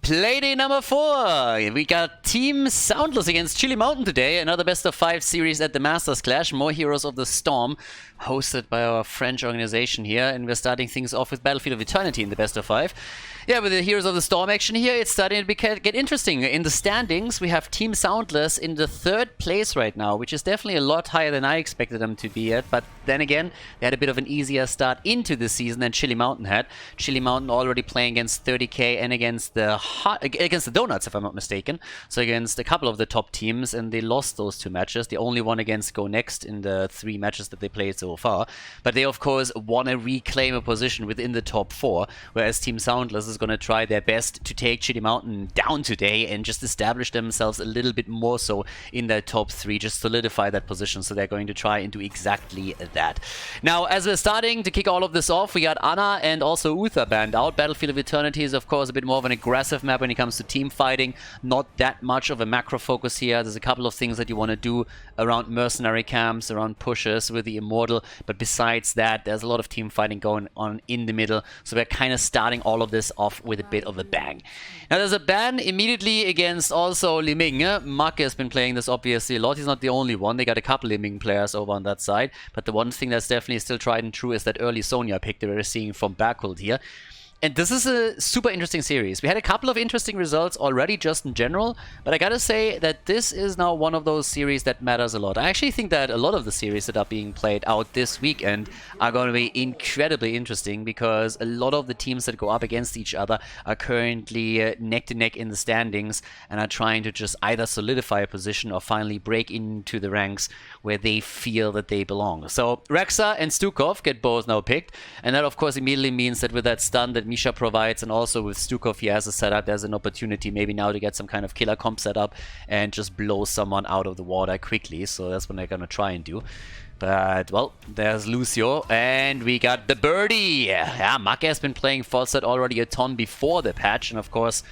Playday number 4. We got Team SoundLess against Chili Mountain today. Another best of 5 series at the Masters Clash. More Heroes of the Storm, hosted by our French organization here. And we're starting things off with Battlefield of Eternity in the best of 5. Yeah, with the Heroes of the Storm action here, it's starting to get interesting. In the standings, we have Team SoundLess in the 3rd place right now, which is definitely a lot higher than I expected them to be at. But then again, they had a bit of an easier start into the season than Chili Mountain had. Chili Mountain already playing against 30k and against the Donuts, if I'm not mistaken. So against a couple of the top teams, and they lost those 2 matches. The only one against Go Next in the 3 matches that they played so far. But they, of course, want to reclaim a position within the top 4, whereas Team SoundLess is going to try their best to take Chili Mountain down today and just establish themselves a little bit more so in their top 3, just solidify that position. So they're going to try and do exactly that. Now, as we're starting to kick all of this off, we got Anna and also Uther banned out. Battlefield of Eternity is, of course, a bit more of an aggressive map when it comes to team fighting. Not that much of a macro focus here. There's a couple of things that you want to do around mercenary camps, around pushes with the Immortal, but besides that, there's a lot of team fighting going on in the middle. So we're kind of starting all of this off with a bit of a bang. Now, there's a ban immediately against also Liming. Mark has been playing this obviously a lot. He's not the only one. They got a couple Liming players over on that side. But the one thing that's definitely still tried and true is that early Sonya pick that we're seeing from Backhold here. And this is a super interesting series. We had a couple of interesting results already just in general, but I gotta say that this is now one of those series that matters a lot. I actually think that a lot of the series that are being played out this weekend are going to be incredibly interesting, because a lot of the teams that go up against each other are currently neck to neck in the standings and are trying to just either solidify a position or finally break into the ranks where they feel that they belong. So Rexa and Stukov get both now picked, and that of course immediately means that with that stun that Misha provides, and also with Stukov he has a setup, there's an opportunity maybe now to get some kind of killer comp setup and just blow someone out of the water quickly. So that's what they're gonna try and do. But, well, there's Lucio, and we got the birdie! Yeah, Maka has been playing Falstad already a ton before the patch, and of course,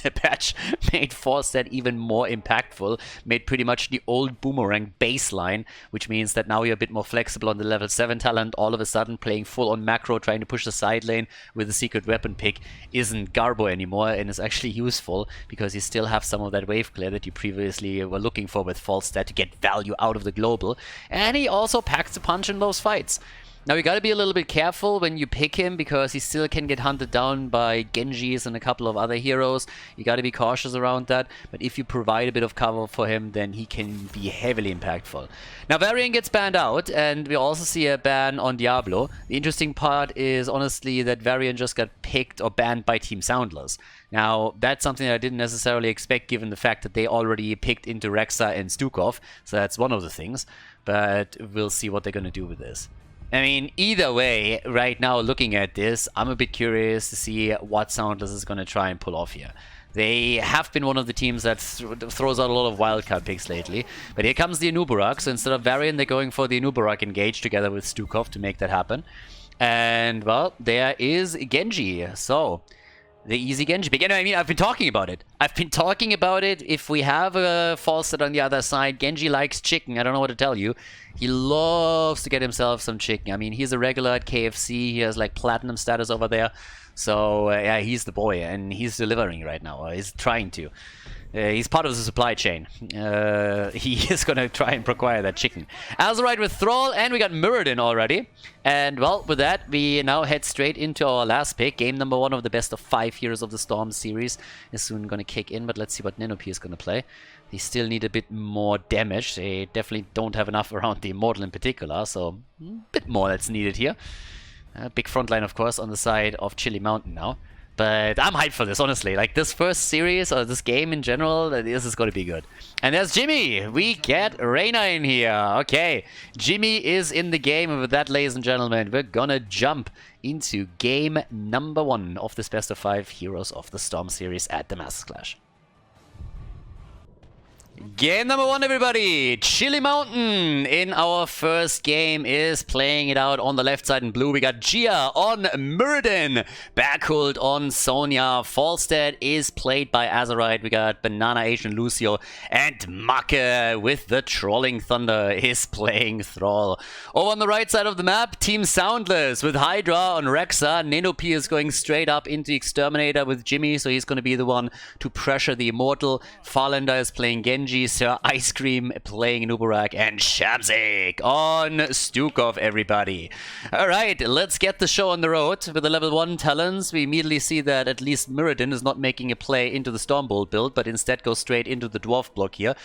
the patch made Falstad even more impactful, made pretty much the old Boomerang baseline, which means that now you're a bit more flexible on the level 7 talent. All of a sudden, playing full on macro, trying to push the side lane with a secret weapon pick isn't Garbo anymore, and is actually useful, because you still have some of that wave clear that you previously were looking for with Falstad to get value out of the global, and he also packs a punch in those fights. Now, you gotta be a little bit careful when you pick him, because he still can get hunted down by Genjis and a couple of other heroes. You gotta be cautious around that, but if you provide a bit of cover for him, then he can be heavily impactful. Now, Varian gets banned out, and we also see a ban on Diablo. The interesting part is, honestly, that Varian just got picked or banned by Team SoundLess. Now, that's something that I didn't necessarily expect, given the fact that they already picked into Rexa and Stukov, so that's one of the things, but we'll see what they're gonna do with this. I mean, either way, right now, looking at this, I'm a bit curious to see what SoundLess is going to try and pull off here. They have been one of the teams that throws out a lot of wildcard picks lately. But here comes the Anubarak, so instead of Varian, they're going for the Anubarak engage together with Stukov to make that happen. And, well, there is Genji, so... the easy Genji pick. And I mean, I've been talking about it. If we have a Falstad on the other side, Genji likes chicken. I don't know what to tell you. He loves to get himself some chicken. I mean, he's a regular at KFC. He has like platinum status over there. So, yeah, he's the boy. And he's delivering right now. He's trying to. He's part of the supply chain. He is going to try and acquire that chicken. Azurite with Thrall, and we got Muradin already. And, well, with that, we now head straight into our last pick. Game number 1 of the best of 5 Heroes of the Storm series is soon going to kick in, but let's see what Nenopy is going to play. They still need a bit more damage. They definitely don't have enough around the Immortal in particular, so a bit more that's needed here. Big front line, of course, on the side of Chili Mountain now. But I'm hyped for this, honestly. Like, this first series, or this game in general, this is going to be good. And there's Jimmy! We get Reyna in here. Okay, Jimmy is in the game, and with that, ladies and gentlemen, we're gonna jump into game number 1 of this best of 5 Heroes of the Storm series at the Masters Clash. Game number 1, everybody. Chili Mountain in our first game is playing it out on the left side in blue. We got Gia on Muradin. Backhold on Sonya. Falstad is played by Azerite. We got Banana Asian Lucio. And Make with the Trolling Thunder is playing Thrall. Over on the right side of the map, Team SoundLess with Hydra on Rexa. Nenopi is going straight up into Exterminator with Jimmy, so he's going to be the one to pressure the Immortal. Farlander is playing Genji. Sir Ice Cream playing Nubarak, and Shamzik on Stukov, everybody. Alright, let's get the show on the road. With the level 1 talents, we immediately see that at least Muradin is not making a play into the Stormbolt build, but instead goes straight into the Dwarf block here.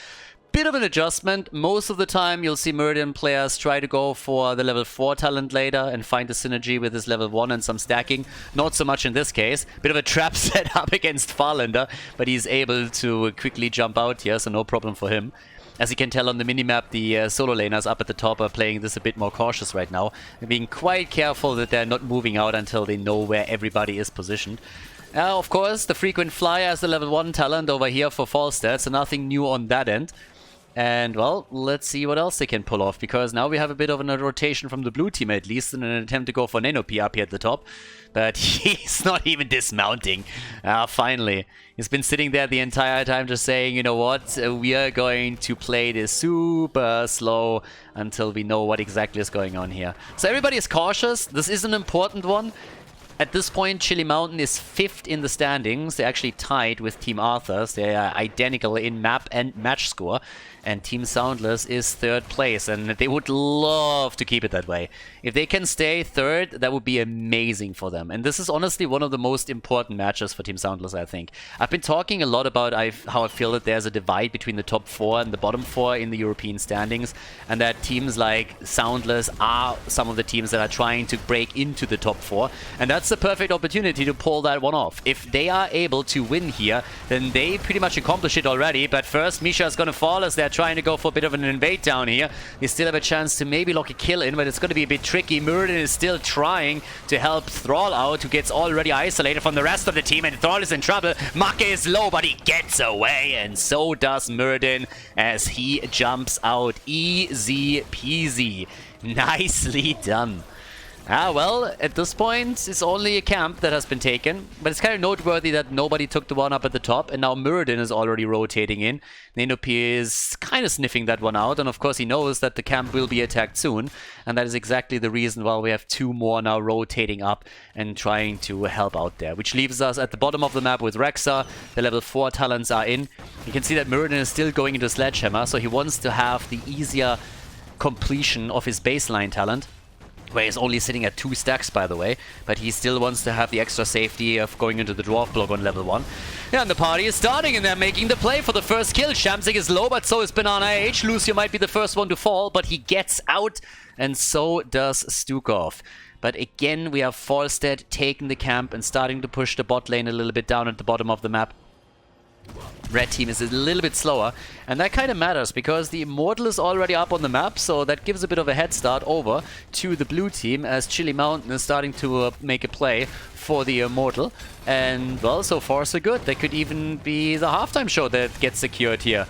Bit of an adjustment. Most of the time you'll see Muradin players try to go for the level 4 talent later and find the synergy with his level 1 and some stacking. Not so much in this case. Bit of a trap set up against Farlander, but he's able to quickly jump out here, so no problem for him. As you can tell on the minimap, the solo laners up at the top are playing this a bit more cautious right now. They're being quite careful that they're not moving out until they know where everybody is positioned. Of course, the frequent fly as the level 1 talent over here for Falstad, so nothing new on that end. And, well, let's see what else they can pull off, because now we have a bit of a rotation from the blue team, at least, in an attempt to go for Nenopi up here at the top. But he's not even dismounting. Finally. He's been sitting there the entire time just saying, you know what, we are going to play this super slow until we know what exactly is going on here. So everybody is cautious. This is an important one. At this point, Chili Mountain is 5th in the standings. They're actually tied with Team Arthur's. They are identical in map and match score. And Team SoundLess is 3rd place, and they would love to keep it that way. If they can stay 3rd, that would be amazing for them. And this is honestly one of the most important matches for Team SoundLess, I think. I've been talking a lot about how I feel that there's a divide between the top 4 and the bottom 4 in the European standings, and that teams like SoundLess are some of the teams that are trying to break into the top 4. And that's the perfect opportunity to pull that one off. If they are able to win here, then they pretty much accomplish it already. But first, Misha is going to fall as they're trying to go for a bit of an invade down here. They still have a chance to maybe lock a kill in, but it's going to be a bit tricky. Muradin is still trying to help Thrall out, who gets already isolated from the rest of the team, and Thrall is in trouble. Make is low, but he gets away, and so does Muradin as he jumps out. Easy peasy. Nicely done. Well, at this point, it's only a camp that has been taken, but it's kind of noteworthy that nobody took the one up at the top, and now Muradin is already rotating in. Nenopi is kind of sniffing that one out, and of course he knows that the camp will be attacked soon, and that is exactly the reason why we have 2 more now rotating up and trying to help out there, which leaves us at the bottom of the map with Rexa. The level 4 talents are in. You can see that Muradin is still going into Sledgehammer, so he wants to have the easier completion of his baseline talent, where he's only sitting at 2 stacks, by the way, but he still wants to have the extra safety of going into the Dwarf block on level 1. Yeah, and the party is starting, and they're making the play for the first kill. Shamzik is low, but so is Banana H. Lucio might be the first one to fall, but he gets out, and so does Stukov. But again, we have Falstad taking the camp and starting to push the bot lane a little bit down at the bottom of the map. Red team is a little bit slower, and that kind of matters because the Immortal is already up on the map, so that gives a bit of a head start over to the blue team as Chili Mountain is starting to make a play for the Immortal. And, well, so far so good. That could even be the halftime show that gets secured here.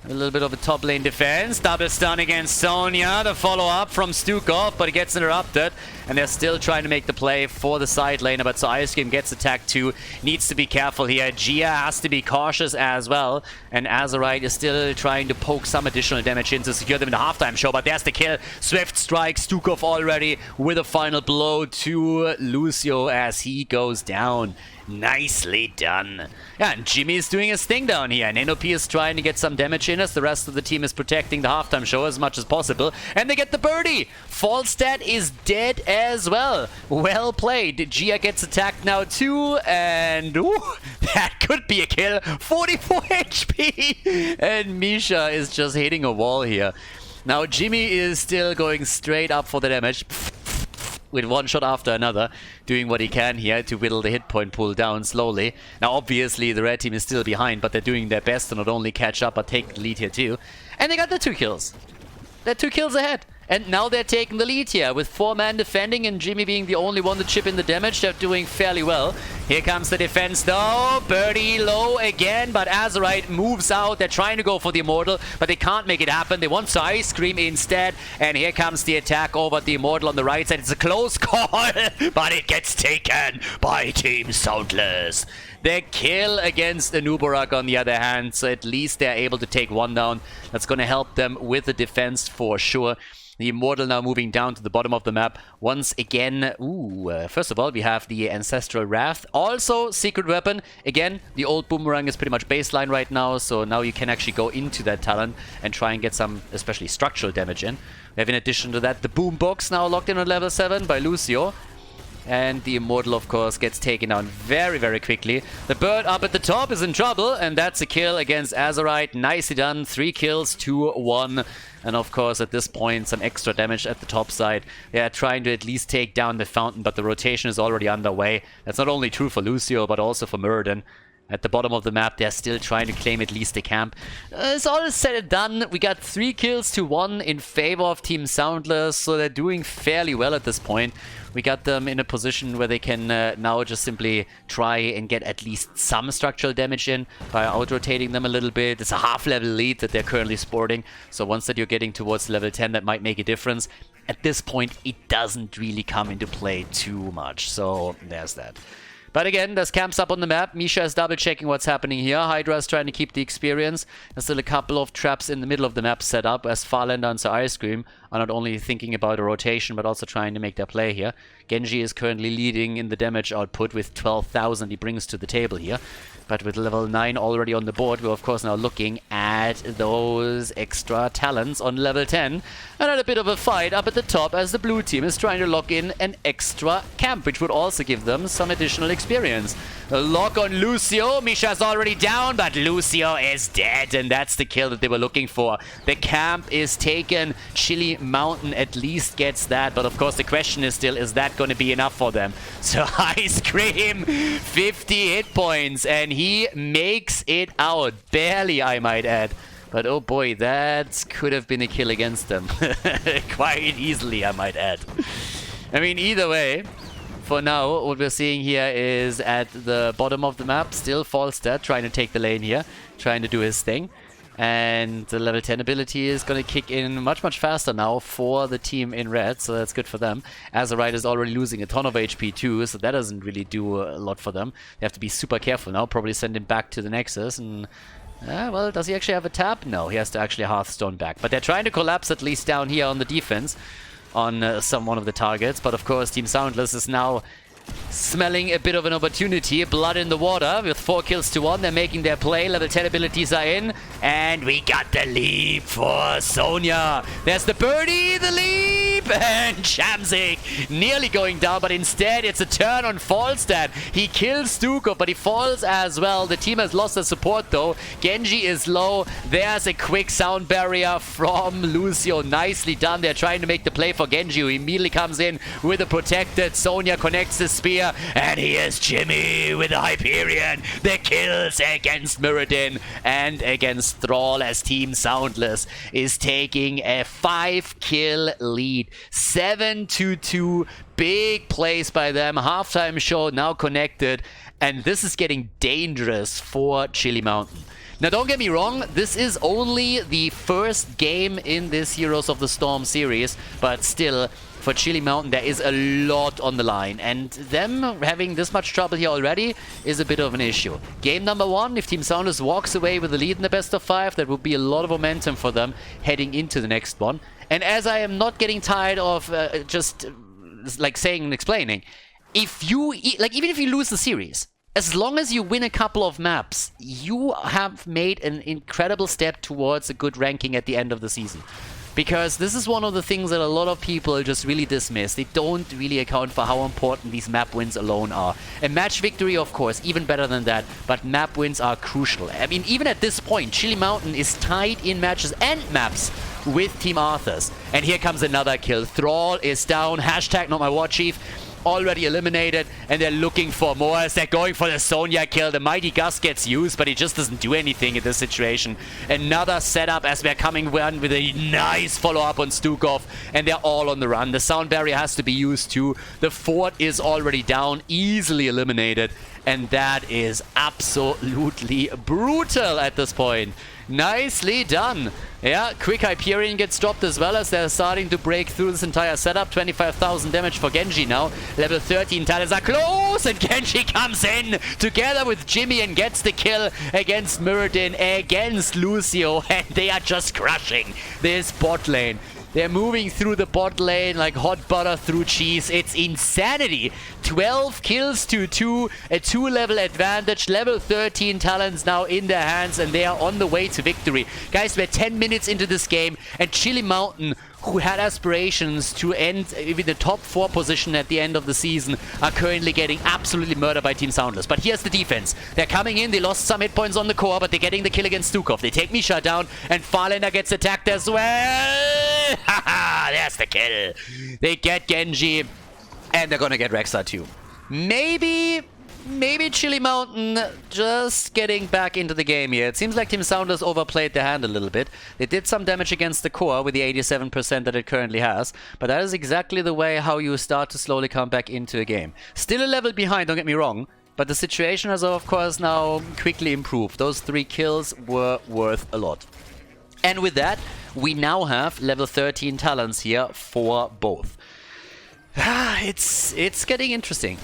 A little bit of a top lane defense. Double stun against Sonya. The follow-up from Stukov, but it gets interrupted. And they're still trying to make the play for the side laner, but so Ice Cream gets attacked too. Needs to be careful here. Gia has to be cautious as well. And Azerite is still trying to poke some additional damage in to secure them in the halftime show, but there's the kill. Swift strike. Stukov already with a final blow to Lucio as he goes down. Nicely done. Yeah, and Jimmy is doing his thing down here. Nenopi is trying to get some damage in as the rest of the team is protecting the halftime show as much as possible. And they get the birdie. Falstad is dead as well. Well played. Gia gets attacked now too. And ooh, that could be a kill. 44 HP. And Misha is just hitting a wall here. Now Jimmy is still going straight up for the damage. With one shot after another, doing what he can here to whittle the hit point pool down slowly. Now obviously the red team is still behind, but they're doing their best to not only catch up but take the lead here too. And they got the 2 kills. They're 2 kills ahead. And now they're taking the lead here with 4 men defending and Jimmy being the only one to chip in the damage. They're doing fairly well. Here comes the defense though. Birdie low again, but Azerite moves out. They're trying to go for the Immortal, but they can't make it happen. They want to Ice Cream instead. And here comes the attack over the Immortal on the right side. It's a close call, but it gets taken by Team SoundLess. Their kill against Anubarak on the other hand, so at least they're able to take 1 down. That's going to help them with the defense for sure. The Immortal now moving down to the bottom of the map. Once again, first of all, we have the Ancestral Wrath. Also, Secret Weapon. Again, the old Boomerang is pretty much baseline right now, so now you can actually go into that talent and try and get some, especially structural damage in. We have in addition to that, the Boombox now locked in on level 7 by Lucio. And the Immortal, of course, gets taken down very, very quickly. The bird up at the top is in trouble, and that's a kill against Azerite. Nicely done. 3 kills to 1. And of course, at this point, some extra damage at the top side. They are trying to at least take down the Fountain, but the rotation is already underway. That's not only true for Lucio, but also for Muradin. At the bottom of the map, they're still trying to claim at least a camp. It's all said and done. We got 3 kills to 1 in favor of Team SoundLess, so they're doing fairly well at this point. We got them in a position where they can now just simply try and get at least some structural damage in by out-rotating them a little bit. It's a half-level lead that they're currently sporting, so once that you're getting towards level 10, that might make a difference. At this point, it doesn't really come into play too much, so there's that. But again, there's camps up on the map. Misha is double-checking what's happening here. Hydra is trying to keep the experience. There's still a couple of traps in the middle of the map set up as Farlander and Sir Ice Cream are not only thinking about a rotation, but also trying to make their play here. Genji is currently leading in the damage output with 12,000 he brings to the table here. But with level 9 already on the board, we're of course now looking at those extra talents on level 10. And at a bit of a fight up at the top as the blue team is trying to lock in an extra camp, which would also give them some additional experience. A lock on Lucio. Misha's already down, but Lucio is dead, and that's the kill that they were looking for. The camp is taken. Chili Mountain at least gets that, but of course the question is still, is that going to be enough for them? So Ice Cream, 50 hit points, and he makes it out. Barely, I might add. But oh boy, that could have been a kill against them. Quite easily, I might add. I mean, either way, for now, what we're seeing here is at the bottom of the map, still Falstad trying to take the lane here, trying to do his thing. And the level 10 ability is going to kick in much, much faster now for the team in red, so that's good for them. Azerite is already losing a ton of HP too, so that doesn't really do a lot for them. They have to be super careful now, probably send him back to the Nexus. And well, does he actually have a tap? No, he has to actually Hearthstone back. But they're trying to collapse at least down here on the defense on one of the targets. But of course, Team SoundLess is now smelling a bit of an opportunity. Blood in the water with 4 kills to 1. They're making their play. Level 10 abilities are in. And we got the leap for Sonya. There's the birdie, the leap, and Shamzik nearly going down, but instead it's a turn on Falstad. He kills Stuko, but he falls as well. The team has lost their support though. Genji is low. There's a quick sound barrier from Lucio. Nicely done. They're trying to make the play for Genji, who immediately comes in with a protected. Sonya connects the spear, and here's Jimmy with the Hyperion. The kills against Muradin and against Thrall as Team SoundLess is taking a 5-kill lead. 7-2. Big plays by them. Halftime show now connected, and this is getting dangerous for Chili Mountain. Now, don't get me wrong, this is only the first game in this Heroes of the Storm series, but still, for Chili Mountain, there is a lot on the line, and them having this much trouble here already is a bit of an issue. Game number 1, if Team SoundLess walks away with the lead in the best of 5, that would be a lot of momentum for them heading into the next one. And as I am not getting tired of just like saying and explaining, if you even if you lose the series, as long as you win a couple of maps, you have made an incredible step towards a good ranking at the end of the season. Because this is one of the things that a lot of people just really dismiss. They don't really account for how important these map wins alone are. A match victory, of course, even better than that, but map wins are crucial. I mean, even at this point, Chili Mountain is tied in matches and maps with Team Arthas. And here comes another kill. Thrall is down. Hashtag not my war chief. already eliminated, and they're looking for more as they're going for the Sonya kill. The Mighty Gust gets used, but he just doesn't do anything in this situation. Another setup as we're coming one with a nice follow-up on Stukov, and they're all on the run. The sound barrier has to be used too. The fort is already down, easily eliminated, and that is absolutely brutal at this point. Nicely done. Yeah, quick Hyperion gets dropped as well as they're starting to break through this entire setup. 25,000 damage for Genji now. Level 13 Talons are close, and Genji comes in together with Jimmy and gets the kill against Muradin, against Lucio, and they are just crushing this bot lane. They're moving through the bot lane like hot butter through cheese. It's insanity. 12 kills to 2, a 2-level advantage. Level 13 Talons now in their hands, and they are on the way to victory. Guys, we're 10 minutes into this game, and Chili Mountain, who had aspirations to end with the top 4 position at the end of the season, are currently getting absolutely murdered by Team SoundLess. But here's the defense. They're coming in, they lost some hit points on the core, but they're getting the kill against Stukov. They take Misha down, and Farlander gets attacked as well. Haha, there's the kill. They get Genji, and they're gonna get Rexa too. Maybe Chili Mountain just getting back into the game here. It seems like Team SoundLess overplayed their hand a little bit. They did some damage against the core with the 87% that it currently has, but that is exactly the way how you start to slowly come back into a game. Still a level behind, don't get me wrong, but the situation has of course now quickly improved. Those 3 kills were worth a lot. And with that, we now have level 13 Talons here for both. It's getting interesting.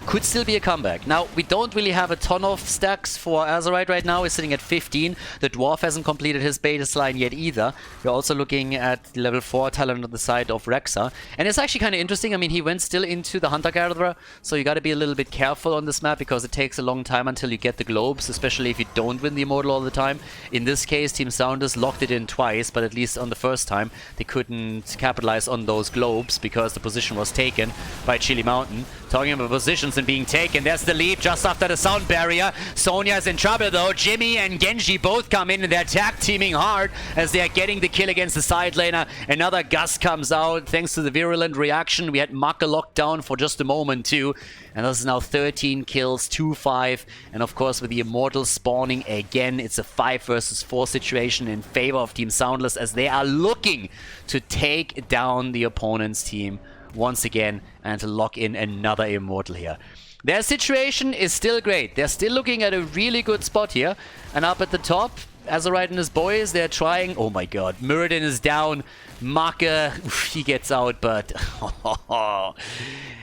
Could still be a comeback. Now, we don't really have a ton of stacks for Azerite right now. He's sitting at 15. The Dwarf hasn't completed his baseline yet either. We're also looking at level 4 talent on the side of Rexa. And it's actually kind of interesting. I mean, he went still into the Hunter-Gatherer, so you got to be a little bit careful on this map because it takes a long time until you get the globes, especially if you don't win the Immortal all the time. In this case, Team SoundLess locked it in twice, but at least on the first time, they couldn't capitalize on those globes because the position was taken by Chili Mountain. Talking about positions and being taken, there's the leap just after the sound barrier. Sonya's in trouble though. Jimmy and Genji both come in and they're tag teaming hard as they're getting the kill against the side laner. Another gust comes out thanks to the virulent reaction. We had Maka locked down for just a moment too. And this is now 13 kills, 2-5. And of course with the Immortal spawning again, it's a 5 versus 4 situation in favor of Team SoundLess as they are looking to take down the opponent's team once again and to lock in another Immortal here. Their situation is still great. They're still looking at a really good spot here. And up at the top, Azerite and his boys, they're trying... Oh my god, Muradin is down. Maka, he gets out, but...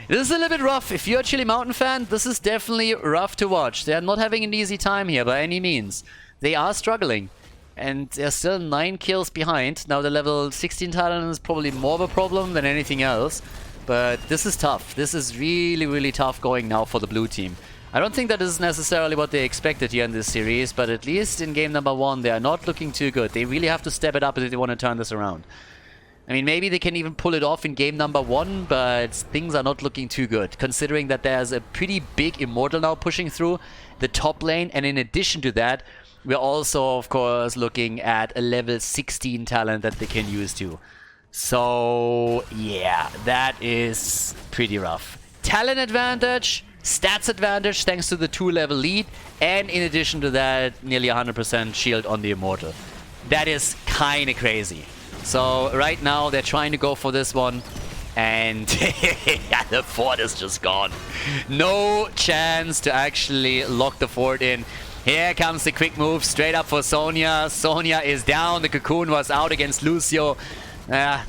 This is a little bit rough. If you're a Chili Mountain fan, this is definitely rough to watch. They're not having an easy time here by any means. They are struggling. And they're still 9 kills behind. Now the level 16 talent is probably more of a problem than anything else. But this is tough. This is really, really tough going now for the blue team. I don't think that is necessarily what they expected here in this series, but at least in game number 1, they are not looking too good. They really have to step it up if they want to turn this around. I mean, maybe they can even pull it off in game number 1, but things are not looking too good, considering that there's a pretty big Immortal now pushing through the top lane, and in addition to that, we're also, of course, looking at a level 16 talent that they can use too. So, yeah, that is pretty rough. Talent advantage, stats advantage thanks to the 2-level lead, and in addition to that, nearly 100% shield on the Immortal. That is kind of crazy. So, right now, they're trying to go for this one, and the fort is just gone. No chance to actually lock the fort in. Here comes the quick move straight up for Sonya. Sonya is down. The cocoon was out against Lucio.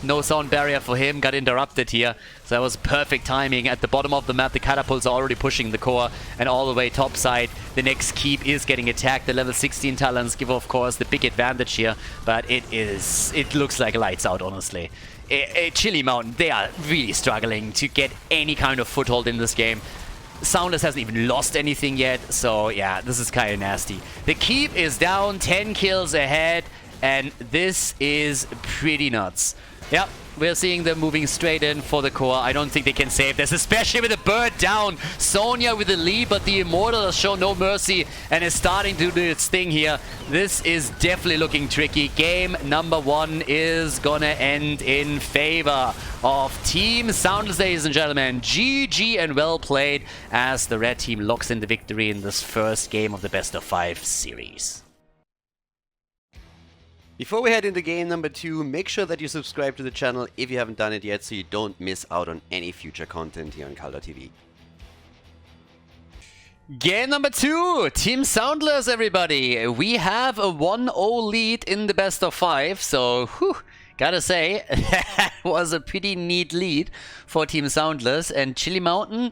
No sound barrier for him. Got interrupted here. So that was perfect timing. At the bottom of the map, the catapults are already pushing the core. And all the way topside, the next keep is getting attacked. The level 16 talents give, of course, the big advantage here. But it looks like lights out, honestly. Chili Mountain, they are really struggling to get any kind of foothold in this game. SoundLess hasn't even lost anything yet, so yeah, this is kind of nasty. The keep is down, 10 kills ahead, and this is pretty nuts. Yeah, we're seeing them moving straight in for the core. I don't think they can save this, especially with the bird down. Sonya with the lead, but the Immortal has shown no mercy and is starting to do its thing here. This is definitely looking tricky. Game number 1 is gonna end in favor of Team SoundLess, ladies and gentlemen. GG and well played as the red team locks in the victory in this first game of the best of 5 series. Before we head into game number 2, make sure that you subscribe to the channel if you haven't done it yet so you don't miss out on any future content here on Khaldor TV. Game number 2, Team SoundLess, everybody. We have a 1-0 lead in the best of 5, so gotta say, that was a pretty neat lead for Team SoundLess. And Chili Mountain,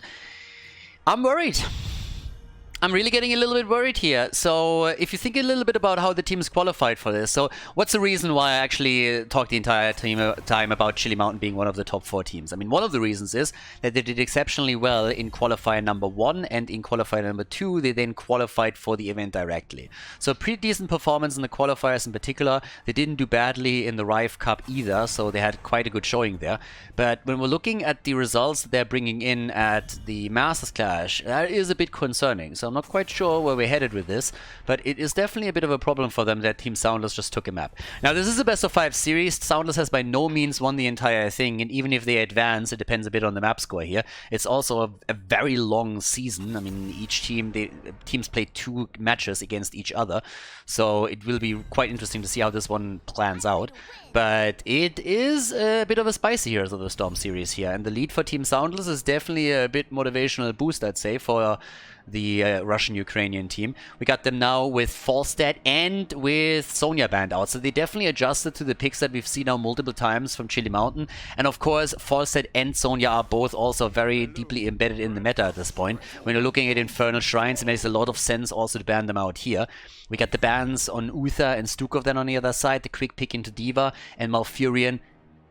I'm worried. I'm really getting a little bit worried here. So if you think a little bit about how the teams qualified for this, so what's the reason why I actually talked the entire time about Chili Mountain being one of the top 4 teams? I mean, one of the reasons is that they did exceptionally well in qualifier number 1 and in qualifier number 2, they then qualified for the event directly. So pretty decent performance in the qualifiers in particular. They didn't do badly in the Rive Cup either, so they had quite a good showing there. But when we're looking at the results they're bringing in at the Masters Clash, that is a bit concerning. So I'm not quite sure where we're headed with this, but it is definitely a bit of a problem for them that Team SoundLess just took a map. Now, this is a best of 5 series. SoundLess has by no means won the entire thing, and even if they advance, it depends a bit on the map score here. It's also a very long season. I mean, each team, teams play 2 matches against each other, so it will be quite interesting to see how this one plans out. But it is a bit of a spicy Heroes of the Storm series here, and the lead for Team SoundLess is definitely a bit motivational boost, I'd say, for the Russian-Ukrainian team. We got them now with Falstad and with Sonya banned out, so they definitely adjusted to the picks that we've seen now multiple times from Chili Mountain. And of course, Falstad and Sonya are both also very deeply embedded in the meta at this point. When you're looking at Infernal Shrines, it makes a lot of sense also to ban them out here. We got the bans on Uther and Stukov then on the other side, the quick pick into D.Va, and Malfurion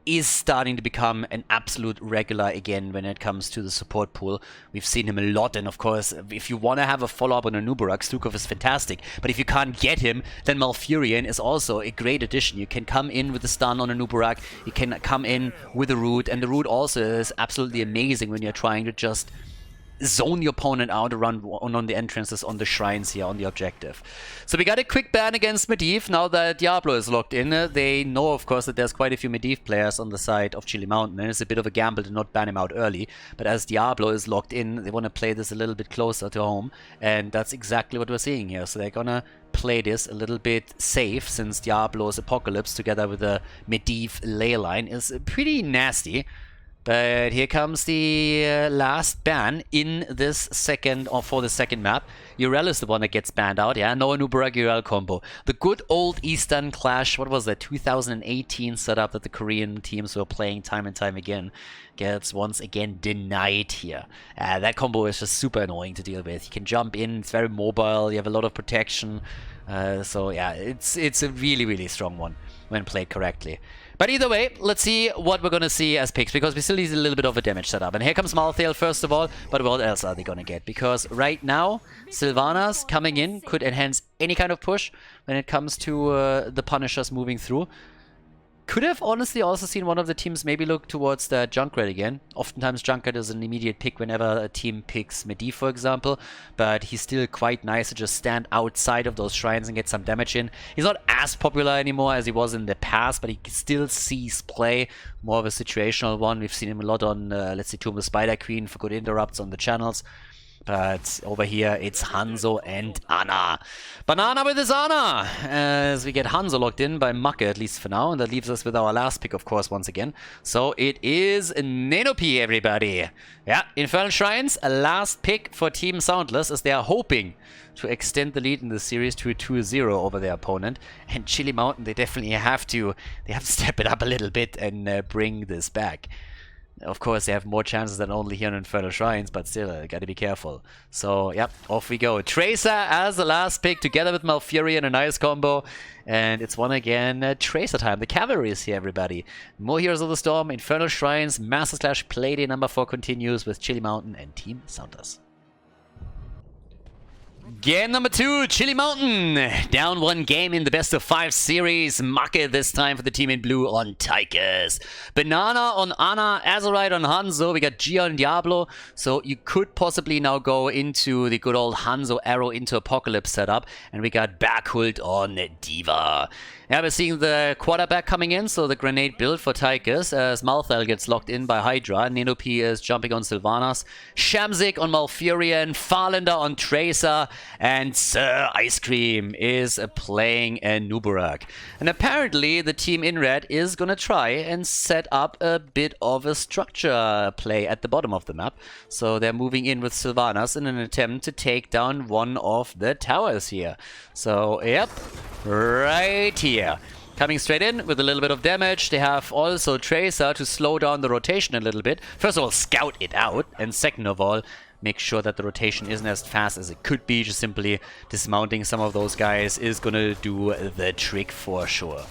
is starting to become an absolute regular again when it comes to the support pool. We've seen him a lot, and of course, if you want to have a follow-up on a Nubarak, Stukov is fantastic. But if you can't get him, then Malfurion is also a great addition. You can come in with a stun on a Nubarak, you can come in with a root, and the root also is absolutely amazing when you're trying to just zone your opponent out around on the entrances on the shrines here on the objective. So we got a quick ban against Medivh now that Diablo is locked in. They know, of course, that there's quite a few Medivh players on the side of Chili Mountain, and it's a bit of a gamble to not ban him out early. But as Diablo is locked in, they want to play this a little bit closer to home, and that's exactly what we're seeing here. So they're gonna play this a little bit safe, since Diablo's Apocalypse together with the Medivh ley line is pretty nasty. But here comes the last ban in this second, or for the second map. Urel is the one that gets banned out, yeah, no Nubarak Urel combo. The good old Eastern Clash, what was that, 2018 setup that the Korean teams were playing time and time again, gets once again denied here. That combo is just super annoying to deal with. You can jump in, it's very mobile, you have a lot of protection. So yeah, it's a really, really strong one when played correctly. But either way, let's see what we're going to see as picks, because we still need a little bit of a damage setup. And here comes Malthael first of all, but what else are they going to get? Because right now, Sylvanas coming in could enhance any kind of push when it comes to the Punishers moving through. Could have honestly also seen one of the teams maybe look towards the Junkrat again. Oftentimes Junkrat is an immediate pick whenever a team picks Medivh, for example, but he's still quite nice to just stand outside of those shrines and get some damage in. He's not as popular anymore as he was in the past, but he still sees play, more of a situational one. We've seen him a lot on, let's say, Tomb of Spider Queen for good interrupts on the channels. But over here, it's Hanzo and Ana. Banana with his Ana! As we get Hanzo locked in by Macke, at least for now. And that leaves us with our last pick, of course, once again. So it is Nenopy, everybody. Yeah, Infernal Shrines, a last pick for Team SoundLess, as they are hoping to extend the lead in the series to a 2-0 over their opponent. And Chili Mountain, they definitely have to step it up a little bit and bring this back. Of course, they have more chances than only here on Infernal Shrines, but still, gotta be careful. So, yep, off we go. Tracer as the last pick, together with Malfurion, a nice combo. And it's one again, Tracer time. The Cavalry is here, everybody. More Heroes of the Storm, Infernal Shrines, Masters Clash Playday number 4 continues with Chili Mountain and Team SoundLess. Game number 2, Chili Mountain. Down 1 game in the best of 5 series. Make this time for the team in blue on Tigers. Banana on Ana, Azurite on Hanzo. We got Gia on Diablo. So you could possibly now go into the good old Hanzo Arrow into Apocalypse setup. And we got Backhult on Diva. Yeah, we're seeing the quarterback coming in, so the grenade build for Tigers as Malthal gets locked in by Hydra. Nenopi is jumping on Sylvanas. Shamzik on Malfurion. Farlander on Tracer. And Sir Ice Cream is playing a Nubarak. And apparently the team in red is going to try and set up a bit of a structure play at the bottom of the map. So they're moving in with Sylvanas in an attempt to take down one of the towers here. So, yep, right here. Coming straight in with a little bit of damage. They have also Tracer to slow down the rotation a little bit. First of all, scout it out. And second of all, make sure that the rotation isn't as fast as it could be. Just simply dismounting some of those guys is going to do the trick for sure.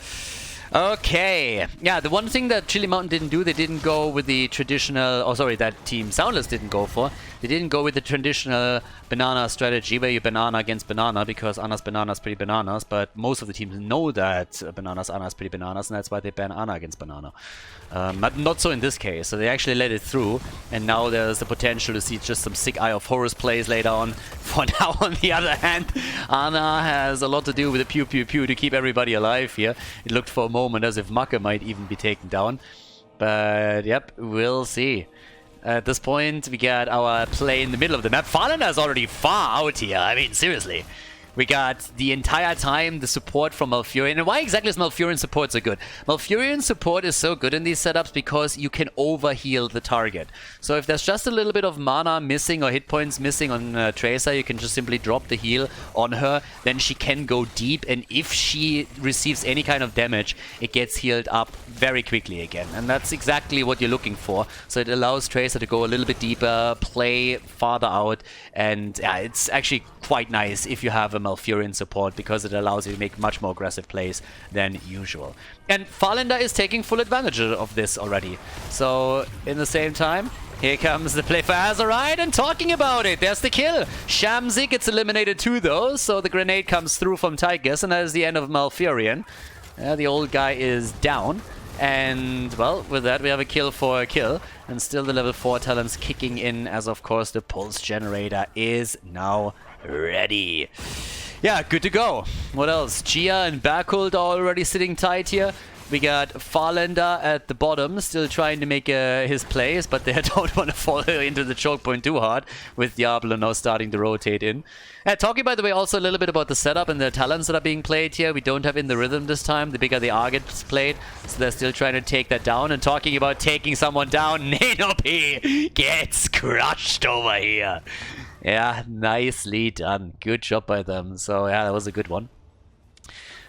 Okay, yeah, the one thing that Chili Mountain didn't do, they didn't go with the traditional, oh sorry, that Team SoundLess didn't go for. They didn't go with the traditional banana strategy where you banana against banana because Ana's bananas pretty bananas, but most of the teams know that bananas Ana's pretty bananas, and that's why they ban Ana against banana. But not so in this case, so they actually let it through, and now there's the potential to see just some sick Eye of Horus plays later on. For now, on the other hand, Ana has a lot to do with the pew pew pew to keep everybody alive here. It looked for a moment as if Make might even be taken down, but yep, we'll see. At this point, we got our play in the middle of the map. Farlander is already far out here. I mean, seriously. We got the entire time the support from Malfurion. And why exactly is Malfurion support so good? Malfurion support is so good in these setups because you can overheal the target. So if there's just a little bit of mana missing or hit points missing on Tracer, you can just simply drop the heal on her. Then she can go deep, and if she receives any kind of damage, it gets healed up very quickly again. And that's exactly what you're looking for. So it allows Tracer to go a little bit deeper, play farther out, and yeah, it's actually quite nice if you have a Malfurion support because it allows you to make much more aggressive plays than usual. And Farlander is taking full advantage of this already. So in the same time, here comes the play for Azurite, and talking about it, there's the kill. Shamzik gets eliminated too though, so the grenade comes through from Tigers, and that is the end of Malfurion. The old guy is down. And, well, with that we have a kill for a kill. And still the level 4 talents kicking in as, of course, the pulse generator is now ready. Yeah, good to go. What else? Gia and Backhult are already sitting tight here. We got Farlander at the bottom, still trying to make his plays, but they don't want to fall into the choke point too hard, with Diablo now starting to rotate in. Talking, by the way, also a little bit about the setup and the talents that are being played here. We don't have In the Rhythm this time. The bigger they are gets played, so they're still trying to take that down. And talking about taking someone down, Nenopi gets crushed over here. Yeah, nicely done. Good job by them. So, yeah, that was a good one.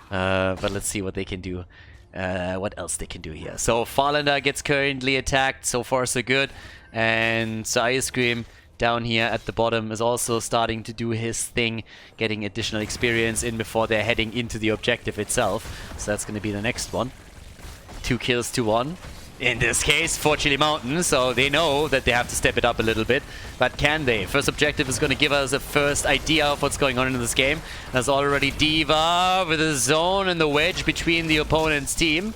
But let's see what they can do. What else they can do here. So Farlander gets currently attacked. So far so good. And Ice Cream down here at the bottom is also starting to do his thing, getting additional experience in before they're heading into the objective itself. So that's going to be the next one. 2 kills to 1. In this case, for Chili Mountain, so they know that they have to step it up a little bit. But can they? First objective is going to give us a first idea of what's going on in this game. There's already Diva with a zone and the wedge between the opponent's team.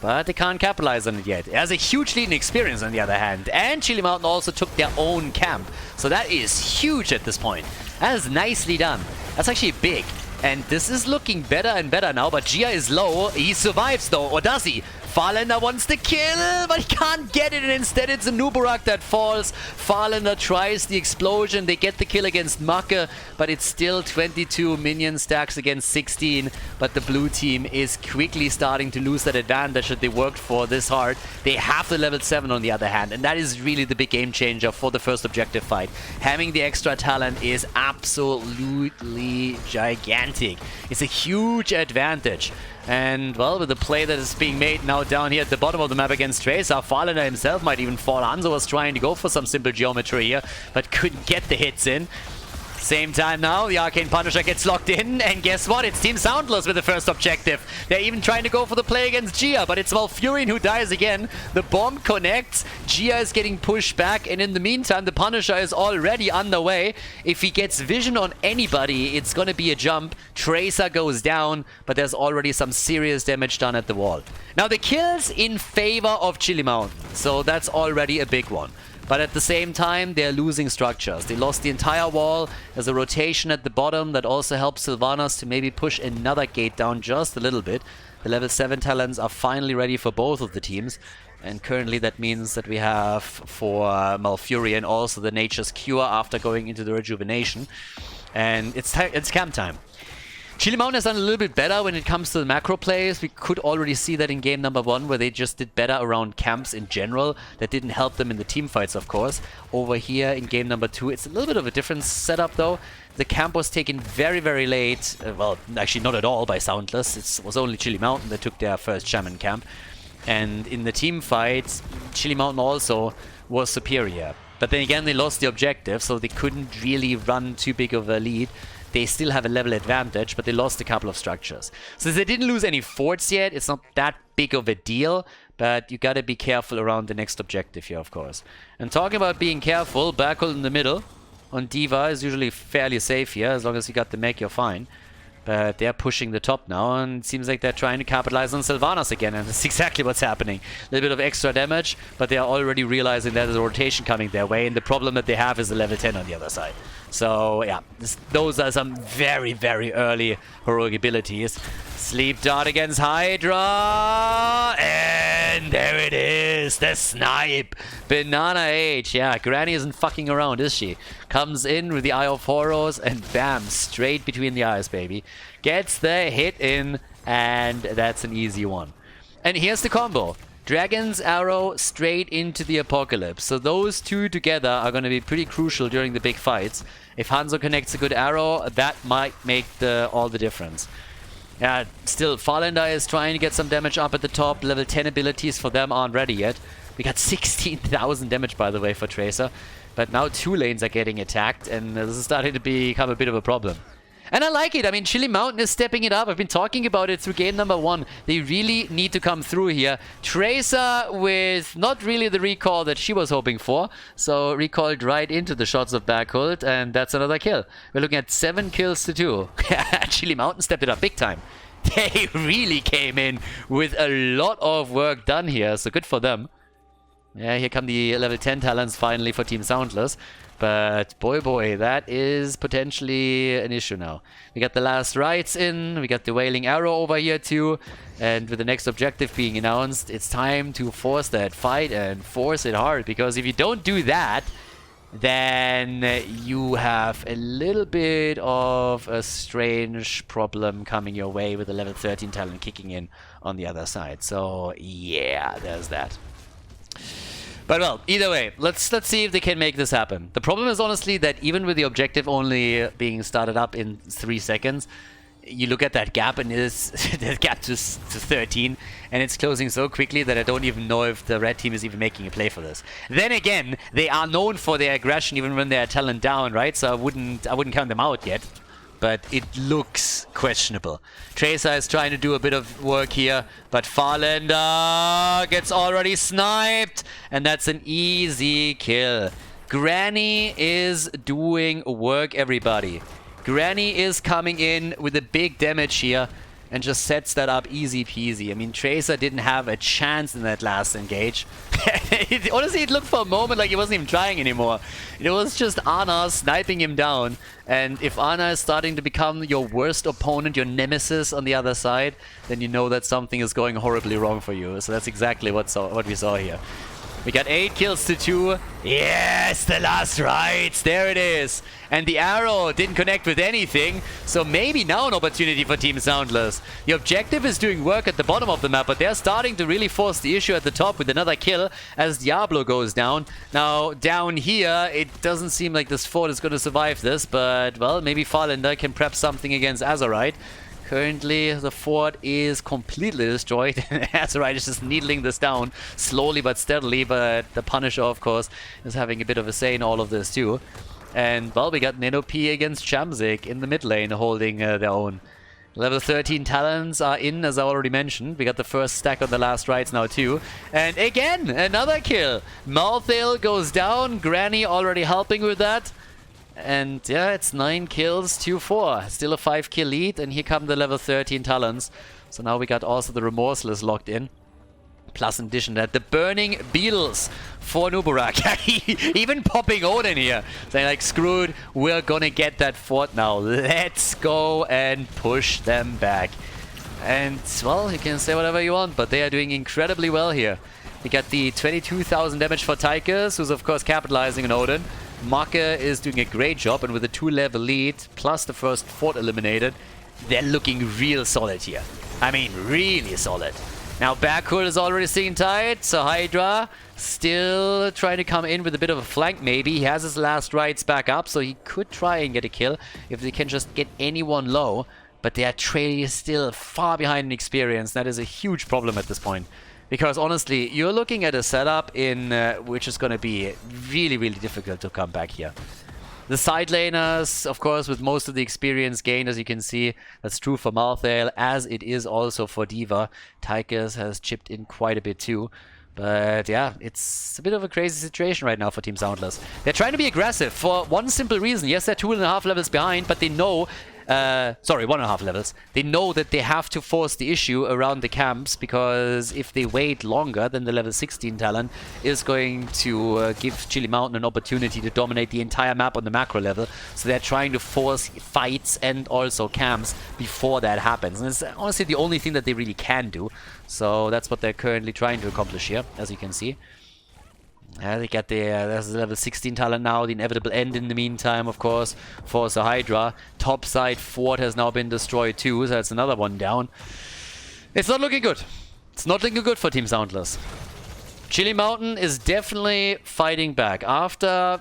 But they can't capitalize on it yet. It has a huge lead in experience on the other hand. And Chili Mountain also took their own camp. So that is huge at this point. That is nicely done. That's actually big. And this is looking better and better now, but Gia is low. He survives though, or does he? Farlander wants the kill, but he can't get it, and instead it's a Nubarak that falls. Farlander tries the explosion. They get the kill against Make, but it's still 22 minion stacks against 16. But the blue team is quickly starting to lose that advantage that they worked for this hard. They have the level 7 on the other hand, and that is really the big game changer for the first objective fight. Having the extra talent is absolutely gigantic. It's a huge advantage. And, well, with the play that is being made now down here at the bottom of the map against Tracer, Farlander himself might even fall. Hanzo was trying to go for some simple geometry here, but couldn't get the hits in. Same time now, the Arcane Punisher gets locked in, and guess what? It's Team SoundLess with the first objective. They're even trying to go for the play against Gia, but it's Malfurion who dies again. The bomb connects, Gia is getting pushed back, and in the meantime, the Punisher is already underway. If he gets vision on anybody, it's gonna be a jump. Tracer goes down, but there's already some serious damage done at the wall. Now, the kill's in favor of Chili Mountain, so that's already a big one. But at the same time, they're losing structures. They lost the entire wall. There's a rotation at the bottom that also helps Sylvanas to maybe push another gate down just a little bit. The level 7 talents are finally ready for both of the teams. And currently that means that we have for Malfurion also the Nature's Cure after going into the Rejuvenation. And it's camp time. Chili Mountain has done a little bit better when it comes to the macro plays. We could already see that in game number 1, where they just did better around camps in general. That didn't help them in the team fights, of course. Over here in game number 2, it's a little bit of a different setup, though. The camp was taken very, very late. Well, actually not at all by SoundLess. It was only Chili Mountain that took their first Shaman camp. And in the team fights, Chili Mountain also was superior. But then again, they lost the objective, so they couldn't really run too big of a lead. They still have a level advantage, but they lost a couple of structures. Since they didn't lose any forts yet, it's not that big of a deal, but you gotta be careful around the next objective here, of course. And talking about being careful, Berkul in the middle on D.Va is usually fairly safe here. As long as you got the mech, you're fine. But they're pushing the top now, and it seems like they're trying to capitalize on Sylvanas again, and that's exactly what's happening. A little bit of extra damage, but they are already realizing that there's a rotation coming their way, and the problem that they have is the level 10 on the other side. So, yeah, those are some very, very early heroic abilities. Sleep Dart against Hydra, and there it is, the snipe. Banana H, yeah, Granny isn't fucking around, is she? Comes in with the Eye of Horrors, and bam, straight between the eyes, baby. Gets the hit in, and that's an easy one. And here's the combo. Dragon's Arrow straight into the Apocalypse. So those two together are going to be pretty crucial during the big fights. If Hanzo connects a good arrow, that might make all the difference. Yeah, still, Farlander is trying to get some damage up at the top. Level 10 abilities for them aren't ready yet. We got 16,000 damage, by the way, for Tracer. But now 2 lanes are getting attacked, and this is starting to become a bit of a problem. And I like it. I mean, Chili Mountain is stepping it up. I've been talking about it through game number 1. They really need to come through here. Tracer with not really the recall that she was hoping for. So recalled right into the shots of Berkul, and that's another kill. We're looking at 7 kills to 2. Chili Mountain stepped it up big time. They really came in with a lot of work done here, so good for them. Yeah, here come the level 10 talents finally for Team SoundLess. But boy, that is potentially an issue now. We got the last rites in, we got the Wailing Arrow over here too, and with the next objective being announced, it's time to force that fight and force it hard, because if you don't do that, then you have a little bit of a strange problem coming your way with the level 13 talent kicking in on the other side. So yeah, there's that. But well, either way, let's see if they can make this happen. The problem is honestly that even with the objective only being started up in 3 seconds, you look at that gap and it's the gap to 13, and it's closing so quickly that I don't even know if the red team is even making a play for this. Then again, they are known for their aggression even when they are talent down, right? So I wouldn't count them out yet. But it looks questionable. Tracer is trying to do a bit of work here, but Farlander gets already sniped, and that's an easy kill. Granny is doing work, everybody. Granny is coming in with a big damage here and just sets that up easy peasy. I mean, Tracer didn't have a chance in that last engage. Honestly, it looked for a moment like he wasn't even trying anymore. It was just Ana sniping him down. And if Ana is starting to become your worst opponent, your nemesis on the other side, then you know that something is going horribly wrong for you. So that's exactly what we saw here. We got 8 kills to 2. Yes, the last rites. There it is. And the arrow didn't connect with anything. So maybe now an opportunity for Team SoundLess. The objective is doing work at the bottom of the map, but they're starting to really force the issue at the top with another kill as Diablo goes down. Now, down here, it doesn't seem like this fort is going to survive this, but, well, maybe Farlander can prep something against Azerite. Currently, the fort is completely destroyed. Azerite is just needling this down slowly but steadily, but the Punisher, of course, is having a bit of a say in all of this too. And, well, we got Nenopi against Shamzik in the mid lane holding their own. Level 13 talents are in, as I already mentioned. We got the first stack on the last rights now too. And again, another kill. Malthael goes down. Granny already helping with that. And yeah, it's 9 kills, 2-4. Still a 5-kill lead. And here come the level 13 talents. So now we got also the Remorseless locked in. Plus, in addition to that, the Burning Beetles for Nuburak. Even popping Odin here. Saying like, screw it, we're gonna get that fort now. Let's go and push them back. And, well, you can say whatever you want, but they are doing incredibly well here. We got the 22,000 damage for Tychus, who's of course capitalizing on Odin. Maka is doing a great job, and with a 2-level lead, plus the first fort eliminated, they're looking real solid here. I mean, really solid. Now, Bakul is already sitting tight, so Hydra still trying to come in with a bit of a flank maybe. He has his last rights back up, so he could try and get a kill if they can just get anyone low. But their trade is still far behind in experience. That is a huge problem at this point. Because honestly, you're looking at a setup in which is going to be really, really difficult to come back here. The side laners, of course, with most of the experience gained, as you can see, that's true for Malthael, as it is also for D.Va. Tychus has chipped in quite a bit too. But yeah, it's a bit of a crazy situation right now for Team SoundLess. They're trying to be aggressive for one simple reason. Yes, they're 2.5 levels behind, but they know... sorry, 1.5 levels. They know that they have to force the issue around the camps, because if they wait longer, then the level 16 talent is going to give Chili Mountain an opportunity to dominate the entire map on the macro level. So they're trying to force fights and also camps before that happens. And it's honestly the only thing that they really can do. So that's what they're currently trying to accomplish here, as you can see. They got there's the level 16 talent now, the inevitable end in the meantime, of course, for the Hydra. Top side fort has now been destroyed too, so that's another one down. It's not looking good. It's not looking good for Team SoundLess. Chili Mountain is definitely fighting back. After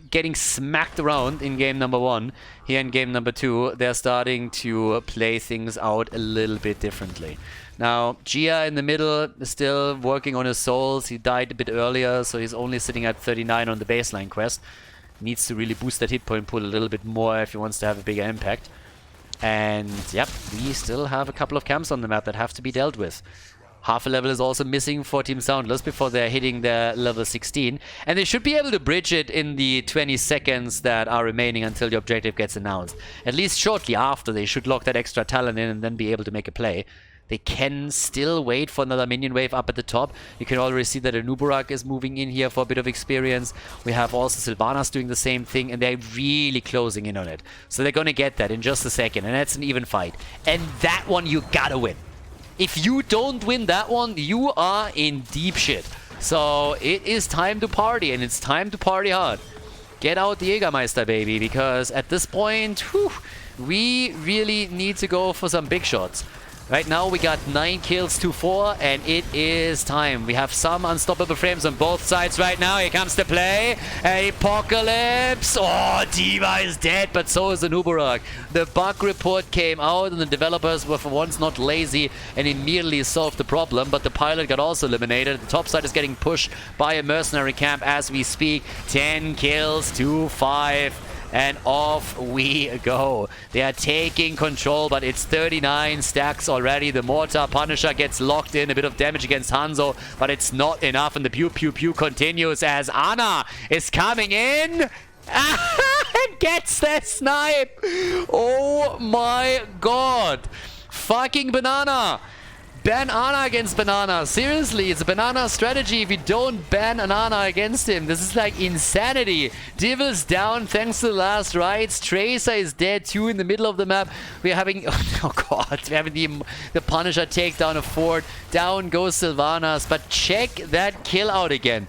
getting smacked around in game number 1, here in game number 2, they're starting to play things out a little bit differently. Now, Gia in the middle is still working on his souls. He died a bit earlier, so he's only sitting at 39 on the baseline quest. Needs to really boost that hit point pool a little bit more if he wants to have a bigger impact. And, yep, we still have a couple of camps on the map that have to be dealt with. Half a level is also missing for Team SoundLess before they're hitting their level 16. And they should be able to bridge it in the 20 seconds that are remaining until the objective gets announced. At least shortly after, they should lock that extra talent in and then be able to make a play. They can still wait for another minion wave up at the top. You can already see that a Nuburak is moving in here for a bit of experience. We have also Sylvanas doing the same thing, and they're really closing in on it. So they're going to get that in just a second, and that's an even fight. And that one you gotta win. If you don't win that one, you are in deep shit. So it is time to party, and it's time to party hard. Get out the Jägermeister, baby, because at this point, whew, we really need to go for some big shots. Right now we got 9 kills to 4, and it is time. We have some unstoppable frames on both sides right now. Here comes the play. Apocalypse. Oh, D.Va is dead, but so is the Nuburak. The bug report came out, and the developers were for once not lazy and immediately solved the problem, but the pilot got also eliminated. The top side is getting pushed by a mercenary camp as we speak. 10 kills to 5. And off we go. They are taking control, but it's 39 stacks already. The Mortar Punisher gets locked in. A bit of damage against Hanzo, but it's not enough. And the pew pew pew continues as Ana is coming in. And gets that snipe. Oh my god. Fucking Banana. Ban Ana against Banana. Seriously, it's a Banana strategy if you don't ban an Ana against him. This is like insanity. Divil's down thanks to the last rights. Tracer is dead too in the middle of the map. We're having... Oh god. We're having the Punisher take down a fort. Down goes Sylvanas. But check that kill out again.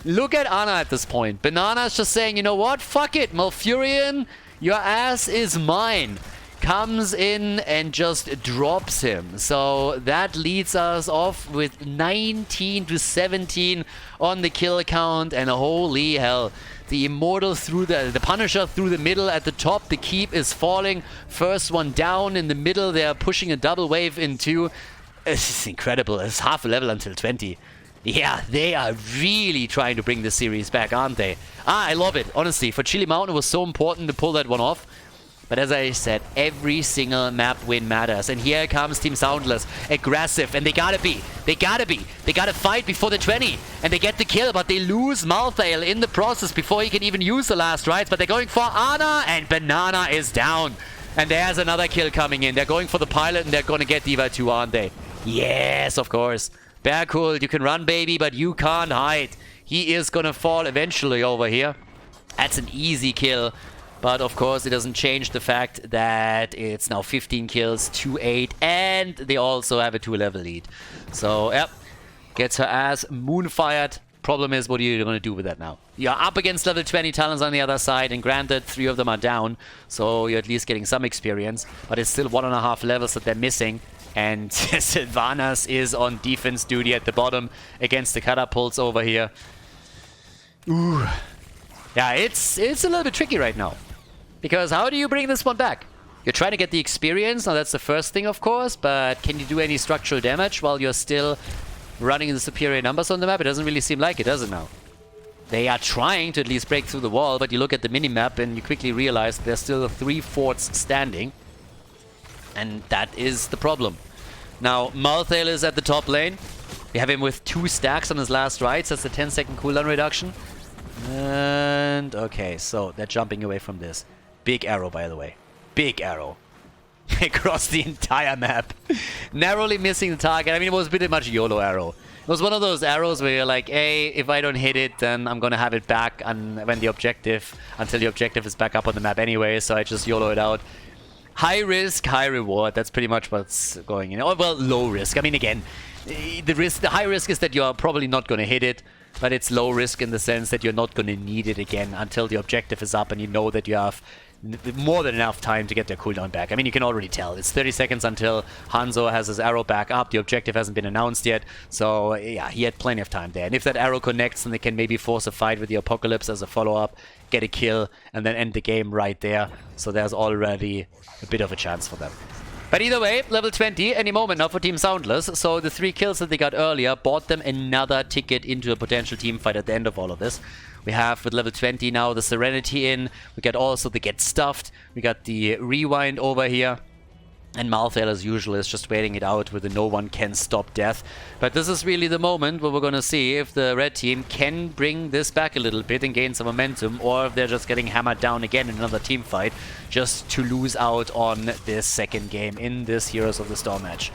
Look at Ana at this point. Banana's just saying, you know what? Fuck it. Malfurion, your ass is mine. Comes in and just drops him. So that leads us off with 19 to 17 on the kill count, and holy hell, the Immortal through the Punisher through the middle at the top. The keep is falling. First one down in the middle. They are pushing a double wave into. It's incredible. It's half a level until 20. Yeah, they are really trying to bring the series back, aren't they? I love it. Honestly, for Chili Mountain, it was so important to pull that one off. But as I said, every single map win matters. And here comes Team SoundLess. Aggressive. And they gotta be. They gotta fight before the 20. And they get the kill, but they lose Malthael in the process before he can even use the last rights. But they're going for Ana, and Banana is down. And there's another kill coming in. They're going for the pilot, and they're gonna get Diva 2, aren't they? Yes, of course. Berghult, you can run, baby, but you can't hide. He is gonna fall eventually over here. That's an easy kill. But of course, it doesn't change the fact that it's now 15 kills, 2-8, and they also have a 2-level lead. So, yep, gets her ass moonfired. Problem is, what are you going to do with that now? You're up against level 20 talents on the other side, and granted, 3 of them are down, so you're at least getting some experience. But it's still 1.5 levels that they're missing. And Sylvanas is on defense duty at the bottom against the catapults over here. Ooh. Yeah, it's a little bit tricky right now. Because how do you bring this one back? You're trying to get the experience. Now, that's the first thing, of course. But can you do any structural damage while you're still running the superior numbers on the map? It doesn't really seem like it, does it now? They are trying to at least break through the wall. But you look at the minimap and you quickly realize there's still 3 forts standing. And that is the problem. Now, Malthael is at the top lane. We have him with 2 stacks on his last rights. That's a 10-second cooldown reduction. And okay, so they're jumping away from this. Big arrow, by the way. Big arrow. Across the entire map. Narrowly missing the target. I mean, it was pretty much YOLO arrow. It was one of those arrows where you're like, hey, if I don't hit it, then I'm gonna have it back until the objective is back up on the map anyway, so I just YOLO it out. High risk, high reward. That's pretty much what's going in. Oh, well, low risk. I mean, again, the high risk is that you're probably not gonna hit it. But it's low risk in the sense that you're not going to need it again until the objective is up and you know that you have more than enough time to get their cooldown back. I mean, you can already tell. It's 30 seconds until Hanzo has his arrow back up. The objective hasn't been announced yet. So, yeah, he had plenty of time there. And if that arrow connects, then they can maybe force a fight with the Apocalypse as a follow-up, get a kill, and then end the game right there. So there's already a bit of a chance for them. But either way, level 20, any moment now for Team SoundLess. So the 3 kills that they got earlier bought them another ticket into a potential team fight at the end of all of this. We have, with level 20 now, the Serenity in. We got also the Get Stuffed. We got the Rewind over here. And Malthael, as usual, is just waiting it out with the no one can stop death. But this is really the moment where we're going to see if the red team can bring this back a little bit and gain some momentum, or if they're just getting hammered down again in another team fight just to lose out on this second game in this Heroes of the Storm match.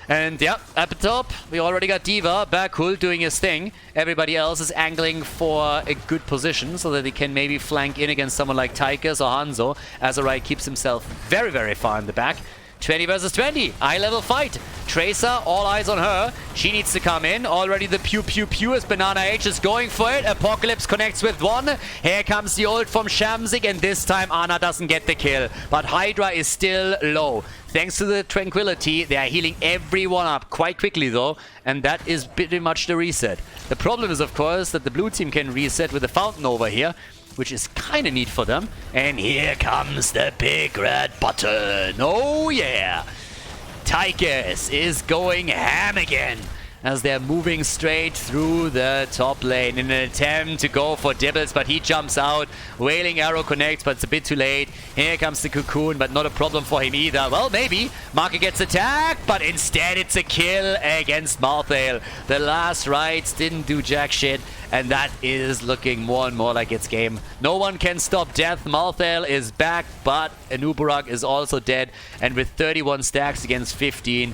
And yeah, at the top, we already got Diva, Berghult doing his thing. Everybody else is angling for a good position so that they can maybe flank in against someone like Tychus or Hanzo. Azariah keeps himself very, very far in the back. 20 versus 20, high-level fight. Tracer, all eyes on her. She needs to come in. Already the pew as Banana H is going for it. Apocalypse connects with 1. Here comes the ult from Shamsik, and this time Ana doesn't get the kill. But Hydra is still low. Thanks to the Tranquility, they are healing everyone up quite quickly though, and that is pretty much the reset. The problem is, of course, that the blue team can reset with the Fountain over here, which is kind of neat for them. And here comes the big red button. Oh yeah! Tychus is going ham again as they're moving straight through the top lane in an attempt to go for Dibbles, but he jumps out. Wailing Arrow connects, but it's a bit too late. Here comes the Cocoon, but not a problem for him either. Well, maybe. Marker gets attacked, but instead it's a kill against Malthael. The last rights didn't do jack shit, and that is looking more and more like its game. No one can stop death. Malthael is back, but Anubarak is also dead, and with 31 stacks against 15,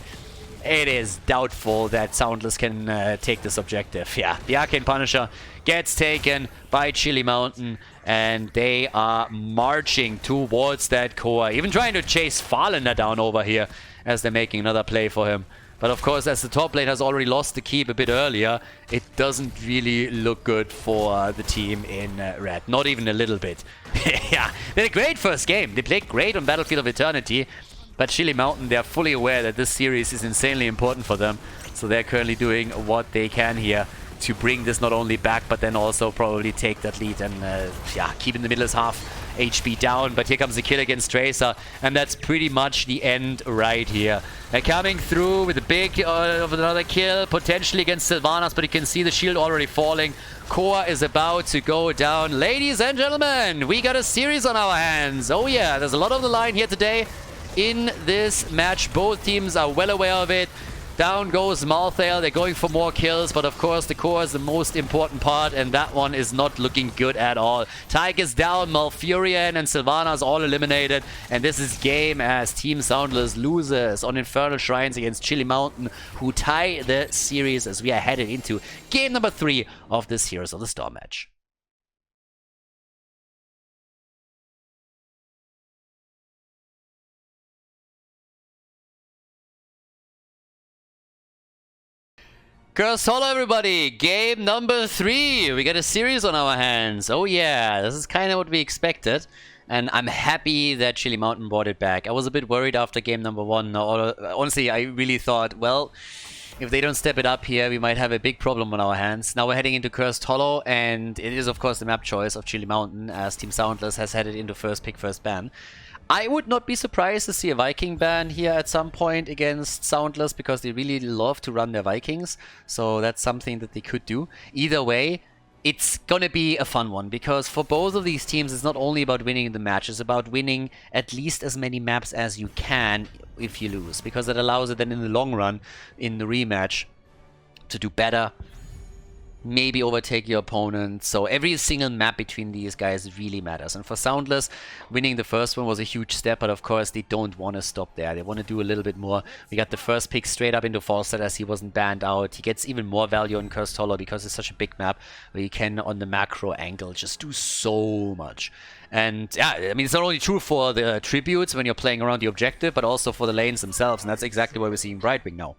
it is doubtful that SoundLess can take this objective. Yeah, the Arcane Punisher gets taken by Chili Mountain, and they are marching towards that core. Even trying to chase Farlander down over here as they're making another play for him. But of course, as the top lane has already lost the keep a bit earlier, it doesn't really look good for the team in red. Not even a little bit. Yeah, they had a great first game. They played great on Battlefield of Eternity. But Chili Mountain, they're fully aware that this series is insanely important for them. So they're currently doing what they can here to bring this not only back, but then also probably take that lead and yeah, keeping the middle half HP down. But here comes the kill against Tracer, and that's pretty much the end right here. They're coming through with a big of another kill, potentially against Sylvanas, but you can see the shield already falling. Core is about to go down. Ladies and gentlemen, we got a series on our hands. Oh yeah, there's a lot on the line here today in this match. Both teams are well aware of it. Down goes Malthael. They're going for more kills, but of course the core is the most important part, and that one is not looking good at all. Tyke is down, Malfurion and Sylvanas all eliminated, and this is game as Team SoundLess loses on Infernal Shrines against Chili Mountain, who tie the series as we are headed into game number 3 of this Heroes of the Storm match. Hello everybody, game number 3. We got a series on our hands. Oh yeah, this is kind of what we expected. And I'm happy that Chili Mountain brought it back. I was a bit worried after game number 1. Honestly, I really thought, well, if they don't step it up here, we might have a big problem on our hands. Now we're heading into Cursed Hollow, and it is of course the map choice of Chili Mountain, as Team SoundLess has headed into first pick, first ban. I would not be surprised to see a Viking ban here at some point against SoundLess, because they really love to run their Vikings. So that's something that they could do. Either way, it's gonna be a fun one, because for both of these teams, it's not only about winning the match, it's about winning at least as many maps as you can if you lose, because that allows it then in the long run, in the rematch, to do better, maybe overtake your opponent. So every single map between these guys really matters. And for SoundLess, winning the first one was a huge step, but of course they don't want to stop there. They want to do a little bit more. We got the first pick straight up into Falstad as he wasn't banned out. He gets even more value on Cursed Hollow because it's such a big map where you can, on the macro angle, just do so much. And yeah, I mean, it's not only true for the tributes when you're playing around the objective, but also for the lanes themselves. And that's exactly what we're seeing Brightwing now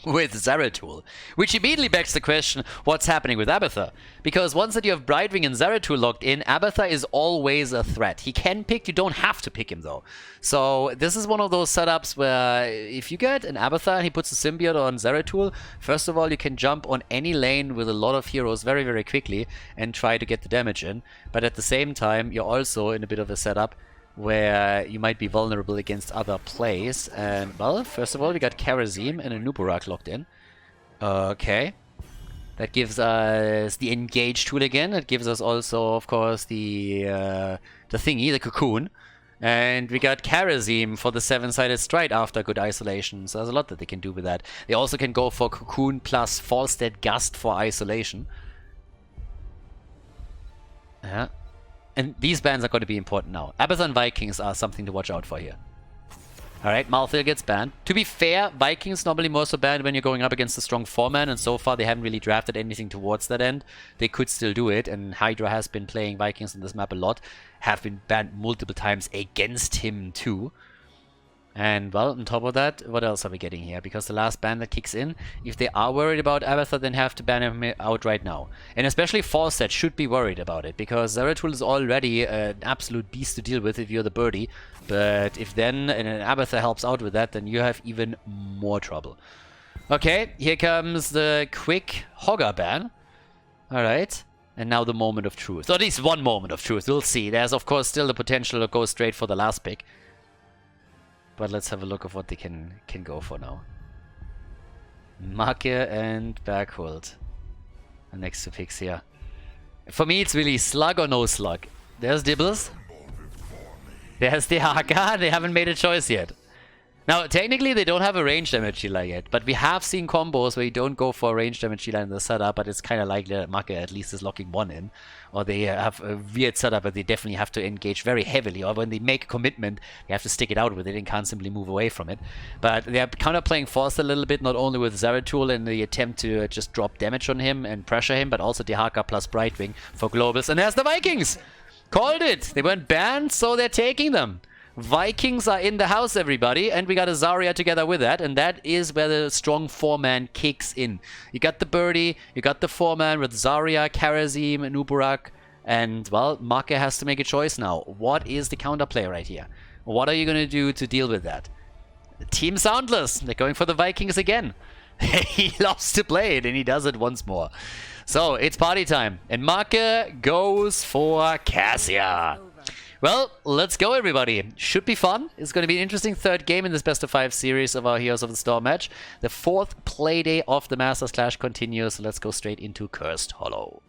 with Zeratul, which immediately begs the question, what's happening with Abathur? Because once that you have Brightwing and Zeratul locked in, Abathur is always a threat. He can pick, you don't have to pick him though. So this is one of those setups where if you get an Abathur and he puts a symbiote on Zeratul, first of all you can jump on any lane with a lot of heroes very, very quickly and try to get the damage in. But at the same time, you're also in a bit of a setup where you might be vulnerable against other plays. And, well, first of all, we got Karazim and a Nuburak locked in. Okay. That gives us the Engage tool again. It gives us also, of course, the thingy, the Cocoon. And we got Karazim for the 7-sided stride after good isolation. So there's a lot that they can do with that. They also can go for Cocoon plus Falstad Gust for isolation. Yeah. And these bans are going to be important now. Abathur and Vikings are something to watch out for here. Alright, Malthael gets banned. To be fair, Vikings normally more so banned when you're going up against a strong 4-man, and so far they haven't really drafted anything towards that end. They could still do it, and Hydra has been playing Vikings on this map a lot. Have been banned multiple times against him too. And, well, on top of that, what else are we getting here? Because the last ban that kicks in, if they are worried about Abathur, then have to ban him out right now. And especially Falstad should be worried about it, because Zeratul is already an absolute beast to deal with if you're the birdie. But if then an Abathur helps out with that, then you have even more trouble. Okay, here comes the quick Hogger ban. Alright. And now the moment of truth. Or at least one moment of truth, we'll see. There's, of course, still the potential to go straight for the last pick. But let's have a look of what they can go for now. Make and Berghold are next to picks here. For me, it's really slug or no slug. There's Dibbles. There's the Haka. They haven't made a choice yet. Now, technically, they don't have a range damage healer yet, but we have seen combos where you don't go for a range damage healer in the setup, but it's kind of likely that Make at least is locking one in. Or they have a weird setup where they definitely have to engage very heavily, or when they make a commitment, they have to stick it out with it and can't simply move away from it. But they are kind of playing Force a little bit, not only with Zeratul in the attempt to just drop damage on him and pressure him, but also Dehaka plus Brightwing for globals. And there's the Vikings! Called it! They weren't banned, so they're taking them. Vikings are in the house, everybody, and we got a Zarya together with that, and that is where the strong 4-man kicks in. You got the birdie, you got the 4-man with Zarya, Karazim, Nuburak, and, well, Make has to make a choice now. What is the counterplay right here? What are you going to do to deal with that? Team SoundLess, they're going for the Vikings again. He loves to play it, and he does it once more. So, it's party time. And Make goes for Cassia. Well, let's go, everybody. Should be fun. It's going to be an interesting third game in this best of 5 series of our Heroes of the Storm match. The 4th Playday of the Masters Clash continues. Let's go straight into Cursed Hollow.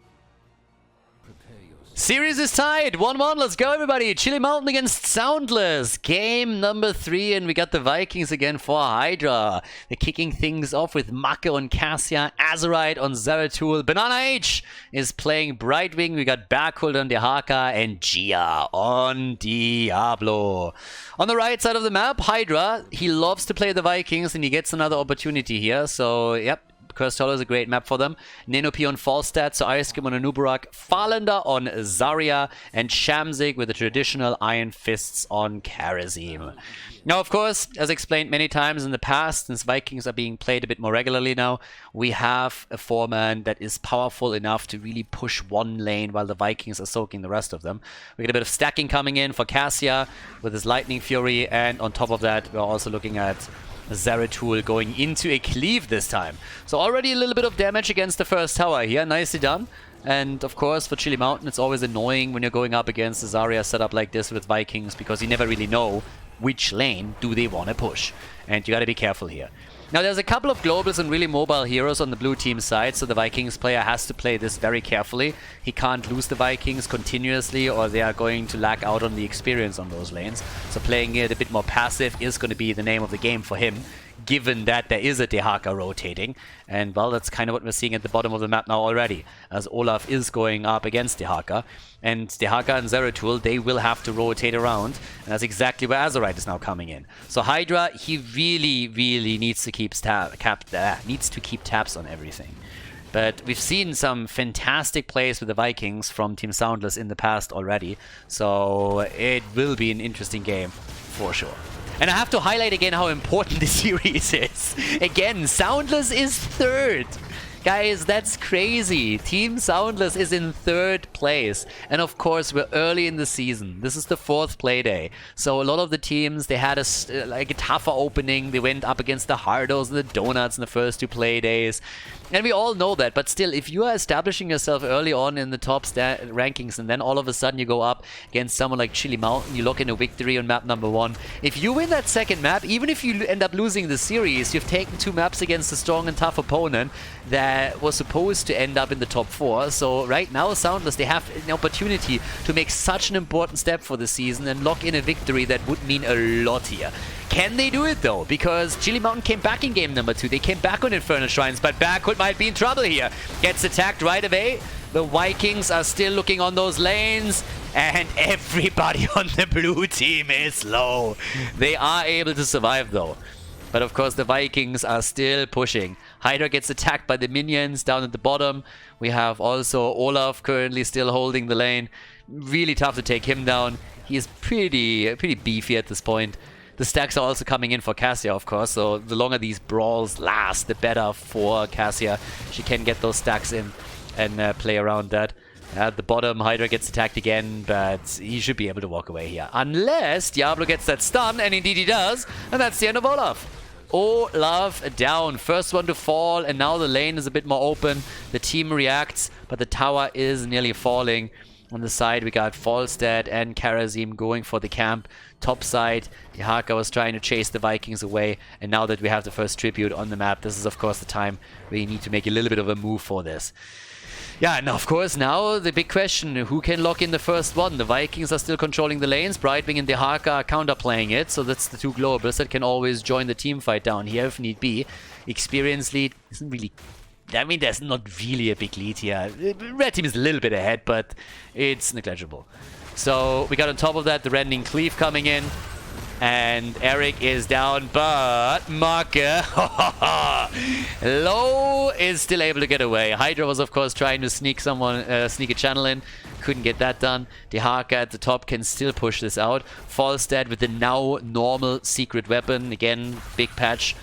Series is tied, 1-1, let's go everybody. Chili Mountain against SoundLess. Game number 3, and we got the Vikings again for Hydra. They're kicking things off with Make on Cassia, Azerite on Zeratul. Banana H is playing Brightwing. We got Berkhold on Dehaka and Gia on Diablo. On the right side of the map, Hydra. He loves to play the Vikings, and he gets another opportunity here. So, yep. Cursed Hollow is a great map for them. Nenopi on Falstad, so Ice Skim on Anubarak, Falender on Zarya, and Shamzik with the traditional Iron Fists on Kharazim. Now, of course, as explained many times in the past, since Vikings are being played a bit more regularly now, we have a foreman that is powerful enough to really push one lane while the Vikings are soaking the rest of them. We get a bit of stacking coming in for Cassia with his Lightning Fury, and on top of that, we're also looking at Zeratul going into a cleave this time. So already a little bit of damage against the first tower here. Nicely done. And of course, for Chili Mountain, it's always annoying when you're going up against a Zarya setup like this with Vikings, because you never really know which lane do they want to push. And you got to be careful here. Now, there's a couple of globals and really mobile heroes on the blue team side, so the Vikings player has to play this very carefully. He can't lose the Vikings continuously, or they are going to lack out on the experience on those lanes. So playing it a bit more passive is going to be the name of the game for him, given that there is a Dehaka rotating. And, well, that's kind of what we're seeing at the bottom of the map now already, as Olaf is going up against Dehaka. And Dehaka and Zeratul, they will have to rotate around, and that's exactly where Azerite is now coming in. So Hydra, he really needs to keep tabs on everything. But we've seen some fantastic plays with the Vikings from Team SoundLess in the past already, so it will be an interesting game for sure. And I have to highlight again how important this series is. Again, SoundLess is 3rd. Guys, that's crazy. Team SoundLess is in 3rd place. And of course, we're early in the season. This is the 4th Playday. So a lot of the teams, they had a tougher opening. They went up against the Hardos and the Donuts in the first 2 Playdays. And we all know that. But still, if you are establishing yourself early on in the top rankings, and then all of a sudden you go up against someone like Chili Mountain, you lock in a victory on map number 1. If you win that second map, even if you end up losing the series, you've taken 2 maps against a strong and tough opponent that was supposed to end up in the top 4. So right now, SoundLess, they have an opportunity to make such an important step for the season and lock in a victory that would mean a lot here. Can they do it though? Because Chili Mountain came back in game number 2. They came back on Infernal Shrines, but Berkhold might be in trouble here. Gets attacked right away. The Vikings are still looking on those lanes, and everybody on the blue team is low. They are able to survive though. But of course, the Vikings are still pushing. Hydra gets attacked by the minions down at the bottom. We have also Olaf currently still holding the lane. Really tough to take him down. He is pretty beefy at this point. The stacks are also coming in for Cassia, of course. So the longer these brawls last, the better for Cassia. She can get those stacks in and play around that. At the bottom, Hydra gets attacked again, but he should be able to walk away here. Unless Diablo gets that stun, and indeed he does. And that's the end of Olaf. Olaf down. First one to fall, and now the lane is a bit more open. The team reacts, but the tower is nearly falling. On the side, we got Falstad and Kharazim going for the camp. Top side, Dehaka was trying to chase the Vikings away. And now that we have the first tribute on the map, this is of course the time where you need to make a little bit of a move for this. Yeah, and of course now the big question, who can lock in the first one? The Vikings are still controlling the lanes. Brightwing and Dehaka are counterplaying it. So that's the 2 globals that can always join the team fight down here if need be. Experience lead isn't really... I mean, there's not really a big lead here. Red team is a little bit ahead, but it's negligible. So we got on top of that the Rending Cleave coming in. And Eric is down, but Make Low is still able to get away. Hydra was, of course, trying to sneak a channel in. Couldn't get that done. Dehaka at the top can still push this out. Falstad with the now normal secret weapon. Again, big patch.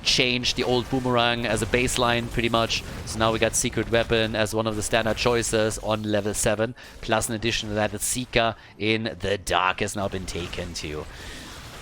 Changed the old boomerang as a baseline pretty much. So now we got secret weapon as one of the standard choices on level 7. Plus in addition to that, the Seeker in the dark has now been taken too.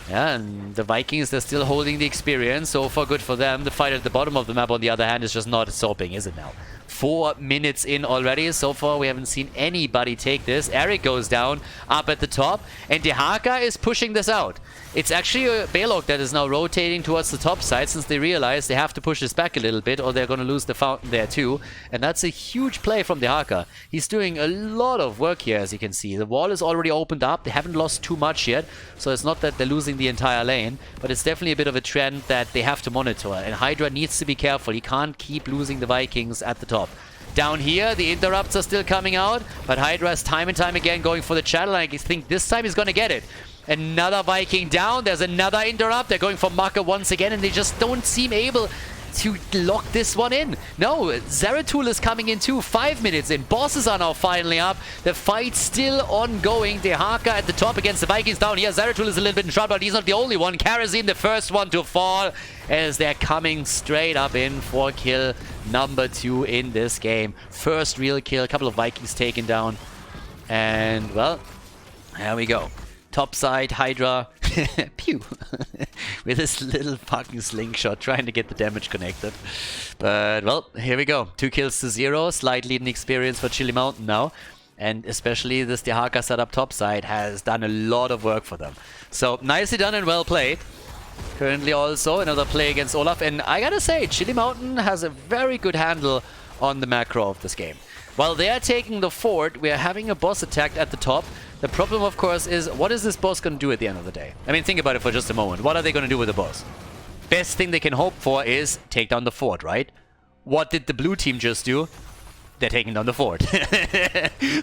Yeah, and the Vikings, they're still holding the experience, so far good for them. The fight at the bottom of the map, on the other hand, is just not stopping, is it now? 4 minutes in already. So far, we haven't seen anybody take this. Eric goes down up at the top, and Dehaka is pushing this out. It's actually a Balog that is now rotating towards the top side, since they realize they have to push this back a little bit, or they're going to lose the fountain there too. And that's a huge play from Dehaka. He's doing a lot of work here, as you can see. The wall is already opened up. They haven't lost too much yet, so it's not that they're losing the entire lane, but it's definitely a bit of a trend that they have to monitor. And Hydra needs to be careful. He can't keep losing the Vikings at the top. Down here, the interrupts are still coming out, but Hydra is time and time again going for the channel, and I think this time he's going to get it. Another Viking down. There's another interrupt. They're going for Maka once again, and they just don't seem able to lock this one in. No, Zeratul is coming in too. 5 minutes in. Bosses are now finally up. The fight's still ongoing. Dehaka at the top against the Vikings down here. Zeratul is a little bit in trouble, but he's not the only one. Karazim, the first one to fall, as they're coming straight up in for kill number 2 in this game. First real kill. A couple of Vikings taken down. And, well, there we go. Top side, Hydra, pew, with this little fucking slingshot trying to get the damage connected. But, well, here we go. 2 kills to 0, slight leading experience for Chili Mountain now. And especially this Dehaka setup top side has done a lot of work for them. So, nicely done and well played. Currently also another play against Olaf. And I gotta say, Chili Mountain has a very good handle on the macro of this game. While they are taking the fort, we are having a boss attacked at the top. The problem, of course, is what is this boss going to do at the end of the day? I mean, think about it for just a moment. What are they going to do with the boss? Best thing they can hope for is take down the fort, right? What did the blue team just do? They're taking down the fort.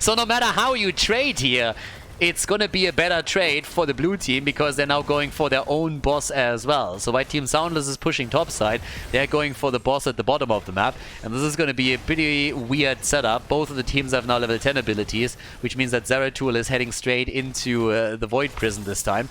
So no matter how you trade here, it's going to be a better trade for the blue team, because they're now going for their own boss as well. So while Team SoundLess is pushing topside, they're going for the boss at the bottom of the map. And this is going to be a pretty weird setup. Both of the teams have now level 10 abilities, which means that Zeratul is heading straight into the Void Prison this time.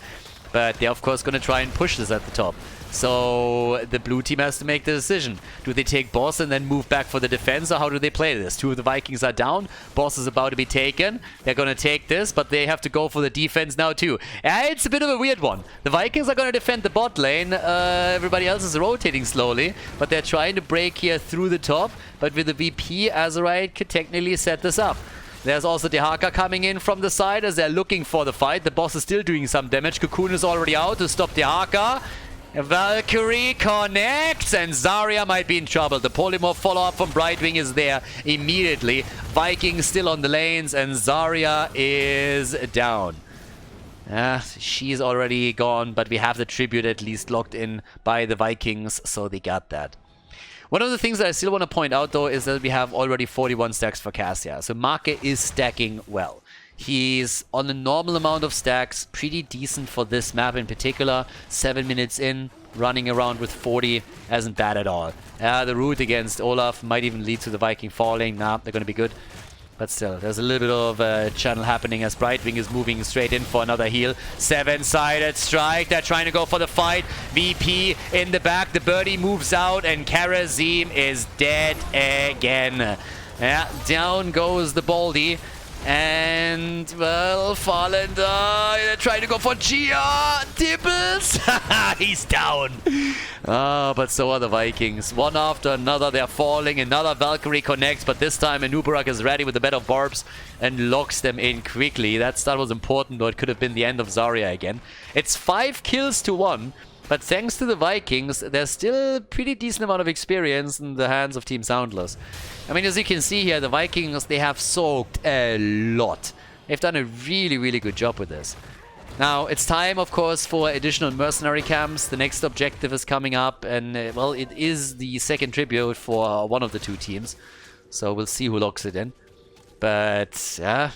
But they're of course going to try and push this at the top. So the blue team has to make the decision. Do they take boss and then move back for the defense, or how do they play this? 2 of the Vikings are down. Boss is about to be taken. They're going to take this, but they have to go for the defense now too. It's a bit of a weird one. The Vikings are going to defend the bot lane. Everybody else is rotating slowly, but they're trying to break here through the top. But with the VP, Azerite could technically set this up. There's also Dehaka coming in from the side as they're looking for the fight. The boss is still doing some damage. Cocoon is already out to stop Dehaka. Valkyrie connects, and Zarya might be in trouble. The polymorph follow-up from Brightwing is there immediately. Vikings still on the lanes, and Zarya is down. She's already gone, but we have the tribute at least locked in by the Vikings, so they got that. One of the things that I still want to point out, though, is that we have already 41 stacks for Cassia. So Marke is stacking well. He's on a normal amount of stacks, pretty decent for this map in particular. 7 minutes in, running around with 40 isn't bad at all. The route against Olaf might even lead to the Viking falling. Nah, they're going to be good. But still, there's a little bit of channel happening as Brightwing is moving straight in for another heal. 7-sided strike. They're trying to go for the fight. VP in the back. The birdie moves out, and Karazim is dead again. Yeah, down goes the Baldy. And, well, Farland, they're trying to go for Gia. Dibbles. He's down. But so are the Vikings. One after another, they're falling. Another Valkyrie connects, but this time Anubarak is ready with a bed of barbs and locks them in quickly. That was important, though it could have been the end of Zarya again. It's 5 kills to 1. But thanks to the Vikings, there's still a pretty decent amount of experience in the hands of Team SoundLess. I mean, as you can see here, the Vikings, they have soaked a lot. They've done a really, really good job with this. Now, it's time, of course, for additional mercenary camps. The next objective is coming up, and, well, it is the second tribute for one of the 2 teams. So we'll see who locks it in. But, yeah,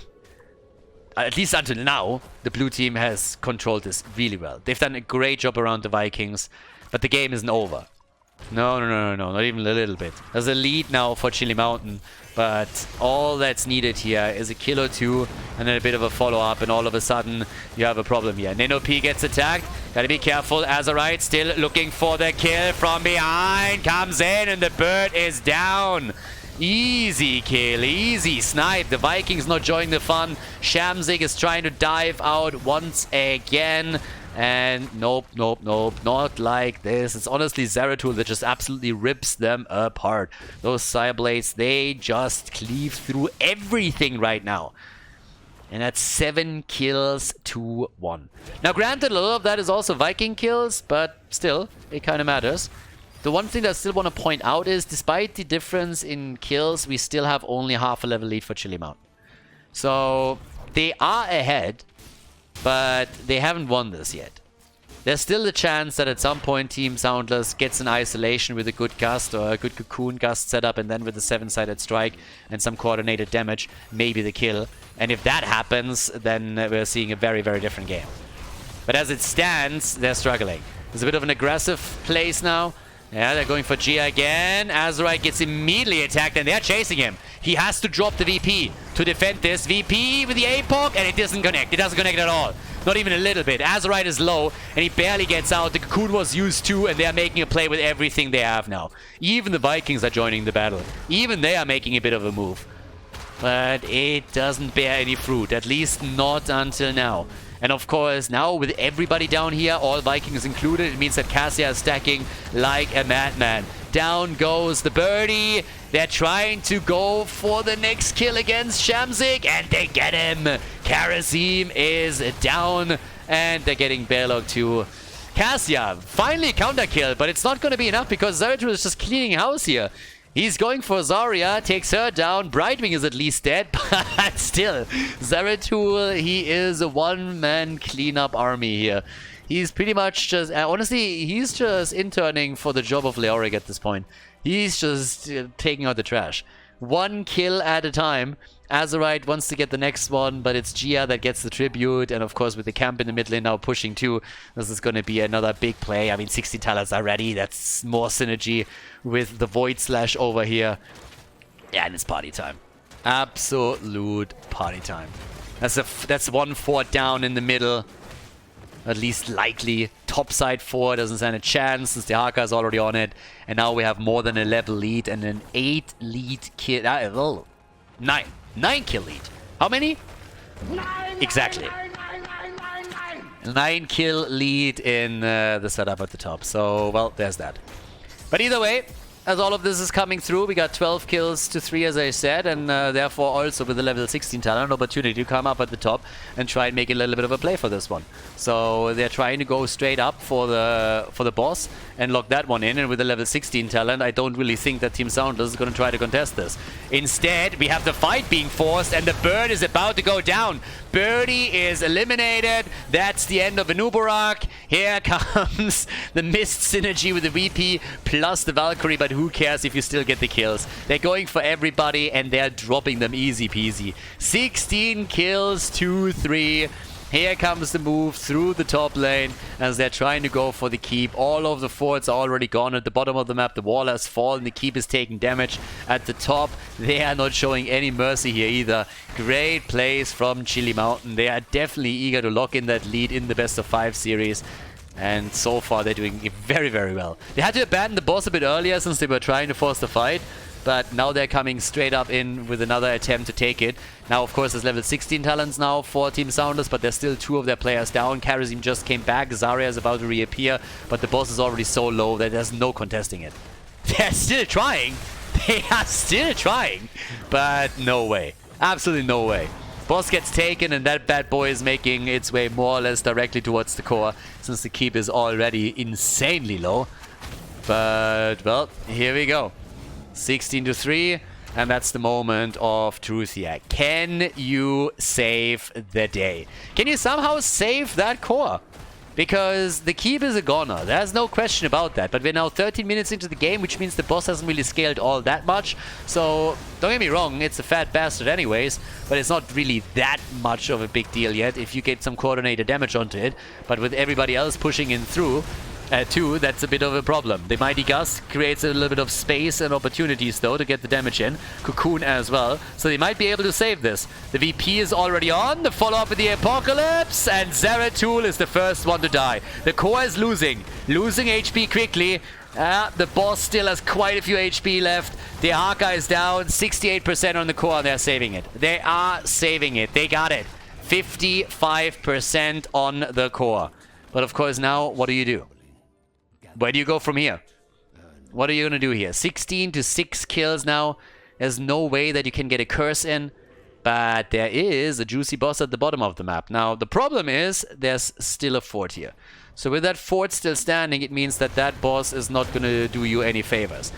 at least until now, the blue team has controlled this really well. They've done a great job around the Vikings, but the game isn't over. No, not even a little bit. There's a lead now for Chili Mountain, but all that's needed here is a kill or 2 and then a bit of a follow-up, and all of a sudden you have a problem here. Nino P gets attacked. Gotta be careful. Azerite still looking for the kill from behind. Comes in, and the bird is down. Easy kill, easy snipe. The Vikings not joining the fun. Shamzik is trying to dive out once again. And nope, not like this. It's honestly Zeratul that just absolutely rips them apart. Those Sire Blades, they just cleave through everything right now. And that's 7 kills to 1. Now granted, a lot of that is also Viking kills, but still, it kind of matters. The one thing that I still want to point out is, despite the difference in kills, we still have only half a level lead for Chili Mountain. So, they are ahead, but they haven't won this yet. There's still a chance that at some point Team SoundLess gets an isolation with a good gust or a good cocoon gust setup, and then with a 7-sided strike and some coordinated damage, maybe the kill. And if that happens, then we're seeing a very, very different game. But as it stands, they're struggling. There's a bit of an aggressive place now. Yeah, they're going for Gia again. Azurite gets immediately attacked, and they're chasing him. He has to drop the VP to defend this. VP with the APOC, and it doesn't connect. It doesn't connect at all. Not even a little bit. Azurite is low, and he barely gets out. The Cocoon was used too, and they are making a play with everything they have now. Even the Vikings are joining the battle. Even they are making a bit of a move. But it doesn't bear any fruit, at least not until now. And of course, now with everybody down here, all Vikings included, it means that Cassia is stacking like a madman. Down goes the birdie. They're trying to go for the next kill against Shamzik, and they get him. Karazim is down, and they're getting Bearlock too. Cassia, finally counter kill, but it's not going to be enough because Zeratul is just cleaning house here. He's going for Zarya, takes her down. Brightwing is at least dead, but still, Zeratul, he is a one-man cleanup army here. He's pretty much just, honestly, he's just interning for the job of Leoric at this point. He's just taking out the trash. One kill at a time. Azurite wants to get the next one, but it's Gia that gets the tribute. And of course, with the camp in the mid lane now pushing too, this is going to be another big play. I mean, 16 talents are ready. That's more synergy with the Void Slash over here. Yeah, and it's party time. Absolute party time. That's 1 fort down in the middle. At least likely. Topside 4 doesn't stand a chance since the Haka is already on it. And now we have more than a level lead and an 8 lead kill. 9 kill lead. How many? 9. Exactly. 9 kill lead in the setup at the top. So, well, there's that. But either way, as all of this is coming through, we got 12 kills to 3, as I said, and therefore also with the level 16 talent, an opportunity to come up at the top and try and make a little bit of a play for this one. So they're trying to go straight up for the boss and lock that one in, and with the level 16 talent, I don't really think that Team SoundLess is going to try to contest this. Instead, we have the fight being forced, and the bird is about to go down. Birdie is eliminated. That's the end of Anubarak. Here comes the missed synergy with the VP plus the Valkyrie, but who cares if you still get the kills? They're going for everybody, and they're dropping them easy peasy. 16 kills to 3. Here comes the move through the top lane as they're trying to go for the keep. All of the forts are already gone at the bottom of the map. The wall has fallen. The keep is taking damage at the top. They are not showing any mercy here either. Great plays from Chili Mountain. They are definitely eager to lock in that lead in the best of 5 series. And so far they're doing very, very well. They had to abandon the boss a bit earlier since they were trying to force the fight. But now they're coming straight up in with another attempt to take it. Now, of course, there's level 16 talents now for Team SoundLess, but there's still 2 of their players down. Karazim just came back. Zarya is about to reappear, but the boss is already so low that there's no contesting it. They're still trying. They are still trying, but no way. Absolutely no way. Boss gets taken, and that bad boy is making its way more or less directly towards the core, since the keep is already insanely low. But, well, here we go. 16 to 3, and that's the moment of truth here. Can you save the day? Can you somehow save that core? Because the keep is a goner. There's no question about that. But we're now 13 minutes into the game, which means the boss hasn't really scaled all that much. So, don't get me wrong, it's a fat bastard anyways, but it's not really that much of a big deal yet if you get some coordinated damage onto it. But with everybody else pushing in through, too, that's a bit of a problem. The Mighty Gust creates a little bit of space and opportunities, though, to get the damage in. Cocoon as well. So they might be able to save this. The VP is already on. The follow-up with the Apocalypse. And Zeratul is the first one to die. The core is losing. Losing HP quickly. The boss still has quite a few HP left. The Haka is down. 68% on the core, and they're saving it. They are saving it. They got it. 55% on the core. But of course now, what do? Where do you go from here? What are you going to do here? 16 to 6 kills now. There's no way that you can get a curse in. But there is a juicy boss at the bottom of the map. Now, the problem is there's still a fort here. So with that fort still standing, it means that that boss is not going to do you any favors.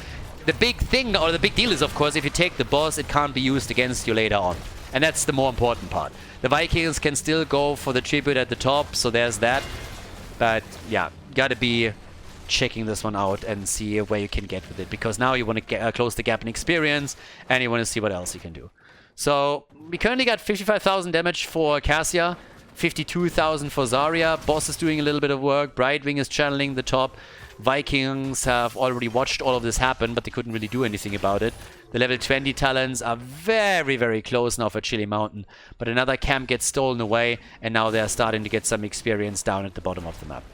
The big thing, or the big deal is, of course, if you take the boss, it can't be used against you later on. And that's the more important part. The Vikings can still go for the tribute at the top, so there's that. But yeah, gotta be checking this one out and see where you can get with it, because now you want to close the gap in experience and you want to see what else you can do. So we currently got 55,000 damage for Cassia, 52,000 for Zarya. Boss is doing a little bit of work. Brightwing is channeling the top. Vikings have already watched all of this happen, but they couldn't really do anything about it. The level 20 talents are very, very close now for Chili Mountain, but another camp gets stolen away, and now they're starting to get some experience down at the bottom of the map.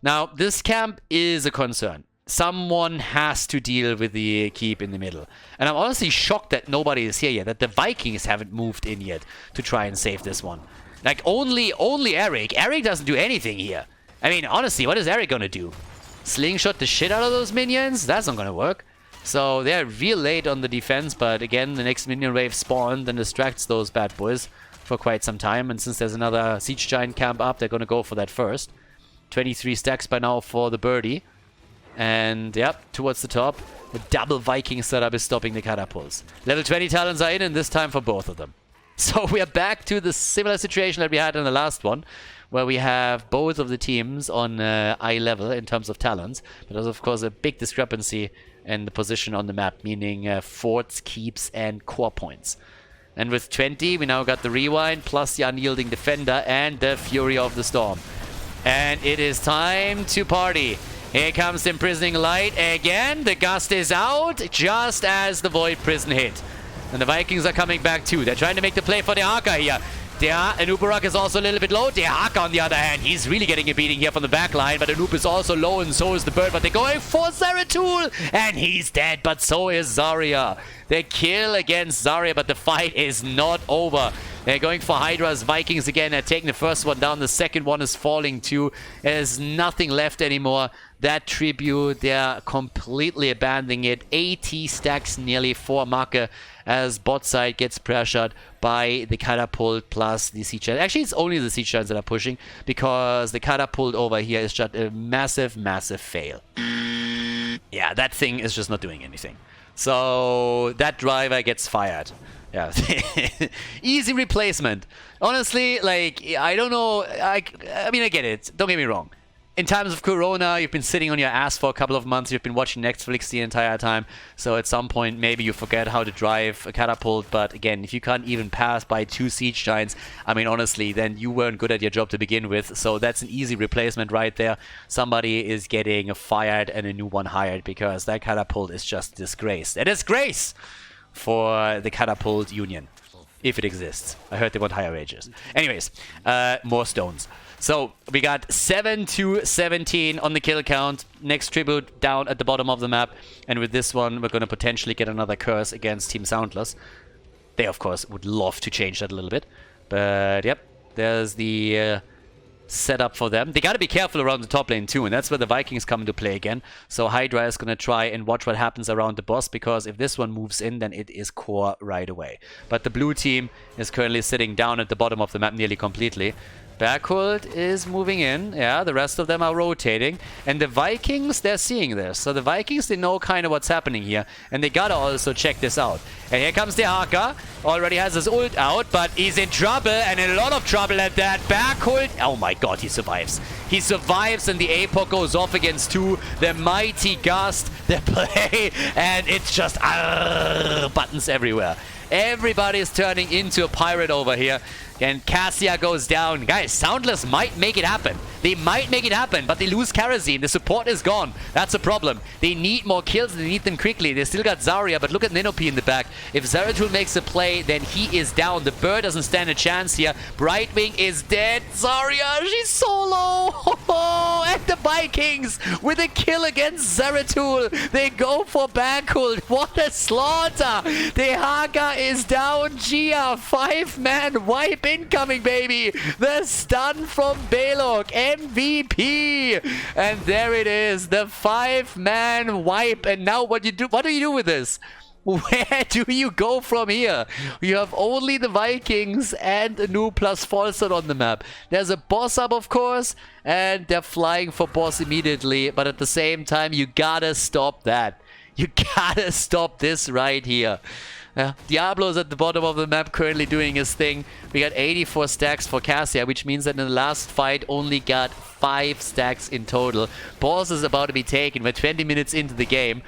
Now, this camp is a concern. Someone has to deal with the keep in the middle. And I'm honestly shocked that nobody is here yet, that the Vikings haven't moved in yet to try and save this one. Like, only Eric. Eric doesn't do anything here. I mean, honestly, what is Eric gonna do? Slingshot the shit out of those minions? That's not gonna work. So they're real late on the defense, but again, the next minion wave spawned and distracts those bad boys for quite some time. And since there's another Siege Giant camp up, they're gonna go for that first. 23 stacks by now for the birdie. And yep, towards the top. The double Viking setup is stopping the catapults. Level 20 talents are in, and this time for both of them. So we are back to the similar situation that we had in the last one, where we have both of the teams on eye level in terms of talents. But there's of course a big discrepancy in the position on the map, meaning forts, keeps, and core points. And with 20, we now got the Rewind, plus the Unyielding Defender, and the Fury of the Storm. And it is time to party. Here comes the Imprisoning Light again. The Gust is out just as the Void Prison hit. And the Vikings are coming back too. They're trying to make the play for the Haka here. Anubarak is also a little bit low. The Haka, on the other hand, he's really getting a beating here from the back line. But Anub is also low, and so is the Bird. But they're going for Zeratul, and he's dead. But so is Zarya. They kill against Zarya, but the fight is not over. They're going for Hydra's Vikings again. They're taking the first one down. The second one is falling too. There's nothing left anymore. That tribute, they're completely abandoning it. 80 stacks nearly for Marke as bot side gets pressured by the catapult plus the siege giants. Actually, it's only the siege giants that are pushing, because the catapult over here is just a massive, massive fail. Yeah, that thing is just not doing anything. So that driver gets fired. Yeah, easy replacement. Honestly, like, I don't know. I mean, I get it. Don't get me wrong. In times of Corona, you've been sitting on your ass for a couple of months. You've been watching Netflix the entire time. So at some point, maybe you forget how to drive a catapult. But again, if you can't even pass by 2 siege giants, I mean, honestly, then you weren't good at your job to begin with. So that's an easy replacement right there. Somebody is getting fired and a new one hired, because that catapult is just a disgrace. A disgrace for the catapult union, if it exists. I heard they want higher wages. Anyways, more stones. So we got 7 to 17 on the kill count. Next tribute down at the bottom of the map. And with this one, we're going to potentially get another curse against Team SoundLess. They, of course, would love to change that a little bit. But, yep, there's the setup for them. They got to be careful around the top lane, too. And that's where the Vikings come into play again. So Hydra is going to try and watch what happens around the boss, because if this one moves in, then it is core right away. But the blue team is currently sitting down at the bottom of the map nearly completely. Bergholt is moving in. Yeah, the rest of them are rotating. And the Vikings, they're seeing this. So the Vikings, they know kind of what's happening here. And they gotta also check this out. And here comes the Haka. Already has his ult out, but he's in trouble, and in a lot of trouble at that. Bergholt, oh my god, he survives. He survives, and the APOC goes off against 2. The mighty gust, the play, and it's just buttons everywhere. Everybody is turning into a pirate over here. And Cassia goes down. Guys, SoundLess might make it happen. They might make it happen, but they lose Kerosene. The support is gone. That's a problem. They need more kills. They need them quickly. They still got Zarya, but look at Ninopi in the back. If Zeratul makes a play, then he is down. The bird doesn't stand a chance here. Brightwing is dead. Zarya, she's so low. And the Vikings with a kill against Zeratul. They go for Bergholt. What a slaughter. The Haka is down. Gia, 5-man wipe incoming, baby. The stun from Balog. MVP! And there it is, the 5-man wipe. And now what do you do with this? Where do you go from here? You have only the Vikings and a new plus Falsot on the map. There's a boss up, of course, and they're flying for boss immediately. But at the same time, you gotta stop that. You gotta stop this right here. Diablo's at the bottom of the map currently doing his thing. We got 84 stacks for Cassia, which means that in the last fight only got 5 stacks in total. Boss is about to be taken. We're 20 minutes into the game.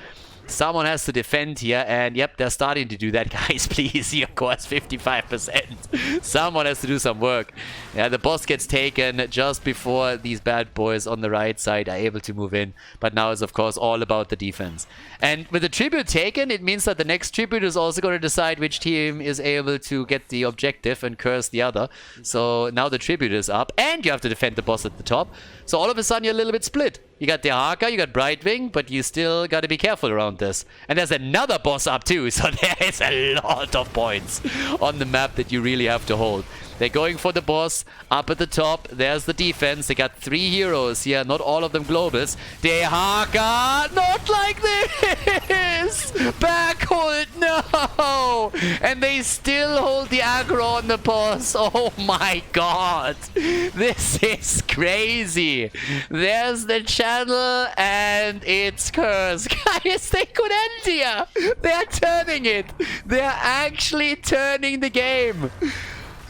Someone has to defend here, and yep, they're starting to do that, guys. Please, he of course 55%. Someone has to do some work. Yeah, the boss gets taken just before these bad boys on the right side are able to move in. But now it's of course all about the defense. And with the tribute taken, it means that the next tribute is also going to decide which team is able to get the objective and curse the other. So now the tribute is up, and you have to defend the boss at the top. So all of a sudden you're a little bit split. You got the Haka, you got Brightwing, but you still got to be careful around this. And there's another boss up too, so there is a lot of points on the map that you really have to hold. They're going for the boss up at the top. There's the defense. They got 3 heroes here, not all of them globals. The Haka, not like this! Back hold, no! And they still hold the aggro on the boss. Oh my god! This is crazy! There's the channel, and it's cursed. Guys, they could end here! They're turning it! They're actually turning the game!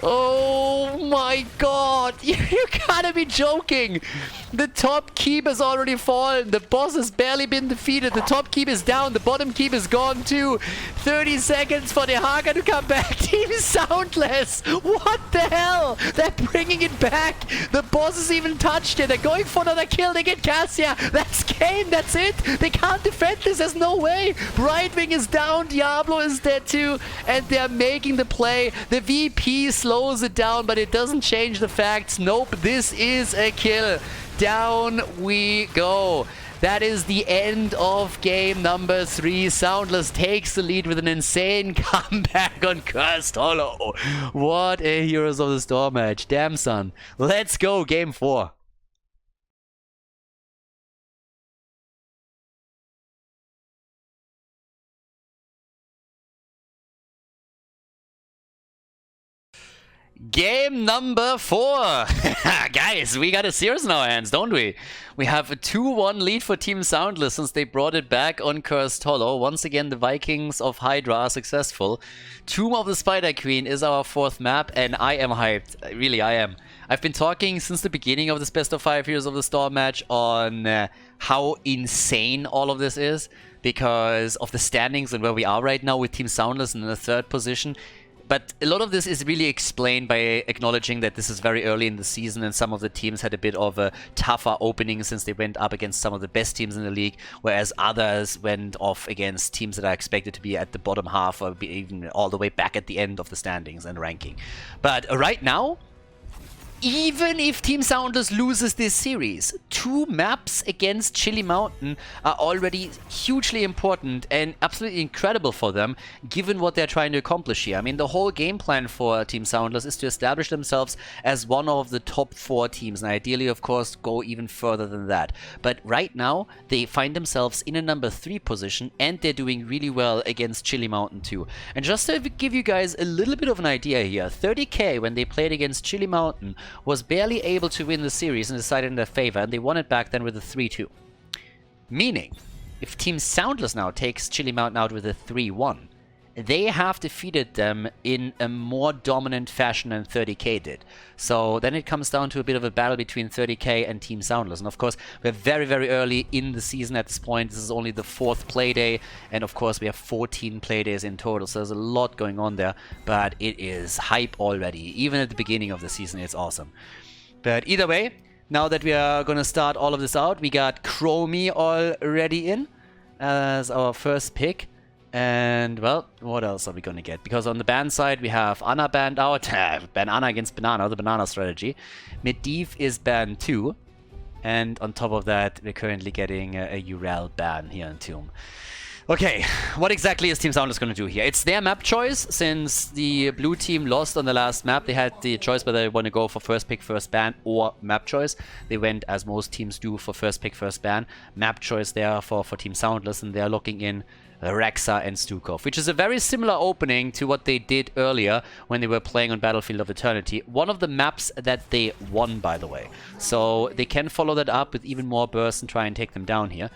Oh my god, you gotta be joking. The top keep has already fallen. The boss has barely been defeated. The top keep is down. The bottom keep is gone too. 30 seconds for the Haka to come back. Team SoundLess. What the hell? They're bringing it back. The boss has even touched it. They're going for another kill. They get Cassia. That's game. That's it. They can't defend this. There's no way. Brightwing is down. Diablo is dead too. And they're making the play. The VP slows it down, but it doesn't change the facts. Nope. This is a kill. Down we go. That is the end of game number 3. SoundLess takes the lead with an insane comeback on Cursed Hollow. What a Heroes of the Storm match. Damn, son. Let's go, game 4. Game number 4. Guys, we got a series in our hands, don't we? We have a 2-1 lead for Team SoundLess since they brought it back on Cursed Hollow. Once again, the Vikings of Hydra are successful. Tomb of the Spider Queen is our 4th map, and I am hyped. Really, I am. I've been talking since the beginning of this best of 5 Heroes of the Storm match on how insane all of this is because of the standings and where we are right now with Team SoundLess in the 3rd position. But a lot of this is really explained by acknowledging that this is very early in the season and some of the teams had a bit of a tougher opening since they went up against some of the best teams in the league, whereas others went off against teams that are expected to be at the bottom half or be even all the way back at the end of the standings and ranking. But right now, even if Team SoundLess loses this series, 2 maps against Chili Mountain are already hugely important and absolutely incredible for them, given what they're trying to accomplish here. I mean, the whole game plan for Team SoundLess is to establish themselves as one of the top 4 teams, and ideally, of course, go even further than that. But right now, they find themselves in a number 3 position, and they're doing really well against Chili Mountain too. And just to give you guys a little bit of an idea here, 30K, when they played against Chili Mountain, was barely able to win the series and decided in their favor, and they won it back then with a 3-2. Meaning, if Team SoundLess now takes Chili Mountain out with a 3-1, they have defeated them in a more dominant fashion than 30K did. So then it comes down to a bit of a battle between 30K and Team SoundLess. And of course, we're very, very early in the season at this point. This is only the 4th Playday. And of course, we have 14 Playdays in total. So there's a lot going on there. But it is hype already. Even at the beginning of the season, it's awesome. But either way, now that we are going to start all of this out, we got Chromie already in as our first pick. And, well, what else are we going to get? Because on the ban side, we have Anna banned out. Ban Anna against Banana, the Banana strategy. Medivh is banned too. And on top of that, we're currently getting a Ural ban here in Tomb. Okay, what exactly is Team SoundLess going to do here? It's their map choice. Since the blue team lost on the last map, they had the choice whether they want to go for first pick, first ban, or map choice. They went, as most teams do, for first pick, first ban. Map choice there for Team SoundLess, and they're locking in Rexa and Stukov, which is a very similar opening to what they did earlier when they were playing on Battlefield of Eternity. One of the maps that they won, by the way. So they can follow that up with even more bursts and try and take them down here.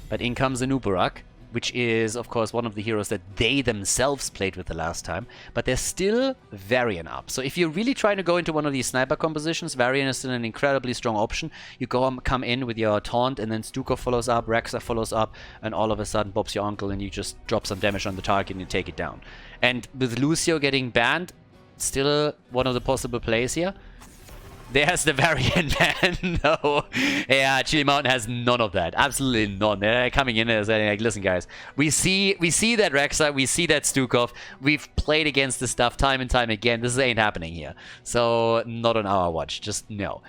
But in comes Anubarak, which is, of course, one of the heroes that they themselves played with the last time. But they're still Varian up. So if you're really trying to go into one of these sniper compositions, Varian is still an incredibly strong option. You come in with your taunt, and then Stukov follows up, Rexa follows up, and all of a sudden Bob's your uncle, and you just drop some damage on the target and you take it down. And with Lucio getting banned, still one of the possible plays here. There's the Varian man. No. Yeah, Chili Mountain has none of that. Absolutely none. They're coming in and saying, like, listen, guys, we see that Rexa, we see that Stukov. We've played against this stuff time and time again. This ain't happening here. So, not on our watch. Just no.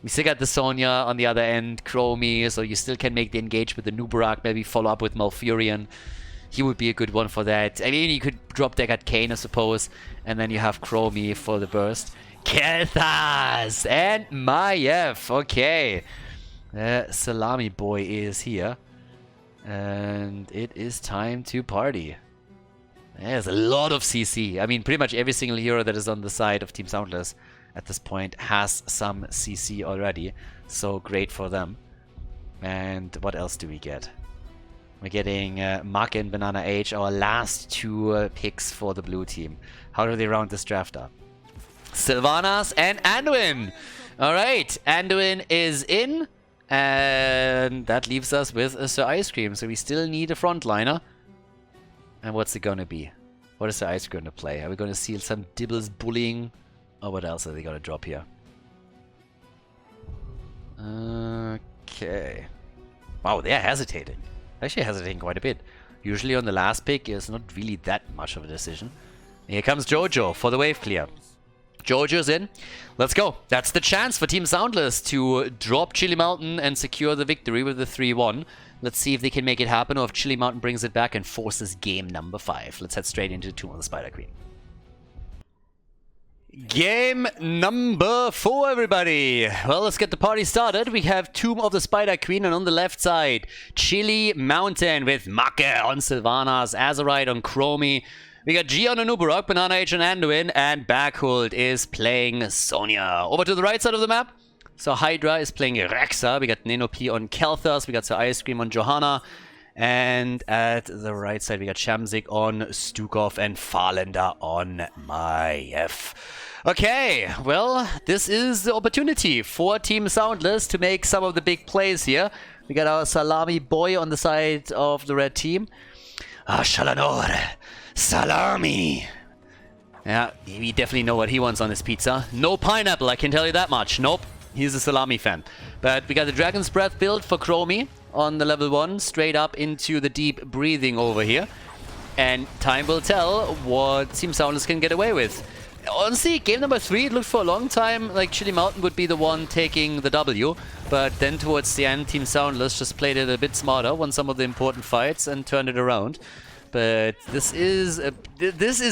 We still got the Sonya on the other end, Chromie, so you still can make the engage with the Nubarak, maybe follow up with Malfurion. He would be a good one for that. I mean, you could drop deck at Kane, I suppose, and then you have Chromie for the burst. Kelthas and Maiev. Okay. Salami Boy is here. And it is time to party. There's a lot of CC. I mean, pretty much every single hero that is on the side of Team SoundLess at this point has some CC already. So great for them. And what else do we get? We're getting Mark and Banana H, our last two picks for the blue team. How do they round this draft up? Sylvanas and Anduin. Alright, Anduin is in. And that leaves us with a Sir Ice Cream. So we still need a frontliner. And what's it gonna be? What is Sir Ice Cream gonna play? Are we gonna see some Dibbles bullying? Or what else are they gonna drop here? Okay. Wow, they're hesitating. Actually hesitating quite a bit. Usually on the last pick, it's not really that much of a decision. Here comes Jojo for the wave clear. Jojo's in. Let's go. That's the chance for Team SoundLess to drop Chili Mountain and secure the victory with the 3-1. Let's see if they can make it happen, or if Chili Mountain brings it back and forces game number 5. Let's head straight into Tomb of the Spider Queen. Game number 4, everybody. Well, let's get the party started. We have Tomb of the Spider Queen, and on the left side, Chili Mountain with Make on Sylvanas, Azerite on Chromie. We got G on Anubarak, Banana H on Anduin, and Backhold is playing Sonya. Over to the right side of the map. So Hydra is playing Rexa. We got Neno P on Kelthas. We got Sir Ice Cream on Johanna. And at the right side, we got Shamzik on Stukov and Farlander on Maiev. Okay, well, this is the opportunity for Team SoundLess to make some of the big plays here. We got our Salami Boy on the side of the red team. Shalanor. Salami. Yeah, we definitely know what he wants on his pizza. No pineapple, I can tell you that much. Nope, he's a salami fan. But we got the Dragon's Breath build for Chromie on the level 1, straight up into the deep breathing over here. And time will tell what Team SoundLess can get away with. Honestly, game number 3, it looked for a long time like Chili Mountain would be the one taking the W. But then towards the end, Team SoundLess just played it a bit smarter, won some of the important fights and turned it around. But this is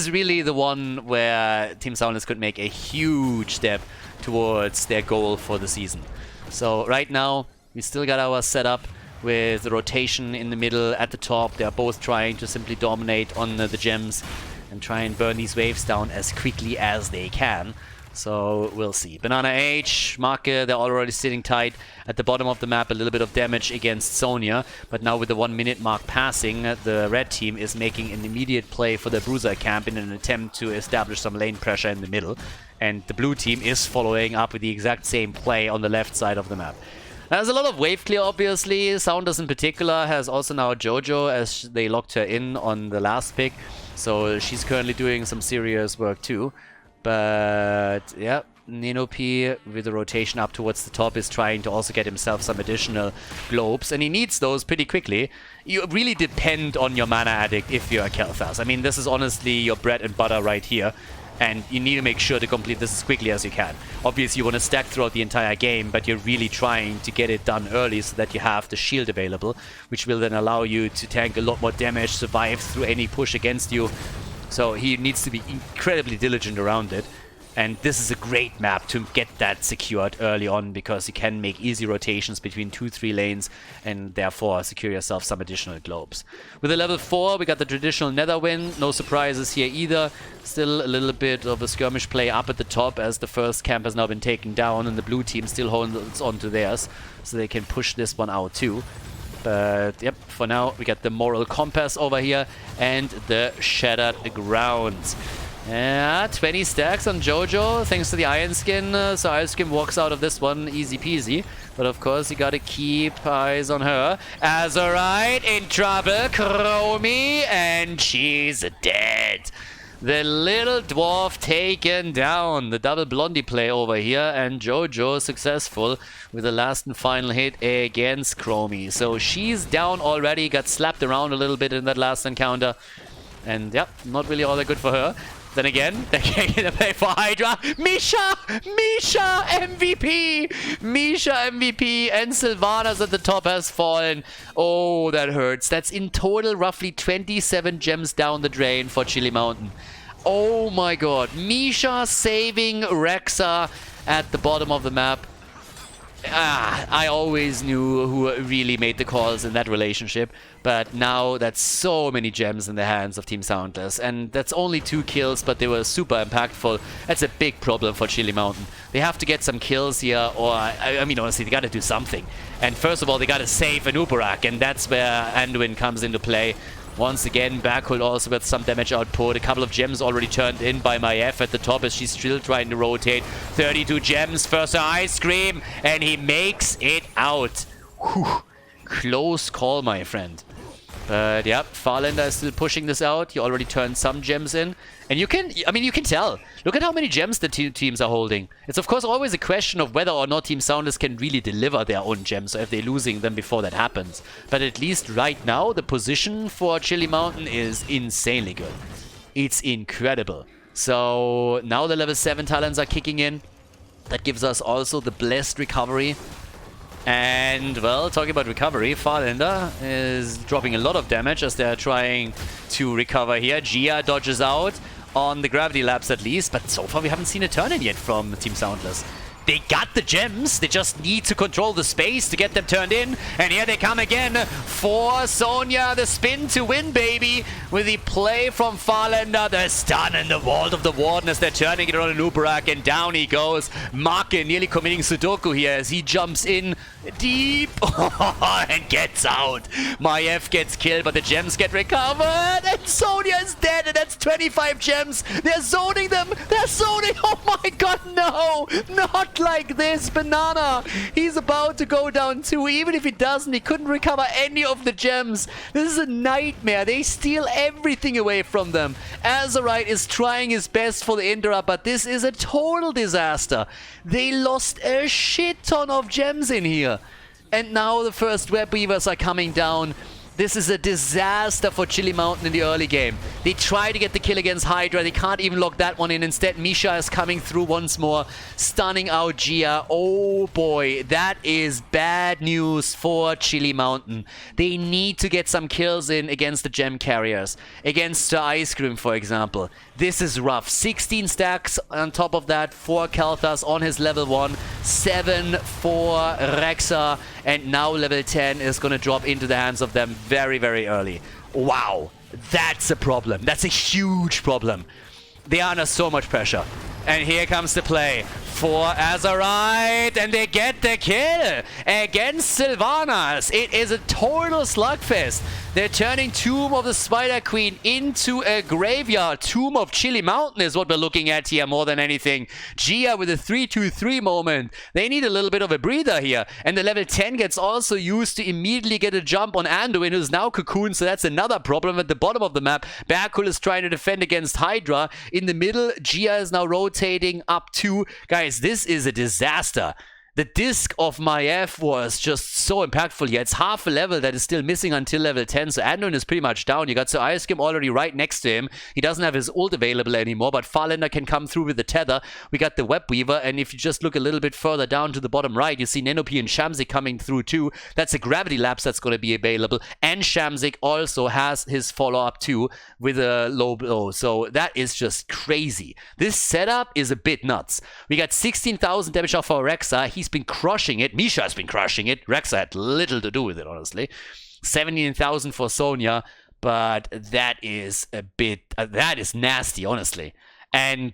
really the one where Team SoundLess could make a huge step towards their goal for the season. So right now, we still got our setup with the rotation in the middle at the top. They're both trying to simply dominate on the gems and try and burn these waves down as quickly as they can. So we'll see. Banana H, Marke, they're already sitting tight at the bottom of the map. A little bit of damage against Sonya. But now with the 1 minute mark passing, the red team is making an immediate play for the Bruiser camp in an attempt to establish some lane pressure in the middle. And the blue team is following up with the exact same play on the left side of the map. There's a lot of wave clear, obviously. SoundLess in particular has also now Jojo, as they locked her in on the last pick. So she's currently doing some serious work too. But yeah, Neno P with the rotation up towards the top is trying to also get himself some additional globes, and he needs those pretty quickly. You really depend on your mana addict if you're a Kelthas. I mean, this is honestly your bread and butter right here. And you need to make sure to complete this as quickly as you can. Obviously, you want to stack throughout the entire game, but you're really trying to get it done early so that you have the shield available, which will then allow you to tank a lot more damage, survive through any push against you. So he needs to be incredibly diligent around it. And this is a great map to get that secured early on, because you can make easy rotations between 2-3 lanes and therefore secure yourself some additional globes. With the level 4, we got the traditional Nether win. No surprises here either. Still a little bit of a skirmish play up at the top, as the first camp has now been taken down and the blue team still holds on to theirs, so they can push this one out too. But yep, for now we got the Moral Compass over here and the Shattered Grounds. Yeah, 20 stacks on Jojo, thanks to the Iron Skin. So Iron Skin walks out of this one easy peasy. But of course, you gotta keep eyes on her. Azurite in trouble, Chromie, and she's dead. The little dwarf taken down. The double Blondie play over here, and Jojo successful with the last and final hit against Chromie. So she's down already, got slapped around a little bit in that last encounter. And yep, not really all that good for her. Then again, they're getting to play for Hydra. Misha! Misha MVP! Misha MVP, and Sylvanas at the top has fallen. Oh, that hurts. That's in total roughly 27 gems down the drain for Chili Mountain. Oh my god. Misha saving Rexa at the bottom of the map. I always knew who really made the calls in that relationship, but now that's so many gems in the hands of Team SoundLess, and that's only 2 kills, but they were super impactful. That's a big problem for Chili Mountain. They have to get some kills here, or, I mean, honestly, they gotta do something. And first of all, they gotta save an Uberak, and that's where Anduin comes into play. Once again, Backhold also with some damage output. A couple of gems already turned in by Maiev at the top as she's still trying to rotate. 32 gems, first Ice Cream, and he makes it out. Whew. Close call, my friend. But yeah, Farlander is still pushing this out. He already turned some gems in. And you can tell. Look at how many gems the two teams are holding. It's of course always a question of whether or not Team SoundLess can really deliver their own gems, or if they're losing them before that happens. But at least right now, the position for Chili Mountain is insanely good. It's incredible. So now the level 7 talents are kicking in. That gives us also the Blessed Recovery. And, well, talking about recovery, Farlander is dropping a lot of damage as they're trying to recover here. Gia dodges out on the gravity lapse at least, but so far we haven't seen a turn-in yet from Team SoundLess. They got the gems, they just need to control the space to get them turned in. And here they come again for Sonya, the spin to win, baby. With the play from Farlander, the stun and the Vault of the Warden as they're turning it on an Uberak, and down he goes. Markin nearly committing Sudoku here as he jumps in deep and gets out. Maiev gets killed, but the gems get recovered, and Sonya is dead, and that's 25 gems. They're zoning them, they're zoning, oh my god, no, not like this. Banana, he's about to go down too. Even if he doesn't, he couldn't recover any of the gems. This is a nightmare. They steal everything away from them. Azurite is trying his best for the interrupt, but this is a total disaster. They lost a shit ton of gems in here. And now the first Web Weavers are coming down. This is a disaster for Chili Mountain in the early game. They try to get the kill against Hydra. They can't even lock that one in. Instead, Misha is coming through once more, stunning out Gia. Oh boy, that is bad news for Chili Mountain. They need to get some kills in against the gem carriers. Against Ice Cream, for example. This is rough. 16 stacks on top of that for Kalthas on his level 1. 7 for Rexa. And now level 10 is going to drop into the hands of them very, very early. Wow. That's a problem. That's a huge problem. They are under so much pressure. And here comes the play for Azurite, and they get the kill against Sylvanas. It is a total slugfest. They're turning Tomb of the Spider Queen into a graveyard. Tomb of Chili Mountain is what we're looking at here more than anything. Gia with a 3-2-3 moment. They need a little bit of a breather here. And the level 10 gets also used to immediately get a jump on Anduin, who's now cocooned, so that's another problem at the bottom of the map. Bakul is trying to defend against Hydra. In the middle, Gia is now rotating up 2. Guys, this is a disaster. The disc of Maiev was just so impactful here. It's half a level that is still missing until level 10, so Anduin is pretty much down. You got Sir Ice Cream already right next to him. He doesn't have his ult available anymore, but Farlander can come through with the tether. We got the Web Weaver, and if you just look a little bit further down to the bottom right, you see Nenopi and Shamzik coming through too. That's a Gravity Lapse that's going to be available, and Shamzik also has his follow-up too with a low blow, so that is just crazy. This setup is a bit nuts. We got 16,000 damage off our Rexa. He's been crushing it. Misha's been crushing it. Rexa had little to do with it, honestly. 17,000 for Sonya, but that is a bit... that is nasty, honestly. And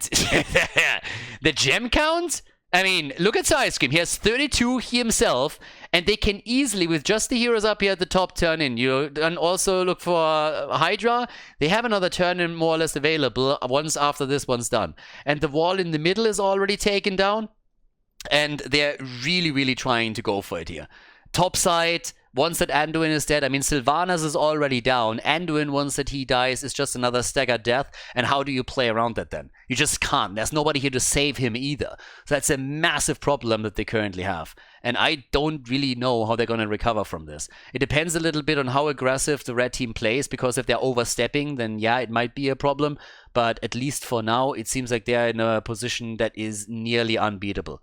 the gem count? I mean, look at Ice Cream. He has 32 he himself, and they can easily, with just the heroes up here at the top, turn in. And also look for Hydra. They have another turn in more or less available once after this one's done. And the wall in the middle is already taken down. And they're really, really trying to go for it here. Top side, once that Anduin is dead, I mean, Sylvanas is already down. Anduin, once that he dies, is just another staggered death. And how do you play around that then? You just can't. There's nobody here to save him either. So that's a massive problem that they currently have. And I don't really know how they're going to recover from this. It depends a little bit on how aggressive the red team plays, because if they're overstepping, then yeah, it might be a problem. But at least for now, it seems like they're in a position that is nearly unbeatable.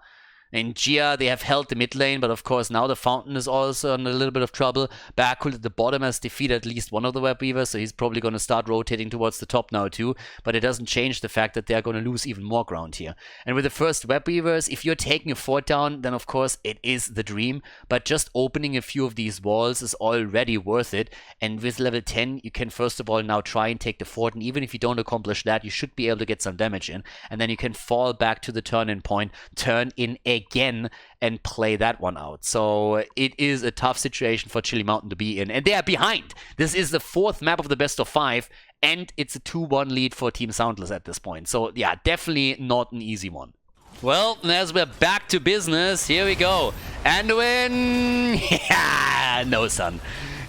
In Gia, they have held the mid lane, but of course now the Fountain is also in a little bit of trouble. Bakul at the bottom has defeated at least one of the Web Weavers, so he's probably going to start rotating towards the top now too. But it doesn't change the fact that they're going to lose even more ground here. And with the first Web Weavers, if you're taking a fort down, then of course it is the dream. But just opening a few of these walls is already worth it. And with level 10, you can first of all now try and take the fort. And even if you don't accomplish that, you should be able to get some damage in. And then you can fall back to the turn-in point, turn in again, and play that one out. So it is a tough situation for Chili Mountain to be in, and they are behind. This is the 4th map of the best of 5, and it's a 2-1 lead for Team SoundLess at this point. So yeah, definitely not an easy one. Well, as we're back to business, here we go. Anduin, yeah, no son.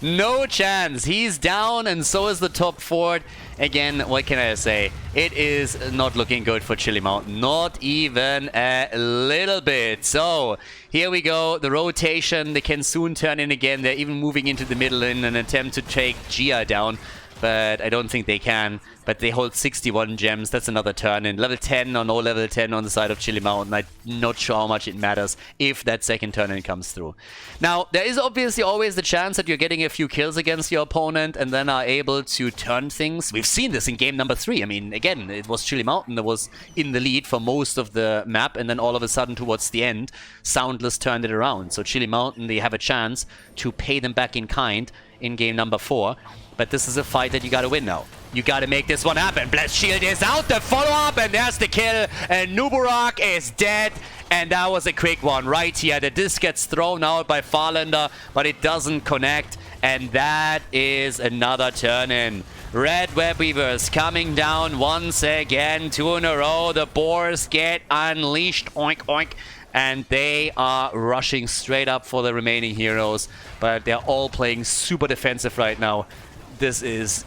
No chance. He's down, and so is the top fort. Again, what can I say? It is not looking good for Chili Mountain. Not even a little bit. So, here we go. The rotation. They can soon turn in again. They're even moving into the middle in an attempt to take Gia down. But I don't think they can. But they hold 61 gems. That's another turn in. Level 10 or no level 10 on the side of Chili Mountain. I'm not sure how much it matters if that second turn in comes through. Now, there is obviously always the chance that you're getting a few kills against your opponent and then are able to turn things. We've seen this in game number 3. I mean, again, it was Chili Mountain that was in the lead for most of the map, and then all of a sudden towards the end, SoundLess turned it around. So Chili Mountain, they have a chance to pay them back in kind in game number 4. But this is a fight that you gotta win now. You gotta make this one happen. Blessed Shield is out, the follow-up, and there's the kill. And Nuburak is dead. And that was a quick one right here. The disc gets thrown out by Farlander, but it doesn't connect. And that is another turn in. Red Web Weavers coming down once again. 2 in a row. The boars get unleashed. Oink, oink. And they are rushing straight up for the remaining heroes. But they're all playing super defensive right now. This is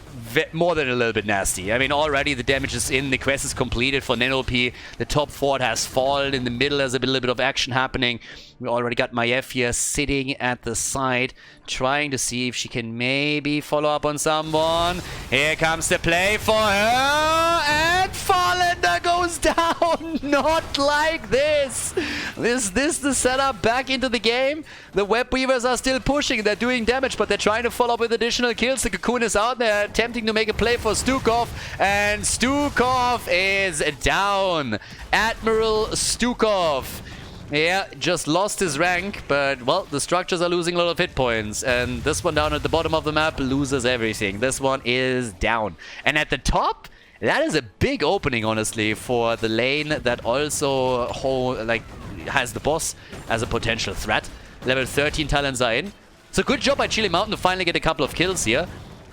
more than a little bit nasty. I mean, already the damage is in. The quest is completed for Nenopi. The top fort has fallen. In the middle, there's a little bit of action happening. We already got Maiev here sitting at the side, trying to see if she can maybe follow up on someone. Here comes the play for her, and Farlander goes down. Not like this. Is this the setup back into the game? The Web Weavers are still pushing. They're doing damage, but they're trying to follow up with additional kills. The Cocoon is out there, attempting to make a play for Stukov, and Stukov is down. Admiral Stukov. Yeah, just lost his rank, but, well, the structures are losing a lot of hit points, and this one down at the bottom of the map loses everything. This one is down. And at the top, that is a big opening, honestly, for the lane that also has the boss as a potential threat. Level 13 talents are in. So good job by Chili Mountain to finally get a couple of kills here,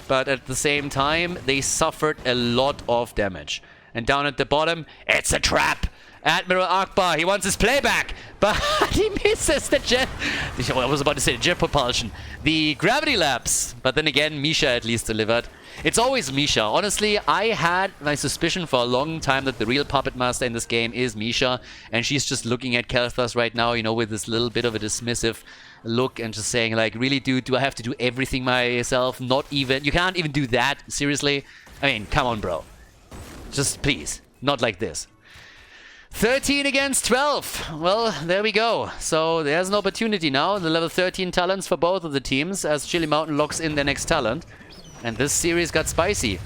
but at the same time, they suffered a lot of damage. And down at the bottom, it's a trap. Admiral Akbar, he wants his playback, but he misses the jet. I was about to say the jet propulsion. The gravity lapse, but then again, Misha at least delivered. It's always Misha. Honestly, I had my suspicion for a long time that the real puppet master in this game is Misha, and she's just looking at Kelthas right now, you know, with this little bit of a dismissive look and just saying, like, really, dude, do I have to do everything myself? Not even, you can't even do that, seriously? I mean, come on, bro. Just please, not like this. 13 against 12. Well, there we go. So there's an opportunity now. The level 13 talents for both of the teams as Chili Mountain locks in their next talent. And this series got spicy.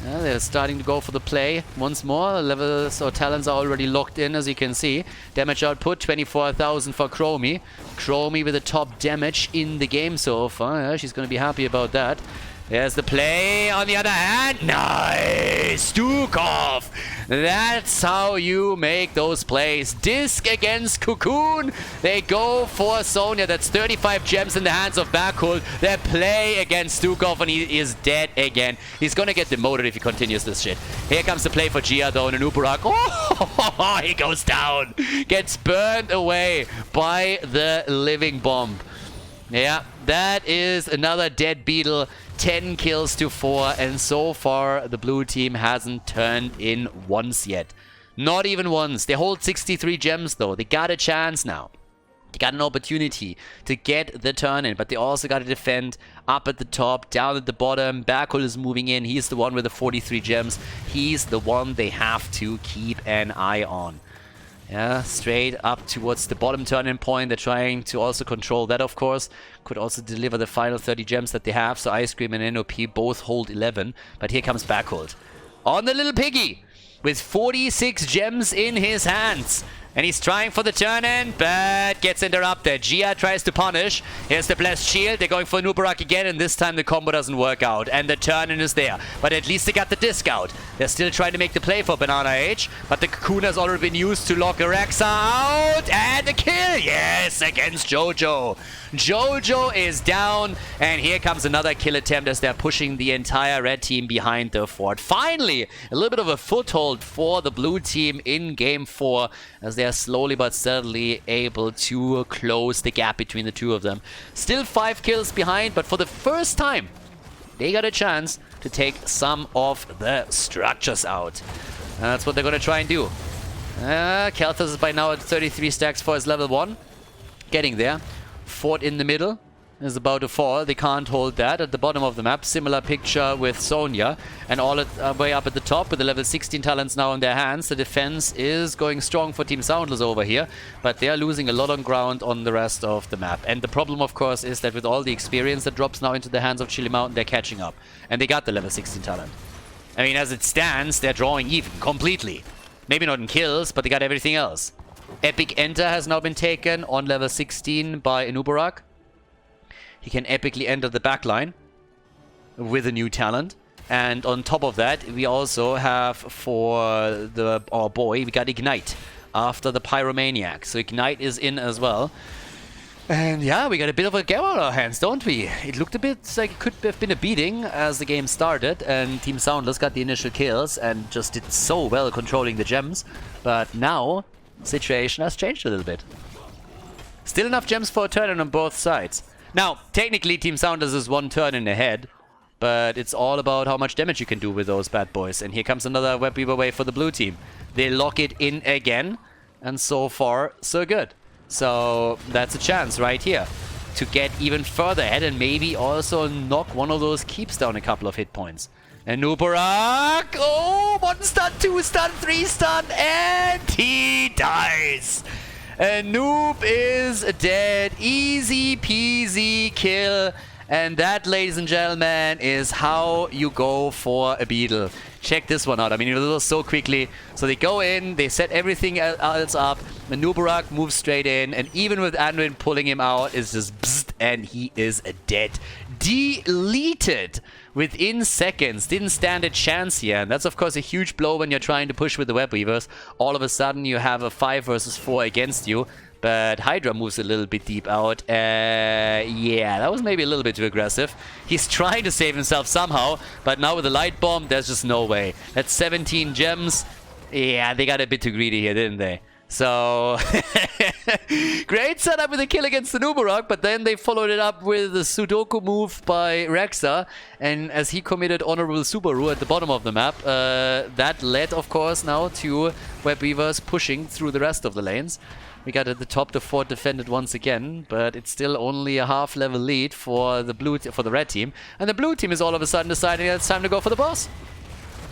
Yeah, they're starting to go for the play once more. Levels or talents are already locked in, as you can see. Damage output, 24,000 for Chromie. Chromie with the top damage in the game so far. Yeah, she's going to be happy about that. There's the play on the other hand. Nice! Stukov! That's how you make those plays. Disc against Cocoon. They go for Sonya. That's 35 gems in the hands of Bakul. They play against Stukov and he is dead again. He's gonna get demoted if he continues this shit. Here comes the play for Gia though and Uburak. Oh, he goes down. Gets burned away by the living bomb. Yeah, that is another dead beetle. 10 kills to 4, and so far the blue team hasn't turned in once yet. Not even once. They hold 63 gems though. They got a chance now. They got an opportunity to get the turn in, but they also got to defend up at the top, down at the bottom. Bakul is moving in. He's the one with the 43 gems. He's the one they have to keep an eye on. Yeah, straight up towards the bottom turn-in point. They're trying to also control that, of course. Could also deliver the final 30 gems that they have. So Ice Cream and NOP both hold 11. But here comes Backhold. On the little piggy. With 46 gems in his hands. And he's trying for the turn-in, but gets interrupted. Gia tries to punish. Here's the Blessed Shield. They're going for Nubarak again, and this time the combo doesn't work out. And the turn-in is there. But at least they got the disc out. They're still trying to make the play for Banana Age. But the Cocoon has already been used to lock Araxa out. And the kill! Yes, against Jojo. Jojo is down. And here comes another kill attempt as they're pushing the entire red team behind the fort. Finally, a little bit of a foothold for the blue team in Game 4. As they are slowly but steadily able to close the gap between the two of them. Still 5 kills behind, but for the first time, they got a chance to take some of the structures out. And that's what they're going to try and do. Kelthas is by now at 33 stacks for his level 1. Getting there. Fort in the middle is about to fall. They can't hold that. At the bottom of the map, similar picture with Sonya. And all the way up at the top with the level 16 talents now in their hands. The defense is going strong for Team SoundLess over here. But they are losing a lot on ground on the rest of the map. And the problem, of course, is that with all the experience that drops now into the hands of Chili Mountain, they're catching up. And they got the level 16 talent. I mean, as it stands, they're drawing even completely. Maybe not in kills, but they got everything else. Epic Enter has now been taken on level 16 by Inubarak. He can epically enter the backline with a new talent. And on top of that, we also have for our boy, we got Ignite after the Pyromaniac. So Ignite is in as well. And yeah, we got a bit of a game on our hands, don't we? It looked a bit like it could have been a beating as the game started. And Team SoundLess got the initial kills and just did so well controlling the gems. But now, the situation has changed a little bit. Still enough gems for a turn-in on both sides. Now, technically, Team SoundLess is one turn in ahead, but it's all about how much damage you can do with those bad boys. And here comes another Web Weaver wave for the blue team. They lock it in again, and so far, so good. So that's a chance right here to get even further ahead and maybe also knock one of those keeps down a couple of hit points. And Nubarak, oh, 1 stun, 2 stun, 3 stun, and he dies. And Noob is dead. Easy peasy kill. And that, ladies and gentlemen, is how you go for a beetle. Check this one out. I mean, it was so quickly. So they go in, they set everything else up. And Nubarak moves straight in. And even with Anduin pulling him out, it's just bzzzt, and he is dead. Deleted within seconds. Didn't stand a chance here. And that's, of course, a huge blow when you're trying to push with the Web Weavers. All of a sudden, you have a 5 versus 4 against you. But Hydra moves a little bit deep out. Yeah, that was maybe a little bit too aggressive. He's trying to save himself somehow. But now with the light bomb, there's just no way. That's 17 gems. Yeah, they got a bit too greedy here, didn't they? So, great setup with a kill against the Nubarak, but then they followed it up with the Sudoku move by Rexa, and as he committed Honorable Subaru at the bottom of the map, that led, of course, now to Web Weavers pushing through the rest of the lanes. We got at the top the fort defended once again, but it's still only a half-level lead for the red team, and the blue team is all of a sudden deciding that it's time to go for the boss.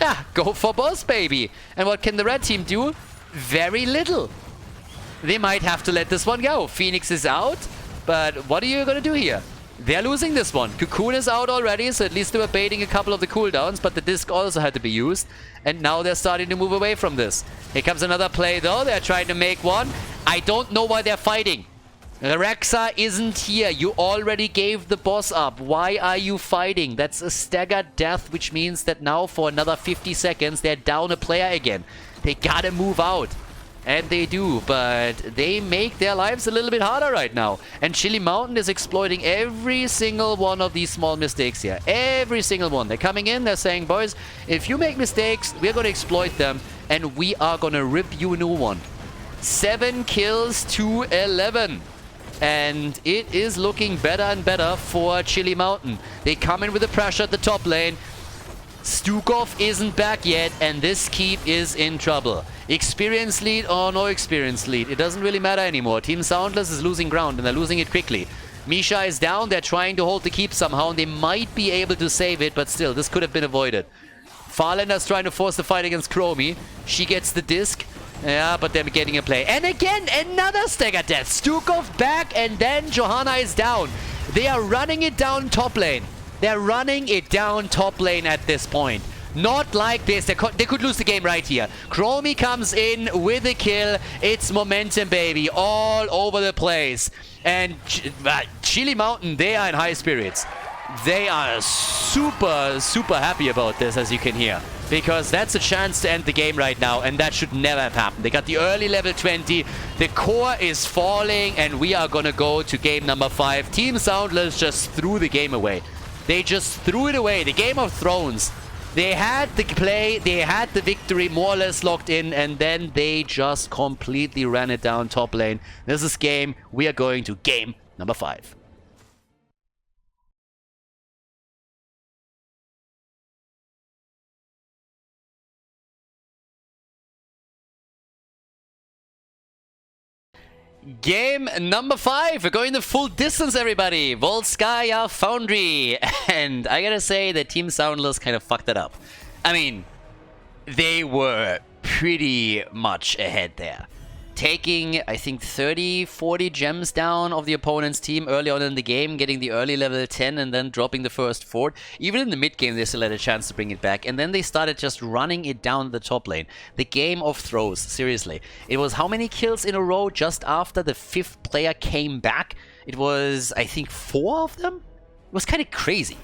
Yeah, go for boss, baby! And what can the red team do? Very little. They might have to let this one go. Phoenix is out, but what are you going to do here? They're losing this one. Cocoon is out already, so at least they were baiting a couple of the cooldowns, but the disc also had to be used, and now they're starting to move away from this. Here comes another play, though. They're trying to make one. I don't know why they're fighting. Rexa isn't here. You already gave the boss up. Why are you fighting? That's a staggered death, which means that now for another 50 seconds, they're down a player again. They gotta move out. And they do, but they make their lives a little bit harder right now. And Chili Mountain is exploiting every single one of these small mistakes here. Every single one. They're coming in, they're saying, boys, if you make mistakes, we're gonna exploit them, and we are gonna rip you a new one. 7 kills to 11. And it is looking better and better for Chili Mountain. They come in with the pressure at the top lane. Stukov isn't back yet, and this keep is in trouble. Experience lead or no experience lead, it doesn't really matter anymore. Team SoundLess is losing ground, and they're losing it quickly. Misha is down, they're trying to hold the keep somehow, and they might be able to save it, but still, this could have been avoided. Farlander's trying to force the fight against Chromie. She gets the disc. Yeah, but they're getting a play. And again, another stagger death. Stukov back, and then Johanna is down. They are running it down top lane. They're running it down top lane at this point. Not like this. They could lose the game right here. Chromie comes in with a kill. It's momentum, baby. All over the place. And Chili Mountain, they are in high spirits. They are super, super happy about this, as you can hear. Because that's a chance to end the game right now, and that should never have happened. They got the early level 20. The core is falling, and we are going to go to game number 5. Team SoundLess just threw the game away. They just threw it away. The Game of Thrones. They had the play, they had the victory more or less locked in, and then they just completely ran it down top lane. This is game. We are going to game number 5. Game number 5. We're going the full distance, everybody. Volskaya Foundry. And I gotta say that Team SoundLess kind of fucked it up. I mean, they were pretty much ahead there. Taking, I think, 30, 40 gems down of the opponent's team early on in the game, getting the early level 10 and then dropping the first fort. Even in the mid game, they still had a chance to bring it back. And then they started just running it down the top lane. The Game of Throws, seriously. It was how many kills in a row just after the 5th player came back? It was, I think, 4 of them? It was kind of crazy.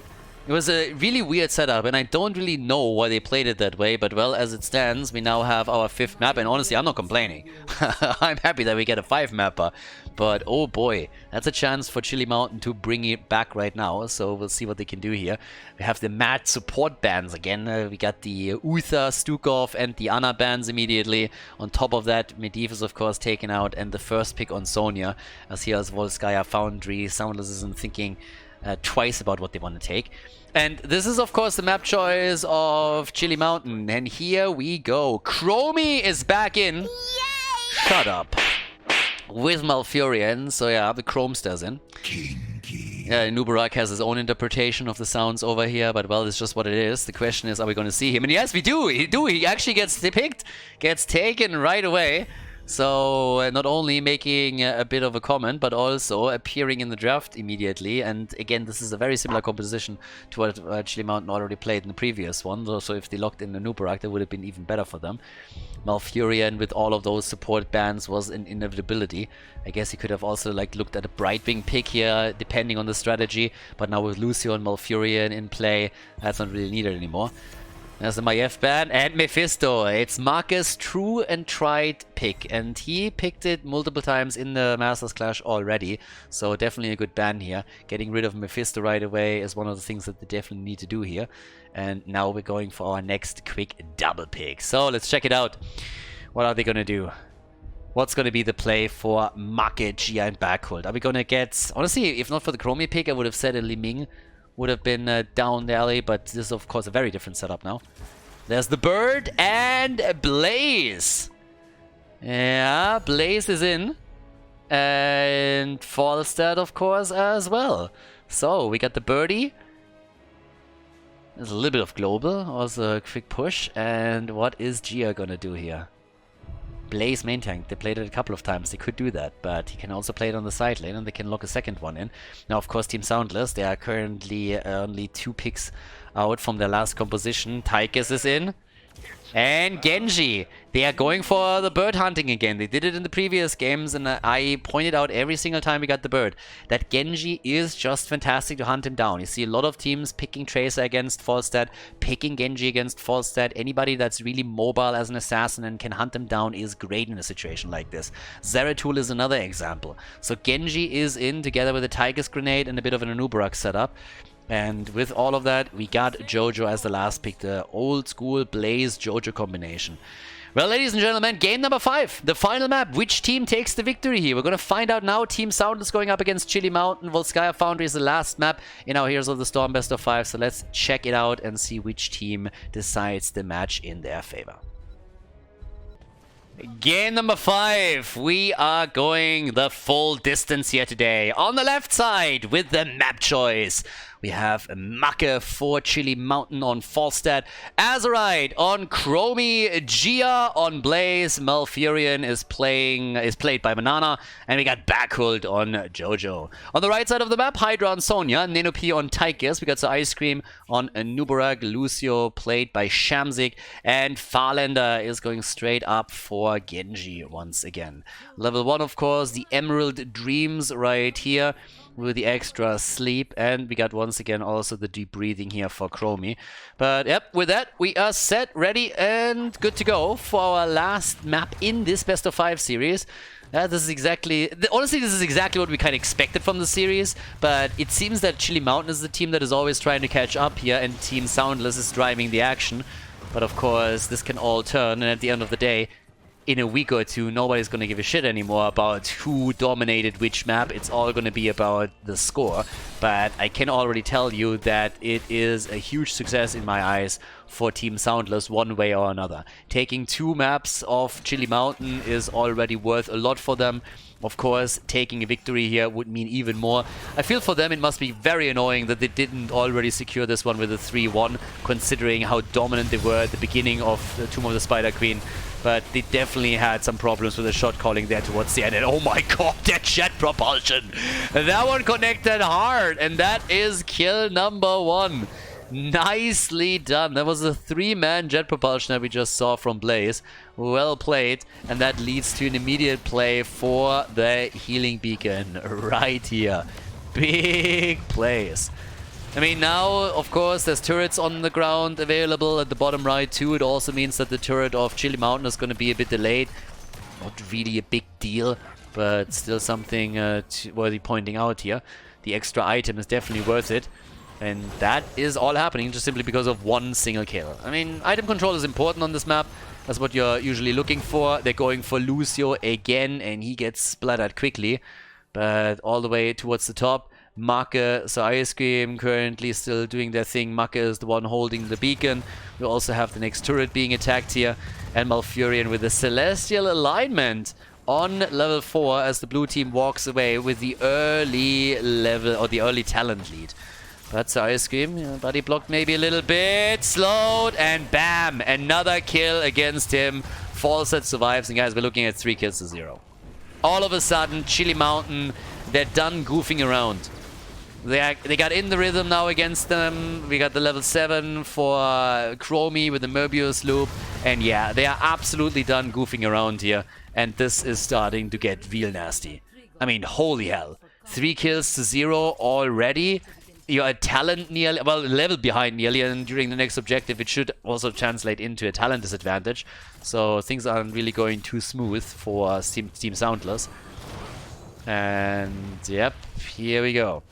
It was a really weird setup, and I don't really know why they played it that way, but well, as it stands, we now have our 5th map, and honestly, I'm not complaining. I'm happy that we get a 5-mapper, but oh boy, that's a chance for Chili Mountain to bring it back right now, so we'll see what they can do here. We have the mad support bans again. We got the Uther, Stukov, and the Anna bans immediately. On top of that, Medivh is of course taken out, and the first pick on Sonya, as here as Volskaya Foundry. SoundLess isn't thinking twice about what they want to take. And this is, of course, the map choice of Chili Mountain. And here we go. Chromie is back in. Yay! Shut up. With Malfurion. So yeah, the Chromster's in. Yeah, Nubarak has his own interpretation of the sounds over here, but well, it's just what it is. The question is, are we going to see him? And yes, we do. He actually gets picked, gets taken right away. So not only making a bit of a comment, but also appearing in the draft immediately. And again, this is a very similar composition to what Chili Mountain already played in the previous one. So if they locked in the Nubarak, that would have been even better for them. Malfurion with all of those support bans was an inevitability. I guess he could have also looked at a Brightwing pick here, depending on the strategy. But now with Lucio and Malfurion in play, that's not really needed anymore. There's the Maiev ban and Mephisto. It's Marcus' true and tried pick, and he picked it multiple times in the Masters Clash already, so definitely a good ban here. Getting rid of Mephisto right away is one of the things that they definitely need to do here. And now we're going for our next quick double pick. So let's check it out. What are they going to do? What's going to be the play for Make, Gia, and Backhold? Are we going to get... Honestly, if not for the Chromie pick, I would have said a Li Ming would have been down the alley, but this is, of course, a very different setup now. There's the Bird and Blaze. Yeah, Blaze is in. And Falstad, of course, as well. So, we got the Birdie. There's a little bit of Global. Also a quick push. And what is Gia going to do here? Blaze main tank. They played it a couple of times. They could do that, but he can also play it on the side lane, and they can lock a second one in. Now, of course, Team SoundLess, they are currently only 2 picks out from their last composition. Tychus is in. And Genji. They are going for the bird hunting again. They did it in the previous games, and I pointed out every single time we got the bird that Genji is just fantastic to hunt him down. You see a lot of teams picking Tracer against Falstad, picking Genji against Falstad. Anybody that's really mobile as an assassin and can hunt him down is great in a situation like this. Zeratul is another example. So Genji is in together with a Tychus grenade and a bit of an Anubarak setup. And with all of that, we got Jojo as the last pick, the old school Blaze Jojo combination. Well, ladies and gentlemen, game number 5, the final map. Which team takes the victory here? We're going to find out now. Team SoundLess going up against Chili Mountain. Volskaya Foundry is the last map in our Heroes of the Storm best of 5. So let's check it out and see which team decides the match in their favor. Game number 5, we are going the full distance here today. On the left side with the map choice, we have Make for Chili Mountain on Falstad, Azerite on Chromie, Gia on Blaze, Malfurion is played by Banana, and we got Backhold on Jojo. On the right side of the map, Hydra on Sonya, Nenopi on Tychus, we got the Ice Cream on Nubarak, Lucio played by Shamzik, and Farlander is going straight up for Genji once again. Level 1, of course, the Emerald Dreams right here with the extra sleep, and we got once again also the deep breathing here for Chromie. But yep, with that we are set, ready, and good to go for our last map in this best of 5 series. This is exactly, honestly, this is exactly what we kind of expected from the series, but it seems that Chili Mountain is the team that is always trying to catch up here, and Team SoundLess is driving the action. But of course, this can all turn, and at the end of the day, in a week or two, nobody's going to give a shit anymore about who dominated which map. It's all going to be about the score. But I can already tell you that it is a huge success in my eyes for Team SoundLess one way or another. Taking 2 maps off Chili Mountain is already worth a lot for them. Of course, taking a victory here would mean even more. I feel for them it must be very annoying that they didn't already secure this one with a 3-1, considering how dominant they were at the beginning of the Tomb of the Spider Queen. But they definitely had some problems with the shot calling there towards the end. And oh my god, that jet propulsion! That one connected hard, and that is kill number 1. Nicely done. That was a 3-man jet propulsion that we just saw from Blaze. Well played. And that leads to an immediate play for the healing beacon right here. Big plays. I mean, now, of course, there's turrets on the ground available at the bottom right too. It also means that the turret of Chili Mountain is going to be a bit delayed. Not really a big deal, but still something worthy pointing out here. The extra item is definitely worth it. And that is all happening just simply because of 1 single kill. I mean, item control is important on this map. That's what you're usually looking for. They're going for Lucio again, and he gets splattered quickly. But all the way towards the top, Make, so Ice Cream currently still doing their thing. Make is the one holding the beacon. We also have the next turret being attacked here. And Malfurion with the Celestial Alignment on level 4 as the blue team walks away with the early level, or the early talent lead. That's Ice Cream. Body blocked maybe a little bit. Slowed, and bam! Another kill against him. Falstad survives, and guys, we're looking at 3 kills to 0. All of a sudden, Chili Mountain, they're done goofing around. They got in the rhythm now against them. We got the level 7 for Chromie with the Möbius loop. And yeah, they are absolutely done goofing around here. And this is starting to get real nasty. I mean, holy hell. 3 kills to 0 already. You're a talent nearly, well, level behind nearly, and during the next objective it should also translate into a talent disadvantage. So things aren't really going too smooth for Team SoundLess. And yep, here we go.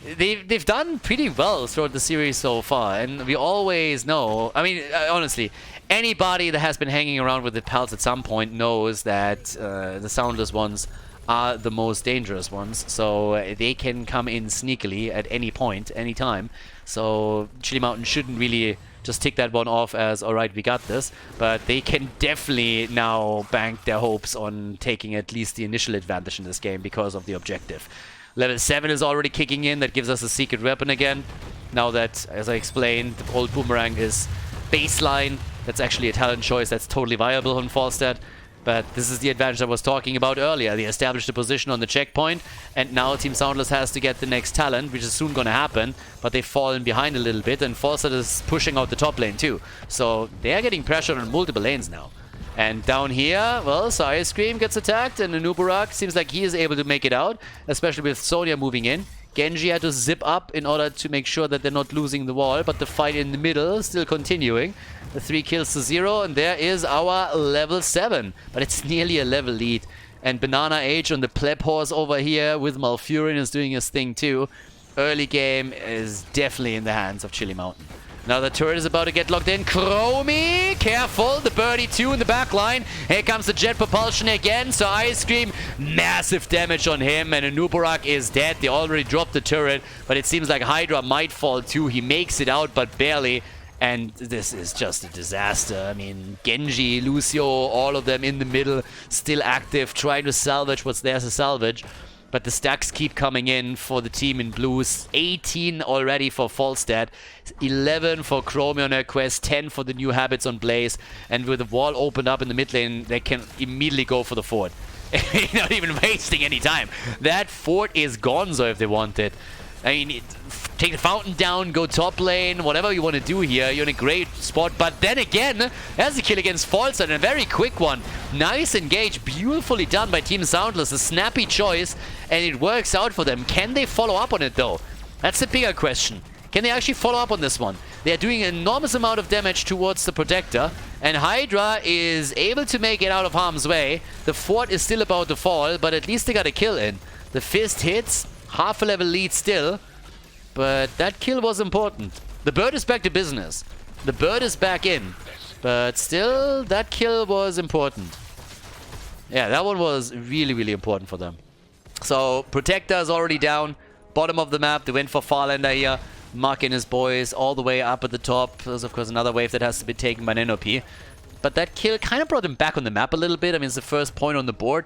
they've done pretty well throughout the series so far, and we always know. I mean, honestly, anybody that has been hanging around with the Pals at some point knows that the Soundless ones are the most dangerous ones. So they can come in sneakily at any point, any time. So Chili Mountain shouldn't really just tick that one off as, alright, we got this. But they can definitely now bank their hopes on taking at least the initial advantage in this game because of the objective. Level 7 is already kicking in. That gives us a secret weapon again. Now that, as I explained, the old boomerang is baseline. That's actually a talent choice that's totally viable on Falstad. But this is the advantage I was talking about earlier. They established a position on the checkpoint, and now Team SoundLess has to get the next talent, which is soon going to happen. But they've fallen behind a little bit, and Falstad is pushing out the top lane too. So they are getting pressure on multiple lanes now. And down here, well, so Ice Cream gets attacked, and Anubarak seems like he is able to make it out, especially with Sonya moving in. Genji had to zip up in order to make sure that they're not losing the wall, but the fight in the middle is still continuing. The 3 kills to 0, and there is our level 7. But it's nearly a level lead. And Banana Age on the pleb horse over here with Malfurion is doing his thing too. Early game is definitely in the hands of Chili Mountain. Now the turret is about to get locked in. Chromie, careful, the birdie 2 in the back line. Here comes the jet propulsion again, so Ice Cream, massive damage on him, and Anubarak is dead. They already dropped the turret, but it seems like Hydra might fall too. He makes it out, but barely, and this is just a disaster. I mean, Genji, Lucio, all of them in the middle, still active, trying to salvage what's there to salvage. But the stacks keep coming in for the team in blues. 18 already for Falstad, 11 for Chromie on her quest, 10 for the new habits on Blaze. And with the wall opened up in the mid lane, they can immediately go for the fort. Not even wasting any time. That fort is gonzo if they want it. I mean, take the fountain down, go top lane, whatever you want to do here. You're in a great spot. But then again, there's a kill against Falstad, and a very quick one. Nice engage, beautifully done by Team SoundLess. A snappy choice, and it works out for them. Can they follow up on it, though? That's the bigger question. Can they actually follow up on this one? They're doing an enormous amount of damage towards the Protector, and Hydra is able to make it out of harm's way. The fort is still about to fall, but at least they got a kill in. The fist hits. Half a level lead still, but that kill was important. The bird is back to business. The bird is back in, but still, that kill was important. Yeah, that one was really, really important for them. So, Protector is already down. Bottom of the map, they went for Farlander here. Mark and his boys all the way up at the top. There's, of course, another wave that has to be taken by NOP. But that kill kind of brought him back on the map a little bit. I mean, it's the first point on the board.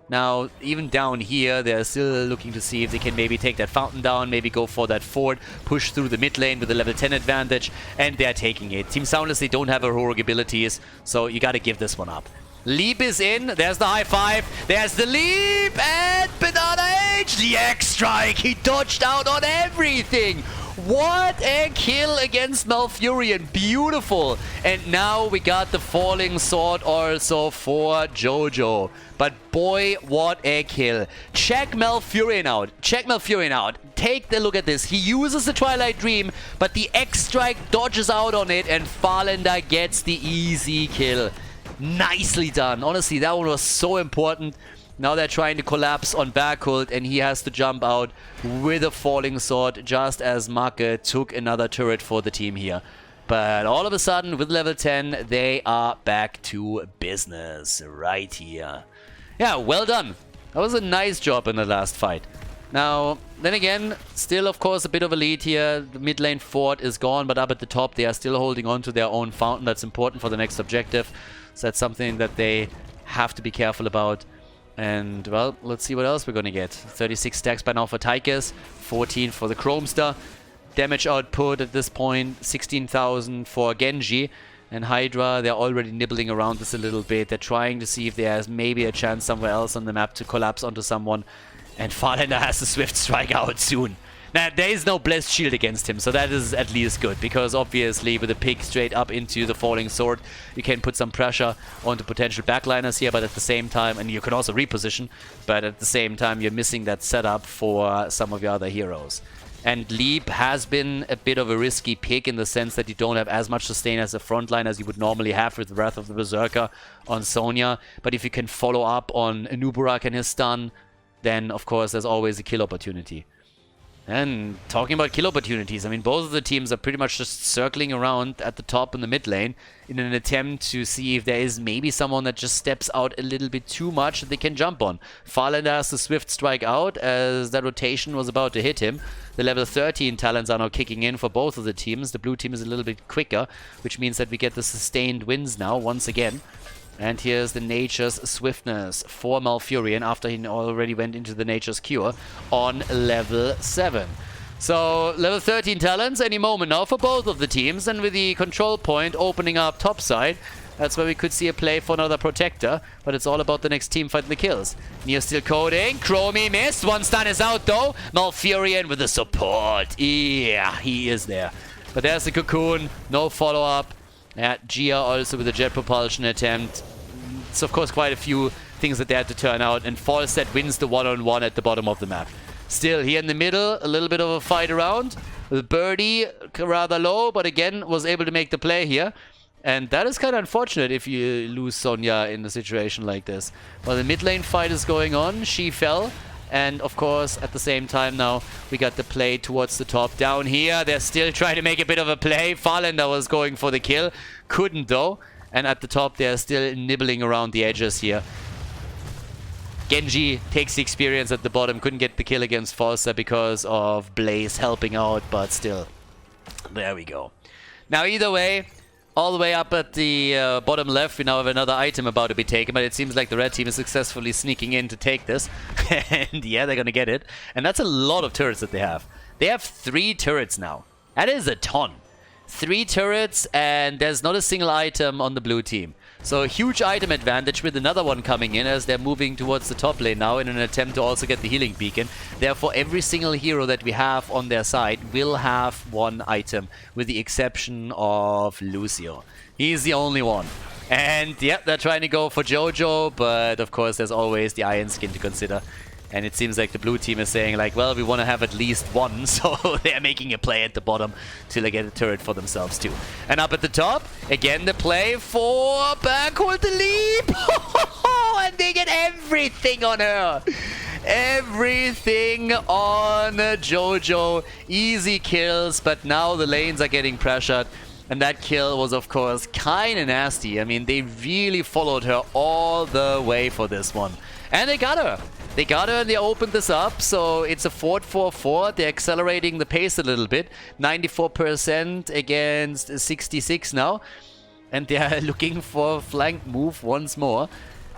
Now, even down here, they're still looking to see if they can maybe take that fountain down, maybe go for that fort, push through the mid lane with a level 10 advantage, and they're taking it. Team SoundLess, they don't have heroic abilities, so you gotta give this one up. Leap is in, there's the high five, there's the leap, and Banana Age, the X-Strike, he dodged out on everything! What a kill against Malfurion. Beautiful. And now we got the falling sword also for Jojo. But boy, what a kill. Check Malfurion out. Check Malfurion out. Take a look at this. He uses the Twilight Dream, but the X-Strike dodges out on it, and Farlander gets the easy kill. Nicely done. Honestly, that one was so important. Now they're trying to collapse on Berkult, and he has to jump out with a falling sword, just as Marke took another turret for the team here. But all of a sudden, with level 10, they are back to business right here. Yeah, well done. That was a nice job in the last fight. Now, then again, still, of course, a bit of a lead here. The mid lane fort is gone, but up at the top, they are still holding on to their own fountain. That's important for the next objective. So that's something that they have to be careful about. And, well, let's see what else we're going to get. 36 stacks by now for Tychus, 14 for the Chromester. Damage output at this point, 16,000 for Genji. And Hydra, they're already nibbling around this a little bit. They're trying to see if there's maybe a chance somewhere else on the map to collapse onto someone. And Farlander has to swift strike out soon. Now, there is no Blessed Shield against him, so that is at least good, because obviously with a pick straight up into the Falling Sword, you can put some pressure onto potential backliners here, but at the same time, and you can also reposition, but at the same time, you're missing that setup for some of your other heroes. And Leap has been a bit of a risky pick in the sense that you don't have as much sustain as a frontline as you would normally have with Wrath of the Berserker on Sonya, but if you can follow up on Anubarak and his stun, then of course there's always a kill opportunity. And talking about kill opportunities, I mean, both of the teams are pretty much just circling around at the top and the mid lane in an attempt to see if there is maybe someone that just steps out a little bit too much that they can jump on. Farlander has the swift strike out as that rotation was about to hit him. The level 13 talents are now kicking in for both of the teams. The blue team is a little bit quicker, which means that we get the sustained wins now once again. And here's the Nature's Swiftness for Malfurion after he already went into the Nature's Cure on level 7. So, level 13 talents any moment now for both of the teams. And with the control point opening up topside, that's where we could see a play for another Protector. But it's all about the next team fighting the kills. Near still coding. Chromie missed. One stun is out though. Malfurion with the support. Yeah, he is there. But there's the Cocoon. No follow-up. Yeah, Gia also with a jet propulsion attempt. It's of course quite a few things that they had to turn out, and Falstead wins the one-on-one at the bottom of the map. Still, here in the middle, a little bit of a fight around. With Birdie rather low, but again was able to make the play here. And that is kind of unfortunate if you lose Sonya in a situation like this. While the mid lane fight is going on, she fell. And of course, at the same time now, we got the play towards the top. Down here, they're still trying to make a bit of a play. Farlander was going for the kill. Couldn't though. And at the top, they're still nibbling around the edges here. Genji takes the experience at the bottom. Couldn't get the kill against Falster because of Blaze helping out. But still, there we go. Now either way, all the way up at the bottom left, we now have another item about to be taken, but it seems like the red team is successfully sneaking in to take this. And yeah, they're gonna get it. And that's a lot of turrets that they have. They have 3 turrets now. That is a ton. 3 turrets, and there's not a single item on the blue team. So a huge item advantage with another one coming in as they're moving towards the top lane now in an attempt to also get the healing beacon. Therefore, every single hero that we have on their side will have 1 item, with the exception of Lucio. He's the only one. And yeah, they're trying to go for Jojo, but of course there's always the Iron Skin to consider. And it seems like the blue team is saying like, well, we want to have at least 1, so they're making a play at the bottom till they get a turret for themselves too. And up at the top, again the play for Backhold the Leap! And they get everything on her! Everything on Jojo. Easy kills, but now the lanes are getting pressured. And that kill was, of course, kind of nasty. I mean, they really followed her all the way for this one. And they got her! They got her and they opened this up, so it's a 4-4-4. They're accelerating the pace a little bit. 94% against 66 now. And they're looking for a flank move once more.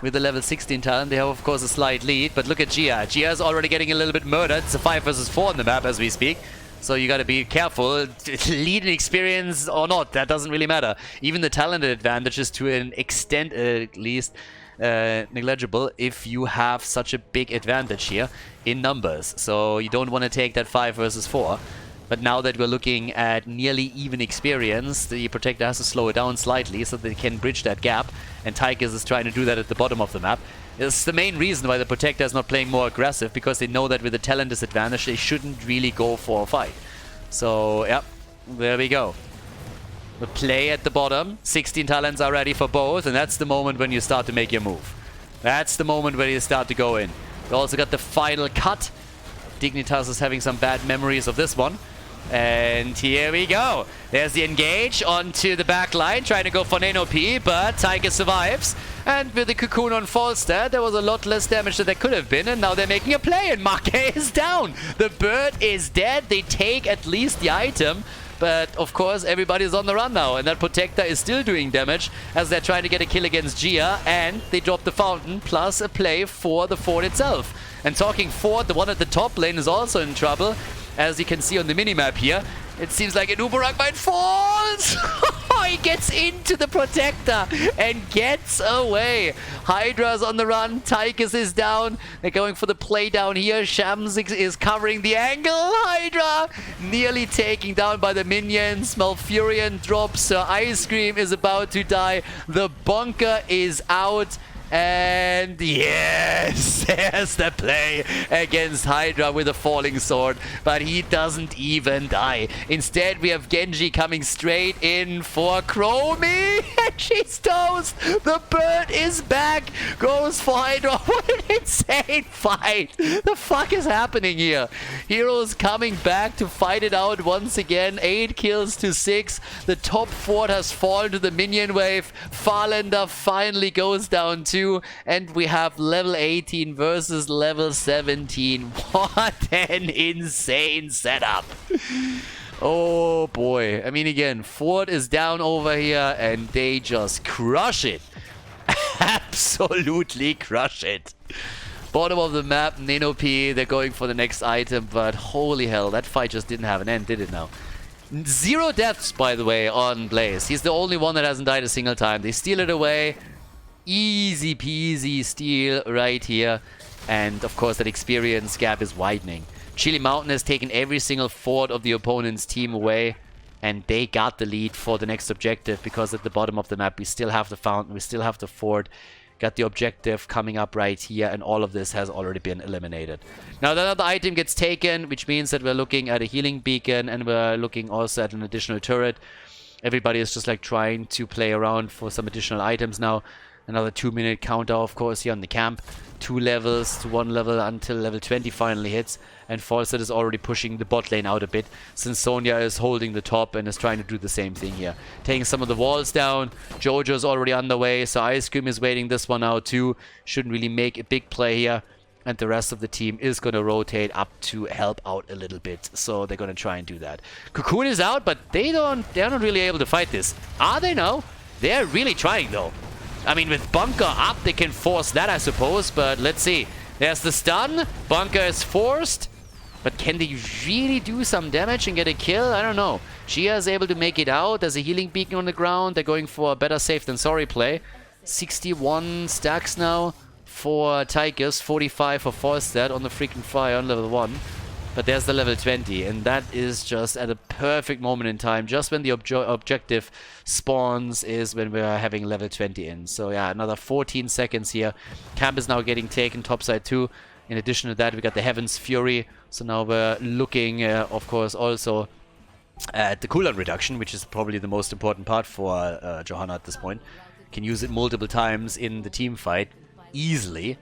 With the level 16 talent, they have, of course, a slight lead. But look at Gia. Gia is already getting a little bit murdered. It's a 5 versus 4 on the map as we speak. So you gotta be careful. Lead and experience or not, that doesn't really matter. Even the talented advantage is to an extent at least negligible if you have such a big advantage here in numbers. So you don't want to take that 5 versus 4. But now that we're looking at nearly even experience, the Protector has to slow it down slightly so that they can bridge that gap. And Tychus is trying to do that at the bottom of the map. It's the main reason why the Protector is not playing more aggressive, because they know that with the talent disadvantage they shouldn't really go for a fight. So, yeah, there we go. The play at the bottom. 16 talents are ready for both, and that's the moment when you start to make your move. That's the moment where you start to go in. We also got the final cut. Dignitas is having some bad memories of this one. And here we go. There's the engage onto the back line, trying to go for Nano P, but Tiger survives. And with the Cocoon on Falstad, there was a lot less damage than there could have been, and now they're making a play, and Marquet is down. The bird is dead. They take at least the item. But, of course, everybody's on the run now, and that Protector is still doing damage as they're trying to get a kill against Gia, and they drop the Fountain, plus a play for the fort itself. And talking fort, the one at the top lane is also in trouble, as you can see on the minimap here. It seems like an Uberang might falls! He gets into the Protector and gets away. Hydra's on the run. Tychus is down. They're going for the play down here. Shams is covering the angle. Hydra nearly taken down by the minions. Malfurion drops. Ice Cream is about to die. The bunker is out. And yes, there's the play against Hydra with a falling sword, but he doesn't even die. Instead, we have Genji coming straight in for Chromie, and she's toast. The bird is back, goes for Hydra. What an insane fight. The fuck is happening here? Heroes coming back to fight it out once again. 8 kills to 6. The top 4 has fallen to the minion wave. Farlander finally goes down too, and we have level 18 versus level 17. What an insane setup. Oh boy. I mean, again, Ford is down over here and they just crush it. Absolutely crush it. Bottom of the map, Nano P, they're going for the next item, but holy hell, that fight just didn't have an end, did it now? 0 deaths, by the way, on Blaze. He's the only one that hasn't died a single time. They steal it away. Easy peasy steal right here. And of course, that experience gap is widening. Chili Mountain has taken every single fort of the opponent's team away. And they got the lead for the next objective, because at the bottom of the map, we still have the fountain, we still have the fort. Got the objective coming up right here, and all of this has already been eliminated. Now another item gets taken, which means that we're looking at a healing beacon, and we're looking also at an additional turret. Everybody is just like trying to play around for some additional items now. Another 2-minute counter, of course, here on the camp. 2 levels to 1 level until level 20 finally hits. And Falset is already pushing the bot lane out a bit, since Sonya is holding the top and is trying to do the same thing here. Taking some of the walls down. Jojo is already on the way, so Ice Cream is waiting this one out too. Shouldn't really make a big play here. And the rest of the team is going to rotate up to help out a little bit. So they're going to try and do that. Cocoon is out, but they're not really able to fight this. Are they now? They're really trying though. I mean, with Bunker up, they can force that, I suppose. But let's see. There's the stun. Bunker is forced. But can they really do some damage and get a kill? I don't know. Shia is able to make it out. There's a healing beacon on the ground. They're going for a better safe than sorry play. 61 stacks now for Tychus. 45 for Falstad on the freaking fire on level 1. But there's the level 20, and that is just at a perfect moment in time. Just when the objective spawns is when we're having level 20 in. So yeah, another 14 seconds here. Camp is now getting taken topside too. In addition to that, we got the Heaven's Fury. So now we're looking, of course, also at the cooldown reduction, which is probably the most important part for Johanna at this point. Can use it multiple times in the team fight easily.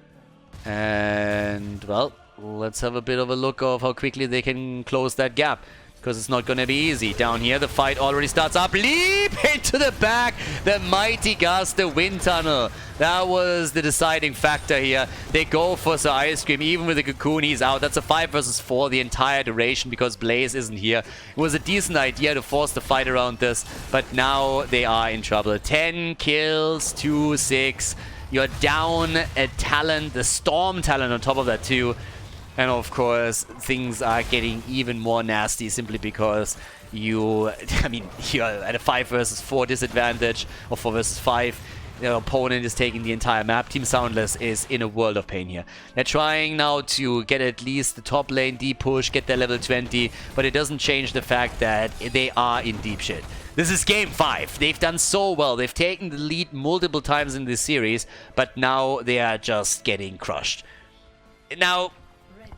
And, well, let's have a bit of a look of how quickly they can close that gap, because it's not going to be easy. Down here, the fight already starts up. Leap into the back. The mighty gust, the wind tunnel. That was the deciding factor here. They go for Sir Ice Cream. Even with the Cocoon, he's out. That's a 5 versus 4 the entire duration, because Blaze isn't here. It was a decent idea to force the fight around this, but now they are in trouble. 10 kills to 6. You're down a talent, the Storm talent on top of that too. And of course, things are getting even more nasty simply because you're at a 5 versus 4 disadvantage, or 4 versus 5. Their opponent is taking the entire map. Team SoundLess is in a world of pain here. They're trying now to get at least the top lane deep push, get their level 20, but it doesn't change the fact that they are in deep shit. This is game 5. They've done so well. They've taken the lead multiple times in this series, but now they are just getting crushed. Now,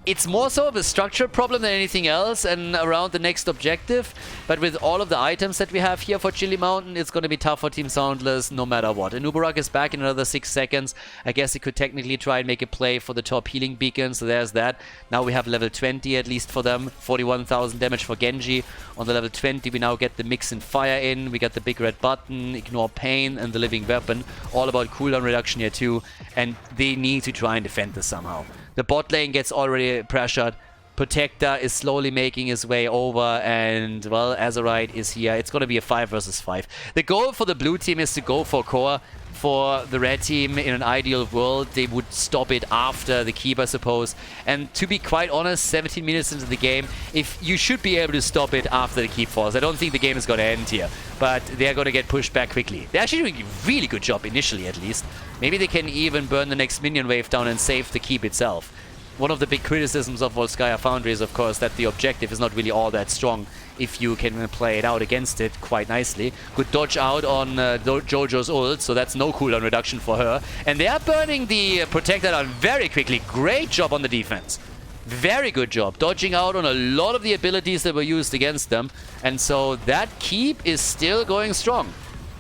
it's more so of a structure problem than anything else, and around the next objective. But with all of the items that we have here for Chili Mountain, it's going to be tough for Team SoundLess no matter what. Anubarak is back in another 6 seconds. I guess he could technically try and make a play for the top healing beacon, so there's that. Now we have level 20 at least for them. 41,000 damage for Genji. On the level 20 we now get the mix and fire in. We got the big red button, ignore pain, and the living weapon. All about cooldown reduction here too. And they need to try and defend this somehow. The bot lane gets already pressured. Protector is slowly making his way over, and, well, Azerite is here. It's going to be a 5 versus 5. The goal for the blue team is to go for core. For the red team, in an ideal world, they would stop it after the keep, I suppose. And to be quite honest, 17 minutes into the game, if you should be able to stop it after the keep falls. I don't think the game is going to end here, but they're going to get pushed back quickly. They're actually doing a really good job initially, at least. Maybe they can even burn the next minion wave down and save the keep itself. One of the big criticisms of Volskaya Foundry is, of course, that the objective is not really all that strong if you can play it out against it quite nicely. Good dodge out on Jojo's ult, so that's no cooldown reduction for her. And they are burning the Protector down very quickly. Great job on the defense. Very good job. Dodging out on a lot of the abilities that were used against them. And so that keep is still going strong.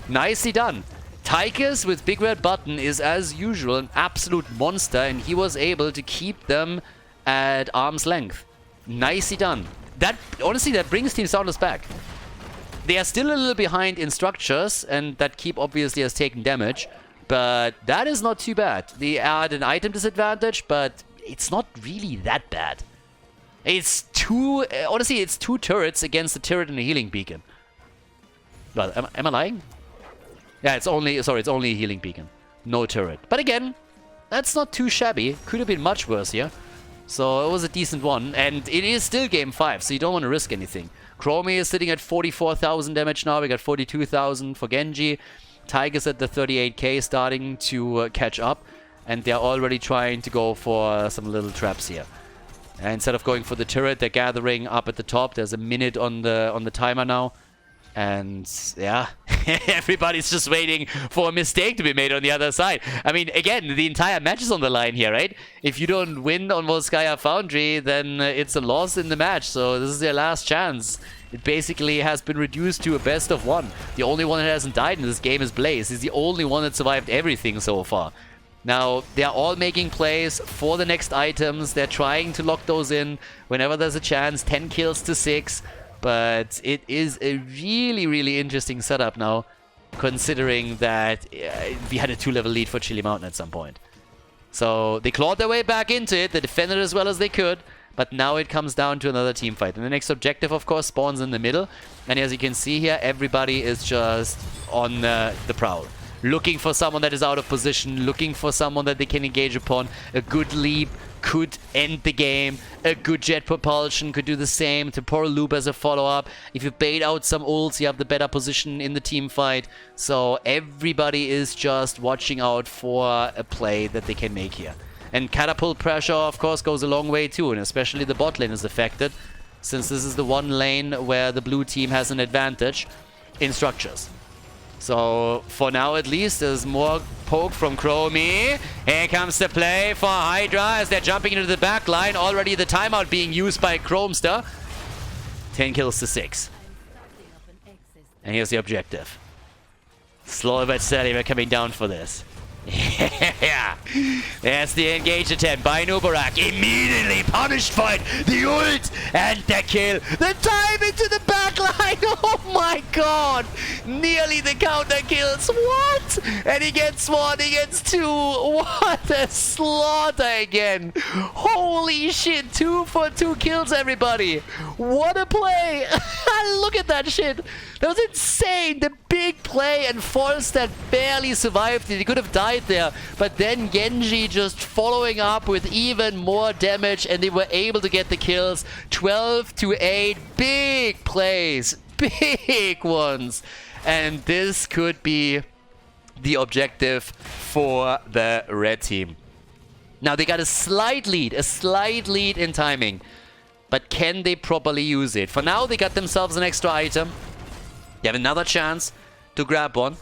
Nicely done. Tychus with Big Red Button is, as usual, an absolute monster, and he was able to keep them at arm's length. Nicely done. That, honestly, that brings Team SoundLess back. They are still a little behind in structures, and that keep obviously has taken damage, but that is not too bad. They add an item disadvantage, but it's not really that bad. It's two, honestly, it's 2 turrets against a turret and a healing beacon. Well, am I lying? Yeah, it's only a healing beacon. No turret. But again, that's not too shabby. Could have been much worse here. So it was a decent one. And it is still game 5, so you don't want to risk anything. Chromie is sitting at 44,000 damage now. We got 42,000 for Genji. Tychus at the 38k starting to catch up. And they're already trying to go for some little traps here. And instead of going for the turret, they're gathering up at the top. There's a minute on the timer now. And yeah, everybody's just waiting for a mistake to be made on the other side. I mean, again, the entire match is on the line here, right? If you don't win on Volskaya Foundry, then it's a loss in the match. So this is their last chance. It basically has been reduced to a best of 1. The only one that hasn't died in this game is Blaze. He's the only one that survived everything so far. Now, they are all making plays for the next items. They're trying to lock those in whenever there's a chance. 10 kills to 6. But it is a really, really interesting setup now, considering that we had a 2-level lead for Chili Mountain at some point. So they clawed their way back into it. They defended as well as they could. But now it comes down to another team fight. And the next objective, of course, spawns in the middle. And as you can see here, everybody is just on the prowl. Looking for someone that is out of position. Looking for someone that they can engage upon. A good leap could end the game. A good jet propulsion could do the same. Temporal loop as a follow-up. If you bait out some ults, you have the better position in the team fight. So everybody is just watching out for a play that they can make here. And catapult pressure, of course, goes a long way too. And especially the bot lane is affected, since this is the one lane where the blue team has an advantage in structures. So, for now at least, there's more poke from Chromie. Here comes the play for Hydra as they're jumping into the back line. Already the timeout being used by Chromester. 10 kills to 6. And here's the objective. Slowly but steady, we're coming down for this. Yeah, there's the engage attempt by Nubarak. Immediately punished by the ult and the kill. The time into the back line. Oh my god. Nearly the counter kills. What? And he gets 1, he gets 2. What a slaughter again. Holy shit. 2 for 2 kills, everybody. What a play. Look at that shit. That was insane. The big play and Falstad barely survived it. He could have died there. But then Genji just following up with even more damage, and they were able to get the kills. 12 to 8. Big plays. Big ones. And this could be the objective for the red team. Now they got a slight lead in timing. But can they properly use it? For now, they got themselves an extra item. They have another chance to grab one.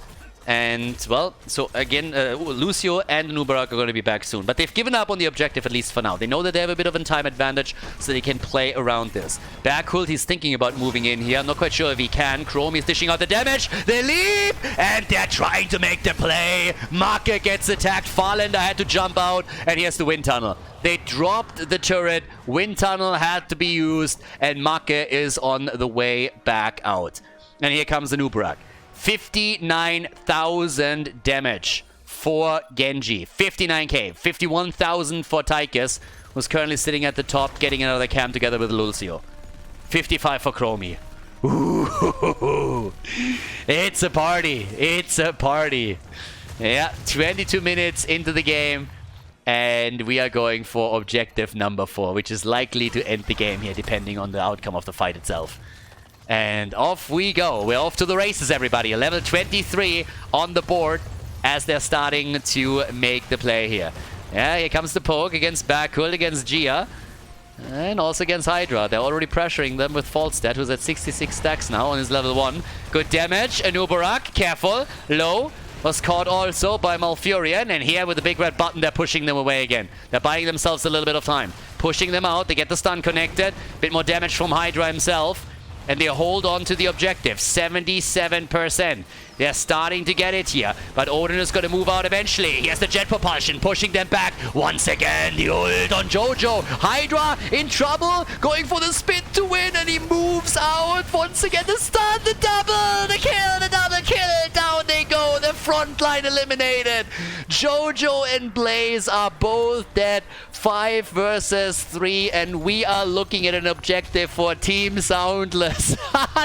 And, well, so again, Lucio and Nubarak are going to be back soon. But they've given up on the objective, at least for now. They know that they have a bit of a time advantage, so they can play around this. Backhult, he's thinking about moving in here. I'm not quite sure if he can. Chrome is dishing out the damage. They leave, and they're trying to make the play. Marke gets attacked. Farlander had to jump out, and here's the wind tunnel. They dropped the turret. Wind tunnel had to be used, and Marke is on the way back out. And here comes the Nubarak. 59,000 damage for Genji. 59k. 51,000 for Tychus, who's currently sitting at the top, getting another camp together with Lucio. 55 for Chromie. Ooh, it's a party. It's a party. Yeah, 22 minutes into the game. And we are going for objective number 4, which is likely to end the game here, depending on the outcome of the fight itself. And off we go. We're off to the races, everybody. Level 23 on the board as they're starting to make the play here. Yeah, here comes the poke against Backhult, against Gia. And also against Hydra. They're already pressuring them with Falstad, who's at 66 stacks now on his level 1. Good damage. Anubarak, careful. Low. Was caught also by Malfurion. And here with the big red button, they're pushing them away again. They're buying themselves a little bit of time. Pushing them out. They get the stun connected. Bit more damage from Hydra himself. And they hold on to the objective. 77%. They're starting to get it here. But Odin is going to move out eventually. He has the jet propulsion, pushing them back. Once again, the ult on Jojo. Hydra in trouble, going for the spin to win. And he moves out. Once again, the stun, the double, the kill, the double kill. Down they go. The front line eliminated. Jojo and Blaze are both dead. 5 versus 3. And we are looking at an objective for Team SoundLess.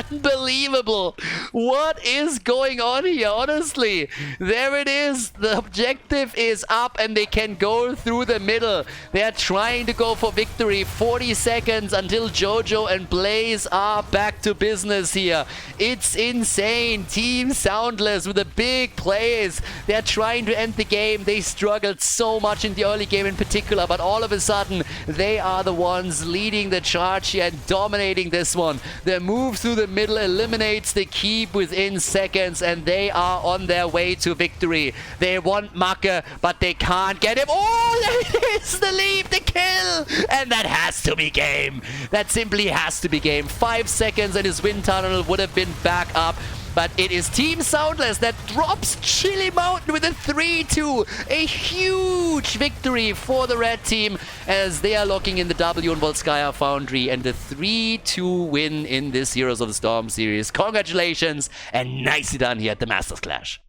Unbelievable. What is going on here, honestly? There it is. The objective is up and they can go through the middle. They are trying to go for victory. 40 seconds until Jojo and Blaze are back to business here. It's insane. Team SoundLess with the big plays. They're trying to end the game. They struggled so much in the early game in particular, but all of a sudden they are the ones leading the charge here and dominating this one. Their move through the middle eliminates the keep within seconds and they are on their way to victory. They want Macke, but they can't get him. Oh, there it is! The lead, the kill! And that has to be game. That simply has to be game. 5 seconds and his wind tunnel would have been back up. But it is Team SoundLess that drops Chili Mountain with a 3-2. A huge victory for the red team as they are locking in the W on Volskaya Foundry and the 3-2 win in this Heroes of the Storm series. Congratulations and nicely done here at the Masters Clash.